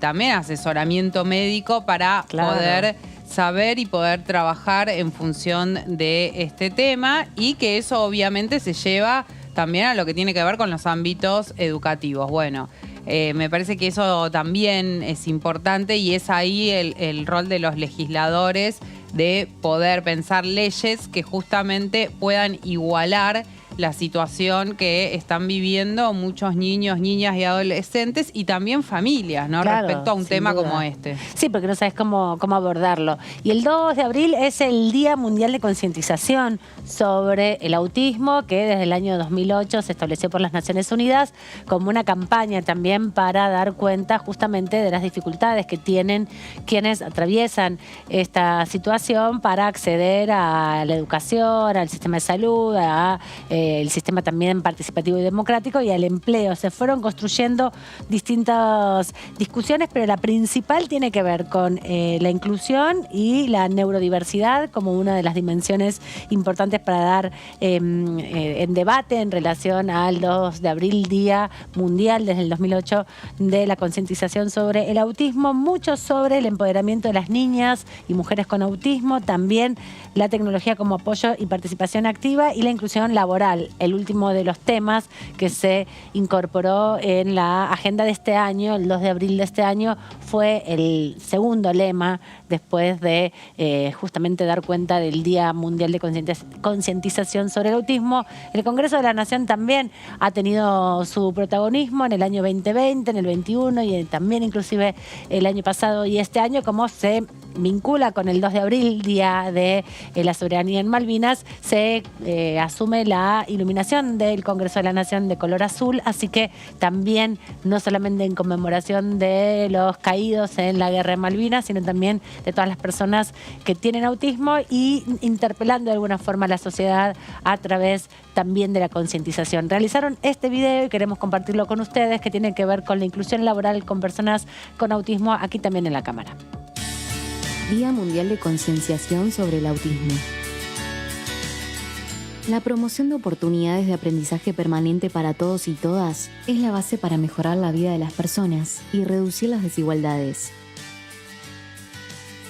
también asesoramiento médico para poder saber y poder trabajar en función de este tema, y que eso obviamente se lleva también a lo que tiene que ver con los ámbitos educativos. Bueno, me parece que eso también es importante, y es ahí el rol de los legisladores de poder pensar leyes que justamente puedan igualar la situación que están viviendo muchos niños, niñas y adolescentes, y también familias, ¿no? Claro, respecto a un tema como este. Sí, porque no sabes cómo abordarlo. Y el 2 de abril es el Día Mundial de Concientización sobre el Autismo, que desde el año 2008 se estableció por las Naciones Unidas como una campaña también para dar cuenta justamente de las dificultades que tienen quienes atraviesan esta situación para acceder a la educación, al sistema de salud, a el sistema también participativo y democrático, y al empleo. Se fueron construyendo distintas discusiones, pero la principal tiene que ver con la inclusión y la neurodiversidad como una de las dimensiones importantes para dar en debate en relación al 2 de abril, Día Mundial desde el 2008 de la concientización sobre el autismo, mucho sobre el empoderamiento de las niñas y mujeres con autismo, también la tecnología como apoyo y participación activa, y la inclusión laboral. El último de los temas que se incorporó en la agenda de este año, el 2 de abril de este año, fue el segundo lema después de justamente dar cuenta del Día Mundial de Concientización sobre el Autismo. El Congreso de la Nación también ha tenido su protagonismo en el año 2020, en el 21 y también inclusive el año pasado y este año, como se vincula con el 2 de abril, Día de la Soberanía en Malvinas, se asume la iluminación del Congreso de la Nación de color azul, así que también no solamente en conmemoración de los caídos en la Guerra de Malvinas, sino también de todas las personas que tienen autismo, y interpelando de alguna forma a la sociedad a través también de la concientización. Realizaron este video y queremos compartirlo con ustedes, que tiene que ver con la inclusión laboral con personas con autismo, aquí también en la cámara. Día Mundial de Concienciación sobre el Autismo. La promoción de oportunidades de aprendizaje permanente para todos y todas es la base para mejorar la vida de las personas y reducir las desigualdades.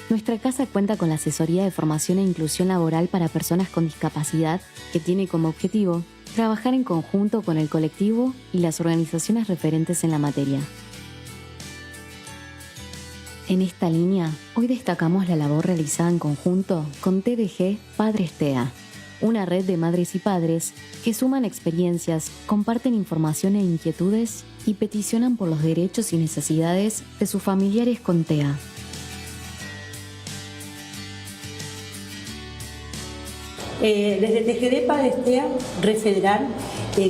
Nuestra casa cuenta con la Asesoría de Formación e Inclusión Laboral para Personas con Discapacidad, que tiene como objetivo trabajar en conjunto con el colectivo y las organizaciones referentes en la materia. En esta línea, hoy destacamos la labor realizada en conjunto con TDG Padres TEA, una red de madres y padres que suman experiencias, comparten información e inquietudes y peticionan por los derechos y necesidades de sus familiares con TEA. Desde TGD Padres TEA, Red Federal,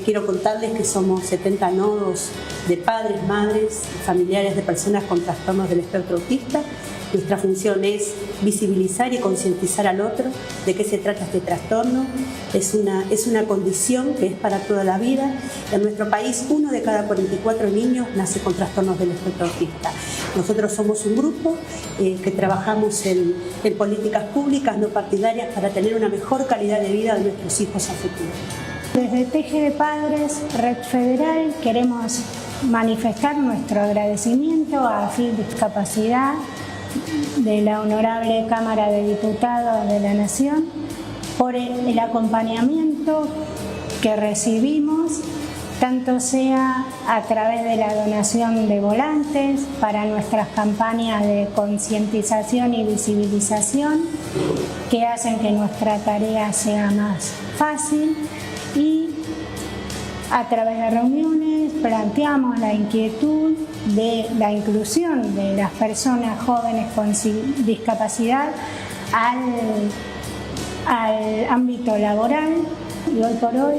quiero contarles que somos 70 nodos de padres, madres, familiares de personas con trastornos del espectro autista. Nuestra función es visibilizar y concientizar al otro de qué se trata este trastorno. Es una condición que es para toda la vida. En nuestro país, 1 de cada 44 niños nace con trastornos del espectro autista. Nosotros somos un grupo que trabajamos en políticas públicas no partidarias para tener una mejor calidad de vida de nuestros hijos a futuro. Desde TGD Padres, Red Federal, queremos manifestar nuestro agradecimiento a AFIP Discapacidad, de la Honorable Cámara de Diputados de la Nación, por el acompañamiento que recibimos, tanto sea a través de la donación de volantes para nuestras campañas de concientización y visibilización, que hacen que nuestra tarea sea más fácil, y a través de reuniones planteamos la inquietud de la inclusión de las personas jóvenes con discapacidad al ámbito laboral. Y hoy por hoy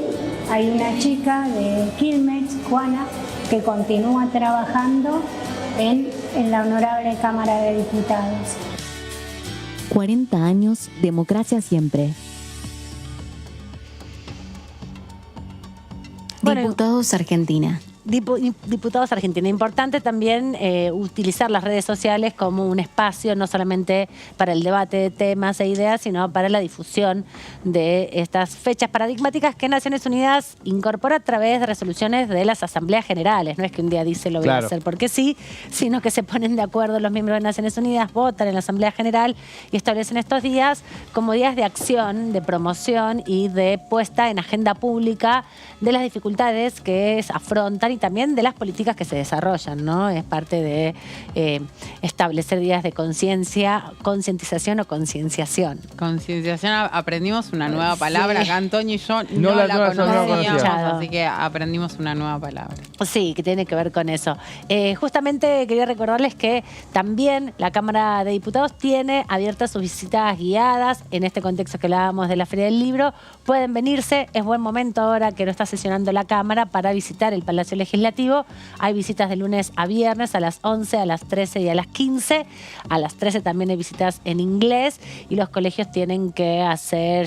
hay una chica de Quilmes, Juana, que continúa trabajando en la Honorable Cámara de Diputados. 40 años, democracia siempre. Diputados Argentina. Diputados Argentina. Importante también utilizar las redes sociales como un espacio no solamente para el debate de temas e ideas, sino para la difusión de estas fechas paradigmáticas que Naciones Unidas incorpora a través de resoluciones de las asambleas generales. No es que un día dice lo voy a hacer porque sí, sino que se ponen de acuerdo los miembros de Naciones Unidas, votan en la Asamblea General y establecen estos días como días de acción, de promoción y de puesta en agenda pública de las dificultades que afrontan y también de las políticas que se desarrollan, ¿no? Es parte de establecer días de concientización o concienciación. Concienciación, aprendimos una nueva palabra. Acá Antonio y yo no la conocíamos, así que aprendimos una nueva palabra. Sí, que tiene que ver con eso. Justamente quería recordarles que también la Cámara de Diputados tiene abiertas sus visitas guiadas. En este contexto que hablábamos de la Feria del Libro, pueden venirse. Es buen momento ahora que lo está sesionando la Cámara para visitar el Palacio Legislativo. Hay visitas de lunes a viernes a las 11, a las 13 y a las 15. A las 13 también hay visitas en inglés y los colegios tienen que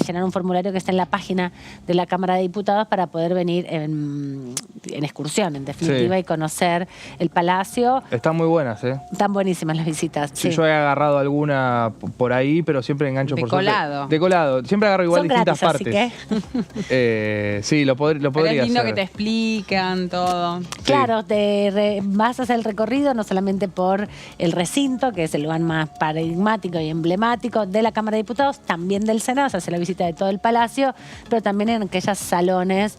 llenar un formulario que está en la página de la Cámara de Diputados para poder venir en excursión, en definitiva, y conocer el Palacio. Están muy buenas, ¿eh? Están buenísimas las visitas. Sí, yo he agarrado alguna por ahí, pero siempre engancho por colado. De colado. Siempre agarro igual distintas gratis, partes. Así que... sí, lo podría hacer. Es lindo que te explican todo. Claro, vas a hacer el recorrido no solamente por el recinto, que es el lugar más paradigmático y emblemático de la Cámara de Diputados, también del Senado, se hace la visita de todo el Palacio, pero también en aquellos salones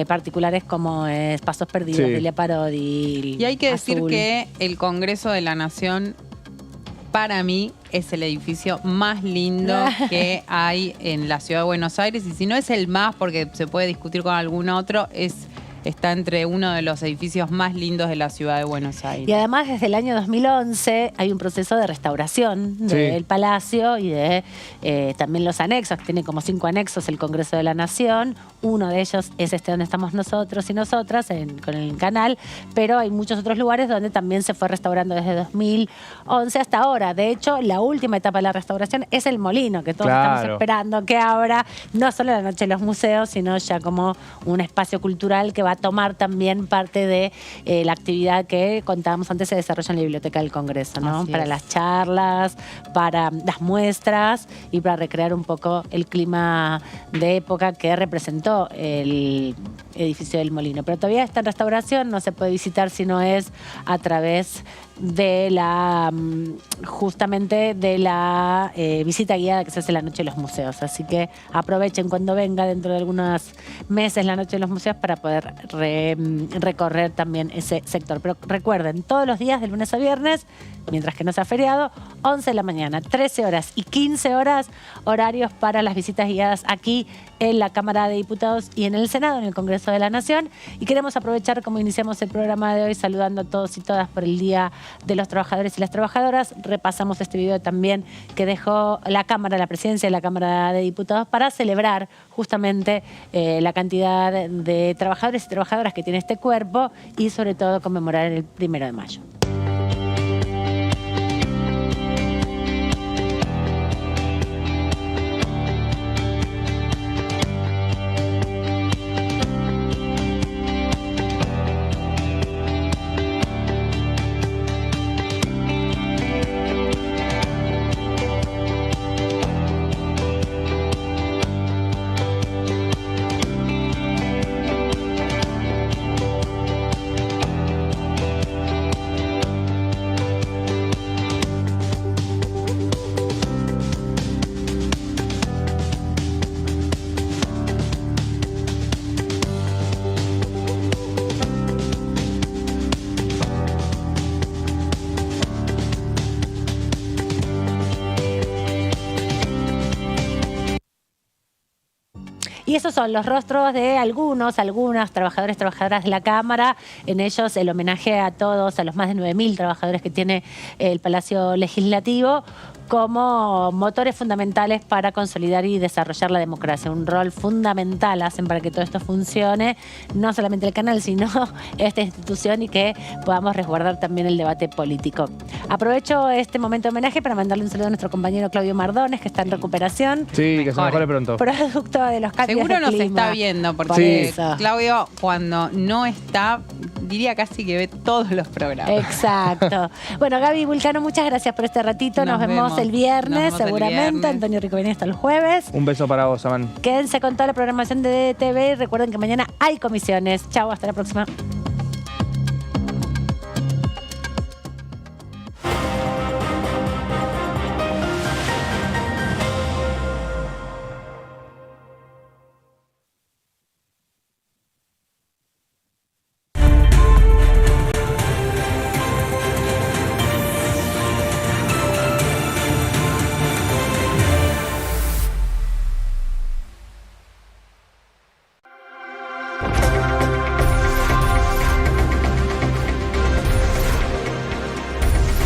particulares como Pasos Perdidos, Delia Parodi. Y hay que decir que el Congreso de la Nación, para mí, es el edificio más lindo que hay en la ciudad de Buenos Aires, y si no es el más, porque se puede discutir con algún otro, está entre uno de los edificios más lindos de la ciudad de Buenos Aires. Y además, desde el año 2011 hay un proceso de restauración del Palacio y de también los anexos, que tiene como 5 anexos el Congreso de la Nación. Uno de ellos es donde estamos nosotros y nosotras, con el canal, pero hay muchos otros lugares donde también se fue restaurando desde 2011 hasta ahora. De hecho, la última etapa de la restauración es el Molino, que todos estamos esperando que abra, no solo la Noche de los Museos, sino ya como un espacio cultural que va a tomar también parte de la actividad que contábamos antes se desarrolla en la Biblioteca del Congreso, ¿no? Así para es. las charlas, para las muestras y para recrear un poco el clima de época que representó el edificio del Molino. Pero todavía está en restauración, no se puede visitar si no es a través de la justamente de la visita guiada que se hace la Noche de los Museos. Así que aprovechen cuando venga dentro de algunos meses la Noche de los Museos para poder recorrer también ese sector. Pero recuerden, todos los días de lunes a viernes, mientras que no sea feriado, 11 de la mañana, 13 horas y 15 horas, horarios para las visitas guiadas aquí en la Cámara de Diputados y en el Senado, en el Congreso de la Nación. Y queremos aprovechar, como iniciamos el programa de hoy, saludando a todos y todas por el Día de los Trabajadores y las Trabajadoras. Repasamos este video también que dejó la Cámara, la presidencia de la Cámara de Diputados, para celebrar justamente la cantidad de trabajadores y trabajadoras que tiene este cuerpo y sobre todo conmemorar el 1 de mayo. Y esos son los rostros de algunas trabajadores, trabajadoras de la Cámara. En ellos el homenaje a todos, a los más de 9.000 trabajadores que tiene el Palacio Legislativo, como motores fundamentales para consolidar y desarrollar la democracia. Un rol fundamental hacen para que todo esto funcione, no solamente el canal, sino esta institución, y que podamos resguardar también el debate político. Aprovecho este momento de homenaje para mandarle un saludo a nuestro compañero Claudio Mardones, que está en recuperación. Sí, que se mejore pronto. Producto de los cambios Seguro de nos clima. está viendo, porque Por eso. Claudio, cuando no está, diría casi que ve todos los programas. Exacto. Bueno, Gaby Vulcano, muchas gracias por este ratito. Nos vemos el viernes, Nos vemos el seguramente. viernes. Antonio Ricoveni hasta el jueves. Un beso para vos, Aman. Quédense con toda la programación de DTV y recuerden que mañana hay comisiones. Chau, hasta la próxima.